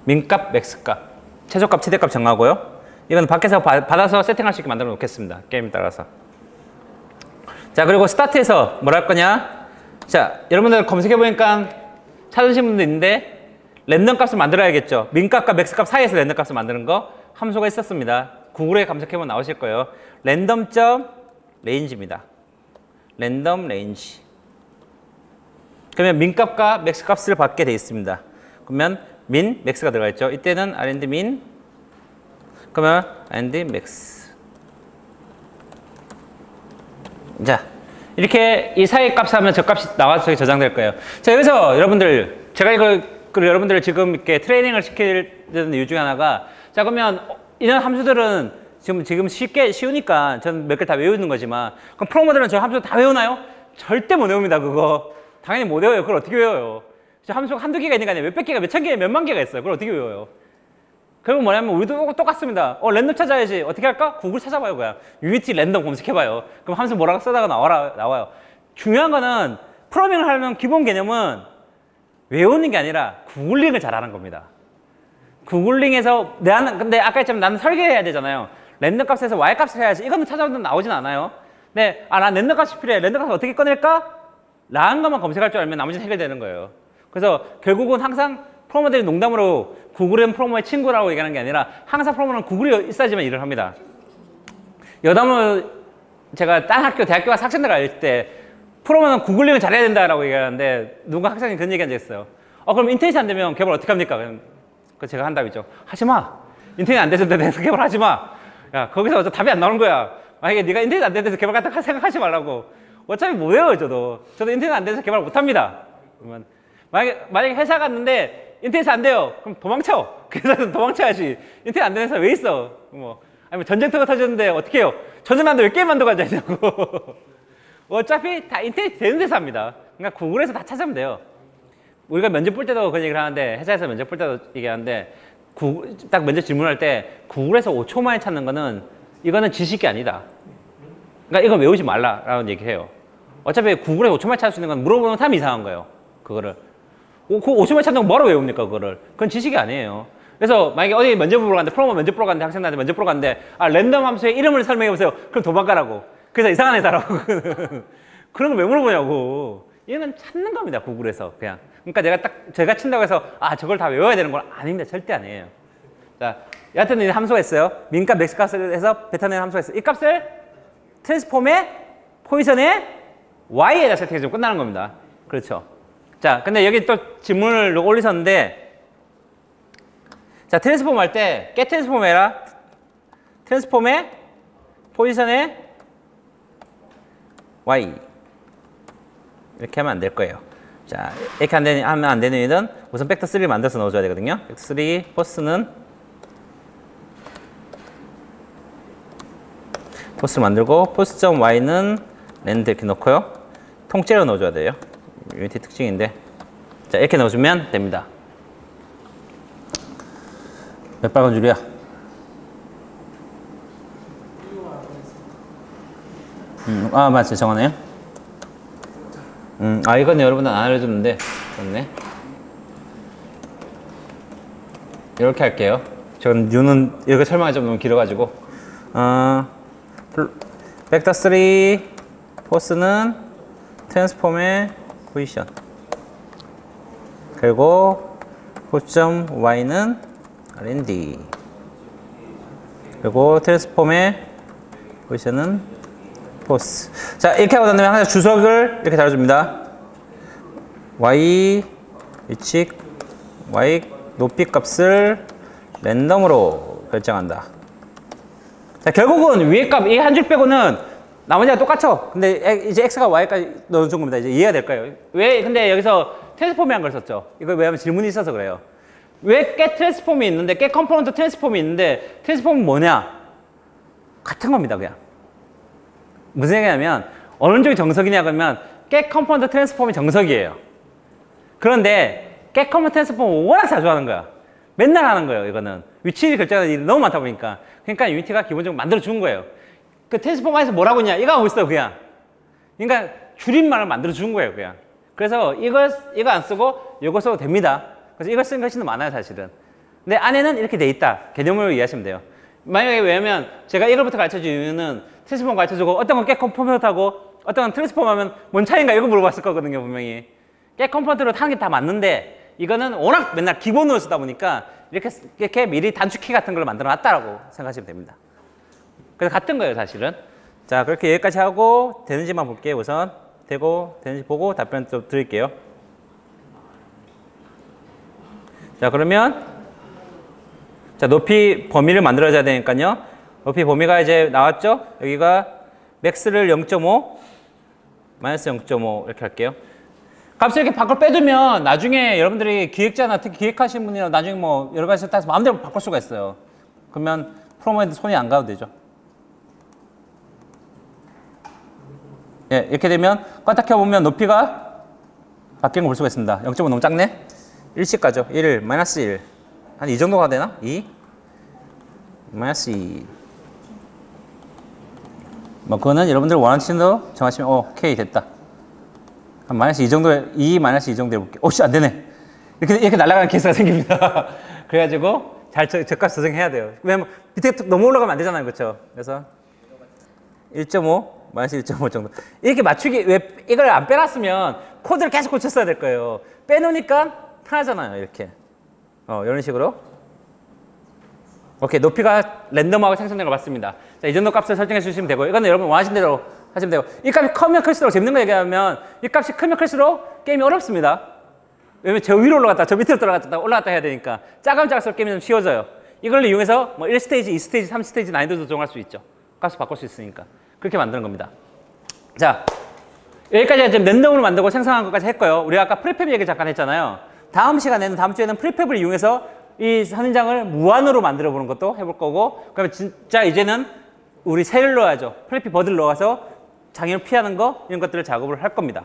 민값 맥스 값. 최소값, 최대값 정하고요. 이건 밖에서 받아서 세팅할 수 있게 만들어 놓겠습니다. 게임에 따라서. 자, 그리고 스타트에서 뭘 할 거냐? 자, 여러분들 검색해 보니까 찾으신 분도 있는데 랜덤 값을 만들어야겠죠. 민값과 맥스값 사이에서 랜덤 값을 만드는 거 함수가 있었습니다. 구글에 검색해보면 나오실 거예요. 랜덤 레인지입니다. 랜덤 레인지. 그러면 민값과 맥스값을 받게 되어 있습니다. 그러면 민, 맥스가 들어가 있죠. 이때는 R&D 민, 그러면 R&D 맥스. 자, 이렇게 이 사이 값 하면 저 값이 나와서 저기 저장될 거예요. 자, 여기서 여러분들, 제가 여러분들 지금 이렇게 트레이닝을 시키는 이유 중에 하나가, 자, 그러면 이런 함수들은 지금 쉬우니까 저는 몇 개 다 외우는 거지만, 그럼 프로모들은 저 함수 다 외우나요? 절대 못 외웁니다, 그거. 당연히 못 외워요. 그걸 어떻게 외워요? 저 함수가 한두 개가 있는 게 아니라 몇백 개가, 몇천 개, 몇만 개가 있어요. 그걸 어떻게 외워요? 그리고 뭐냐면 우리도 똑같습니다. 랜덤 찾아야지. 어떻게 할까? 구글 찾아봐요, 그냥. 유니티 랜덤 검색해봐요. 그럼 함수 뭐라고 쓰다가 나와요. 중요한 거는 프로그래밍을 하려면 기본 개념은 외우는 게 아니라 구글링을 잘하는 겁니다. 구글링에서 근데 아까 했지만 나는 설계해야 되잖아요. 랜덤 값에서 y 값을 해야지. 이거는 찾아보면 나오진 않아요. 근데 난 랜덤 값이 필요해. 랜덤 값을 어떻게 꺼낼까? 라는 것만 검색할 줄 알면 나머지는 해결되는 거예요. 그래서 결국은 항상 프로모들이 농담으로 구글은 프로모의 친구라고 얘기하는 게 아니라 항상 프로모는 구글이 있어야지만 일을 합니다. 여담은 제가 딴 학교, 대학교 가서 학생들 알릴 때 프로모는 구글링을 잘해야 된다라고 얘기하는데 누가 학생이 그런 얘기 한 적 있어요. 그럼 인터넷이 안 되면 개발 어떻게 합니까? 그 제가 한 답이죠. 하지 마. 인터넷 안 돼서 내서 개발하지 마. 야, 거기서 어차피 답이 안 나오는 거야. 만약에 네가 인터넷 안 돼서 개발 같은 거 생각하지 말라고. 어차피 못 외워요, 저도 인터넷 안 돼서 개발 못 합니다. 그러면 만약에 회사 갔는데 인터넷 안 돼요. 그럼 도망쳐. 그래서 도망쳐야지. 인터넷 안 되는 회사 왜 있어? 아니면 전쟁터가 터졌는데 어떻게 해요? 전쟁 나는데 왜 게임 만들고 앉아있냐고. 어차피 다 인터넷 되는 데서 합니다. 그러니까 구글에서 다 찾으면 돼요. 우리가 면접 볼 때도 그런 얘기를 하는데, 회사에서 면접 볼 때도 얘기하는데, 딱 면접 질문할 때 구글에서 5초 만에 찾는 거는 이거는 지식이 아니다. 그러니까 이거 외우지 말라라는 얘기해요. 어차피 구글에서 5초 만에 찾을 수 있는 건 물어보는 사람이 이상한 거예요. 그거를. 그 5초 만에 찾는 건 뭐로 외웁니까, 그거를? 그건 지식이 아니에요. 그래서 만약에 어디 면접 보러 갔는데, 프로모 면접 보러 갔는데, 학생들한테 면접 보러 갔는데, 랜덤 함수의 이름을 설명해 보세요. 그럼 도망가라고. 그래서 이상한 회사라고. 그런 거 왜 물어보냐고. 이건 찾는 겁니다, 구글에서 그냥. 그러니까 제가 친다고 해서 저걸 다 외워야 되는 건 아닙니다. 절대 아니에요. 자, 여하튼 이 함수가 있어요. 민값, 맥스값을 해서 뱉어내는 함수가 있어요. 이 값을 트랜스폼의 포지션의 y에다 세팅해주면 끝나는 겁니다. 그렇죠. 자, 근데 여기 또 질문을 올리셨는데, 자, 트랜스폼 할 때 get 트랜스폼 해라. 트랜스폼의 포지션의 y 이렇게 하면 안 될 거예요. 자, 이렇게 하면 안 되는 이유는 우선 벡터 3를 만들어서 넣어줘야 되거든요. 벡터 3 포스를 만들고 post.y는 랜드 이렇게 넣고요. 통째로 넣어줘야 돼요. 유니티 특징인데. 자, 이렇게 넣어주면 됩니다. 몇 빨간 줄이야? 맞지, 정하네요. 이건 여러분들 안 알려줬는데, 그렇네. 이렇게 할게요. 전 U는 이렇게 설명이 좀 너무 길어가지고. 벡터 3 포스는 트랜스폼의 포지션. 그리고 포스.y는 R&D. 그리고 트랜스폼의 포지션은 포스. 자, 이렇게 하고 난 다음에 항상 주석을 이렇게 달아줍니다. y 위치 y 높이 값을 랜덤으로 결정한다. 자, 결국은 위에 값 이 한 줄 빼고는 나머지가 똑같죠. 근데 이제 x가 y까지 넣어준 겁니다. 이제 이해가 될 거예요. 왜 근데 여기서 트랜스폼이라는 걸 썼죠. 이거 왜냐면 질문이 있어서 그래요. 왜 get 트랜스폼이 있는데 get 컴포넌트 트랜스폼이 있는데 트랜스폼은 뭐냐? 같은 겁니다, 그냥. 무슨 얘기냐면 어느 쪽이 정석이냐 그러면 get 컴포넌트 트랜스폼이 정석이에요. 그런데 get 컴포넌트 트랜스폼은 워낙 자주 하는 거야. 맨날 하는 거예요, 이거는. 위치를 결정하는 일이 너무 많다 보니까. 그러니까 유니티가 기본적으로 만들어 준 거예요. 그 트랜스폼 안에서 뭐라고 했냐? 이거 하고 있어, 그냥. 그러니까 줄임말을 만들어 준 거예요, 그냥. 그래서 이거 안 쓰고 이거 써도 됩니다. 그래서 이걸 쓴 것이 더 많아요, 사실은. 근데 안에는 이렇게 돼 있다. 개념으로 이해하시면 돼요. 만약에 왜냐면 제가 이걸부터 가르쳐준 이유는 트랜스폼 가르쳐주고 어떤 건 꽤 컴포넌트하고 어떤 건 트랜스폼 하면 뭔 차이인가 이거 물어봤을 거거든요, 분명히. 꽤 컴포넌트로 하는 게 다 맞는데 이거는 워낙 맨날 기본으로 쓰다 보니까 이렇게 미리 단축키 같은 걸 만들어 놨다라고 생각하시면 됩니다. 그래서 같은 거예요, 사실은. 자, 그렇게 여기까지 하고 되는지만 볼게요, 우선. 되고 되는지 보고 답변 좀 드릴게요. 자, 그러면 자, 높이 범위를 만들어줘야 되니까요. 높이 범위가 이제 나왔죠? 여기가 맥스를 0.5, 마이너스 0.5 이렇게 할게요. 값을 이렇게 밖으로 빼두면 나중에 여러분들이 기획자나 특히 기획하시는 분이나 나중에 뭐 여러 가지 따라서 마음대로 바꿀 수가 있어요. 그러면 프로모에도 손이 안 가도 되죠. 예, 이렇게 되면 껐다 켜보면 높이가 바뀌는 걸 볼 수가 있습니다. 0.5 너무 작네? 1씩 가죠. 1, 마이너스 1. 한 이 정도가 되나? 2, 마이너스 2. 뭐 그거는 여러분들 원하시는 대로 정하시면 오케이 됐다. 한 마이너스 2 정도, 2 마이너스 2 정도 해볼게요. 오씨 안 되네. 이렇게 날아가는 케이스가 생깁니다. 그래가지고 잘 저값 조정해야 돼요. 왜냐면 밑에 너무 올라가면 안 되잖아요, 그렇죠? 그래서 1.5 마이너스 1.5 정도. 이렇게 맞추기 왜 이걸 안 빼놨으면 코드를 계속 고쳤어야 될 거예요. 빼놓으니까 편하잖아요, 이렇게. 이런 식으로. 오케이, 높이가 랜덤하고 생성된 걸 봤습니다. 자, 이 정도 값을 설정해 주시면 되고, 이거는 여러분 원하신 대로 하시면 되고, 이 값이 크면 클수록 재밌는 거 얘기하면 이 값이 크면 클수록 게임이 어렵습니다. 왜냐면 저 위로 올라갔다, 저 밑으로 올라갔다 해야 되니까 작으면 작을수록 게임이 좀 쉬워져요. 이걸 이용해서 뭐 1스테이지, 2스테이지, 3스테이지 난이도도 조정할 수 있죠. 값을 바꿀 수 있으니까. 그렇게 만드는 겁니다. 자, 여기까지 지금 랜덤으로 만들고 생성한 것까지 했고요. 우리가 아까 프리팹 얘기 잠깐 했잖아요. 다음 시간에는, 다음 주에는 프리팹을 이용해서 이 선인장을 무한으로 만들어 보는 것도 해볼 거고, 그러면 진짜 이제는 우리 셀을 넣어야죠. 플래피 버드를 넣어서 장애를 피하는 거, 이런 것들을 작업을 할 겁니다.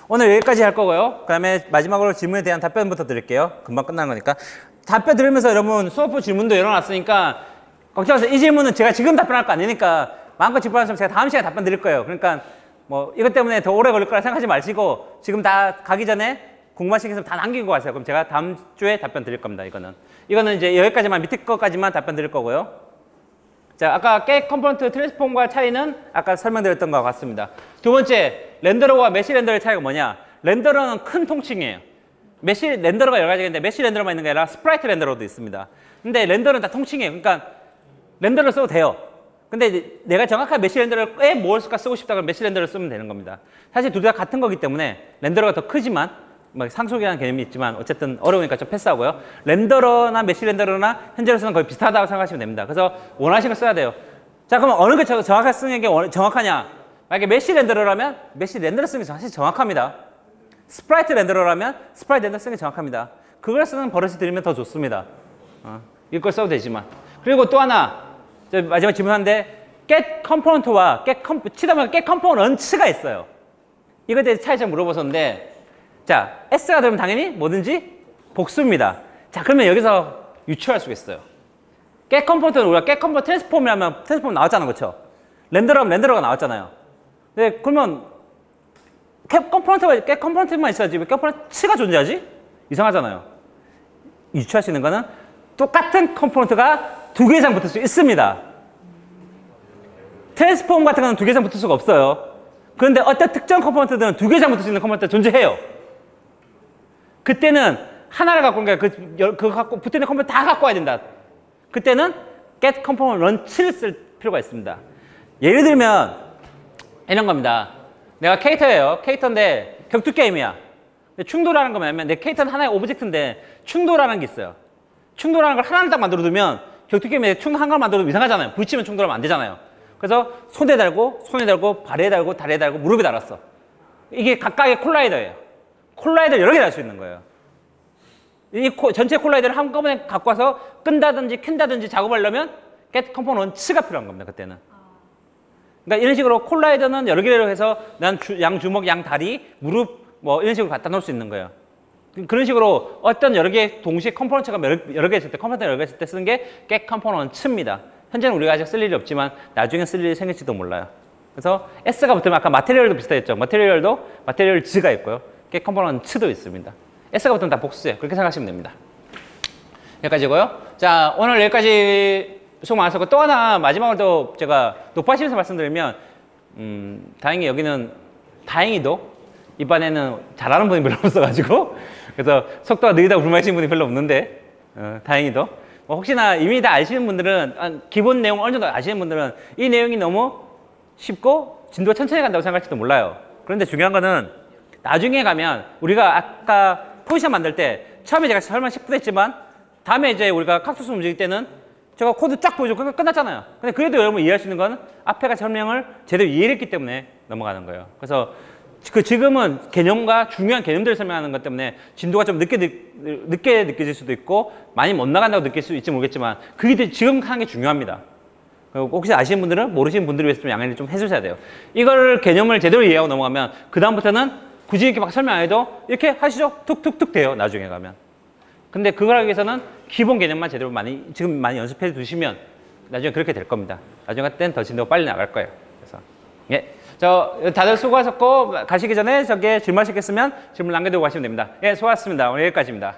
오늘 여기까지 할 거고요. 그 다음에 마지막으로 질문에 대한 답변부터 드릴게요. 금방 끝나는 거니까. 답변 들으면서 여러분 수업 질문도 열어놨으니까 걱정하세요. 이 질문은 제가 지금 답변할 거 아니니까 마음껏 질문하시면 제가 다음 시간에 답변 드릴 거예요. 그러니까 뭐 이것 때문에 더 오래 걸릴 거라 생각하지 마시고 지금 다 가기 전에 궁금하신 게 있으면 다 남기고 가세요. 그럼 제가 다음 주에 답변 드릴 겁니다. 이거는 이제 여기까지만, 밑에 거까지만 답변 드릴 거고요. 자, 아까 겟 컴포넌트 트랜스폼과 차이는 아까 설명드렸던 것과 같습니다. 두 번째, 렌더러와 메시 렌더의 차이가 뭐냐? 렌더러는 큰 통칭이에요. 메시 렌더러가 여러 가지가 있는데 메시 렌더러만 있는 게 아니라 스프라이트 렌더러도 있습니다. 근데 렌더러는 다 통칭이에요. 그러니까 렌더러를 써도 돼요. 근데 이제 내가 정확한 메시 렌더를 왜 무엇을까 쓰고 싶다 그러면 메시 렌더를 쓰면 되는 겁니다. 사실 둘 다 같은 거기 때문에 렌더러가 더 크지만 뭐 상속이라는 개념이 있지만 어쨌든 어려우니까 좀 패스하고요. 렌더러나 메시 렌더러나 현재로서는 거의 비슷하다고 생각하시면 됩니다. 그래서 원하시는 걸 써야 돼요. 자, 그러면 어느 게 정확하게 쓰는 게 정확하냐? 만약에 메시 렌더러라면 메시 렌더러 쓰는 게 사실 정확합니다. 스프라이트 렌더러라면 스프라이트 렌더러 쓰는 게 정확합니다. 그걸 쓰는 버릇이 들으면 더 좋습니다. 이걸 써도 되지만. 그리고 또 하나, 마지막 질문하는데 get 컴포넌트와 치다 보면 get 컴포넌츠가 있어요. 이거에 대해서 차이점 물어보셨는데, 자, S가 되면 당연히 뭐든지 복수입니다. 자, 그러면 여기서 유추할 수가 있어요. get 컴포넌트는 우리가 get 컴포넌트 트랜스폼이라면 트랜스폼 나왔잖아요, 그렇죠? 렌더러면 렌더러가 나왔잖아요. 네, 그러면 get 컴포넌트만 있어야지 왜 컴포넌트가 존재하지? 이상하잖아요. 유추할 수 있는 거는 똑같은 컴포넌트가 두 개 이상 붙을 수 있습니다. 트랜스폼 같은 거는 두 개 이상 붙을 수가 없어요. 그런데 어떤 특정 컴포넌트들은 두 개 이상 붙을 수 있는 컴포넌트가 존재해요. 그때는 하나를 갖고 온 게 그 갖고 붙어 있는 컴포넌트 다 갖고 와야 된다. 그때는 get component 런치를 쓸 필요가 있습니다. 예를 들면 이런 겁니다. 내가 캐릭터예요. 캐릭터인데 격투 게임이야. 충돌하는 거 뭐냐면 내 캐릭터는 하나의 오브젝트인데 충돌하는 게 있어요. 충돌하는 걸 하나를 딱 만들어 두면 격투 게임에 충돌 한 걸 만들어 두면 이상하잖아요. 부딪히면 충돌하면 안 되잖아요. 그래서 손에 달고 발에 달고 다리에 달고 무릎에 달았어. 이게 각각의 콜라이더예요. 콜라이더를 여러 개 달 수 있는 거예요. 이 전체 콜라이더를 한꺼번에 갖고 와서 끈다든지 캔다든지 작업하려면 get components가 필요한 겁니다. 그때는. 그러니까 이런 식으로 콜라이더는 여러 개로 해서 난 양 주먹, 양 다리, 무릎 뭐 이런 식으로 갖다 놓을 수 있는 거예요. 그런 식으로 어떤 여러 개 동시에 컴포넌트가 여러 개 있을 때, 컴포넌트가 여러 개 있을 때 쓰는 게 get components입니다. 현재는 우리가 아직 쓸 일이 없지만 나중에 쓸 일이 생길지도 몰라요. 그래서 S가 붙으면 아까 마테리얼도 비슷했죠. 마테리얼즈가 있고요. get components도 있습니다. S가 붙으면 다 복수예요. 그렇게 생각하시면 됩니다. 여기까지고요. 자, 오늘 여기까지 수고 많으셨고, 또 하나 마지막으로 제가 높아시면서 말씀드리면, 다행히 여기는 다행히도 이번에는 잘하는 분이 별로 없어가지고, 그래서 속도가 느리다고 불만하시는 분이 별로 없는데, 다행히도. 뭐 혹시나 이미 다 아시는 분들은, 기본 내용 어느 정도 아시는 분들은 이 내용이 너무 쉽고 진도가 천천히 간다고 생각할지도 몰라요. 그런데 중요한 거는 나중에 가면 우리가 아까 포지션 만들 때 처음에 제가 설명 10분 했지만 다음에 이제 우리가 칵투스 움직일 때는 제가 코드 쫙 보여주고 끝났잖아요. 근데 그래도 여러분 이해할 수 있는 건 앞에가 설명을 제대로 이해했기 때문에 넘어가는 거예요. 그래서 지금은 개념과 중요한 개념들을 설명하는 것 때문에 진도가 좀 늦게 느껴질 수도 있고 많이 못 나간다고 느낄 수 있을지 모르겠지만 그게 지금 하는 게 중요합니다. 그리고 혹시 아시는 분들은 모르시는 분들을 위해서 좀 양해를 좀 해주셔야 돼요. 이걸 개념을 제대로 이해하고 넘어가면 그 다음부터는 굳이 이렇게 막 설명 안 해도 이렇게 하시죠. 툭툭툭 돼요. 나중에 가면. 근데 그걸 하기 위해서는 기본 개념만 제대로 지금 많이 연습해 두시면 나중에 그렇게 될 겁니다. 나중에 갈 땐 더 진도가 빨리 나갈 거예요. 그래서 예. 다들 수고하셨고 가시기 전에 저기에 질문하시겠으면 질문 남겨두고 가시면 됩니다. 예, 수고하셨습니다. 오늘 여기까지입니다.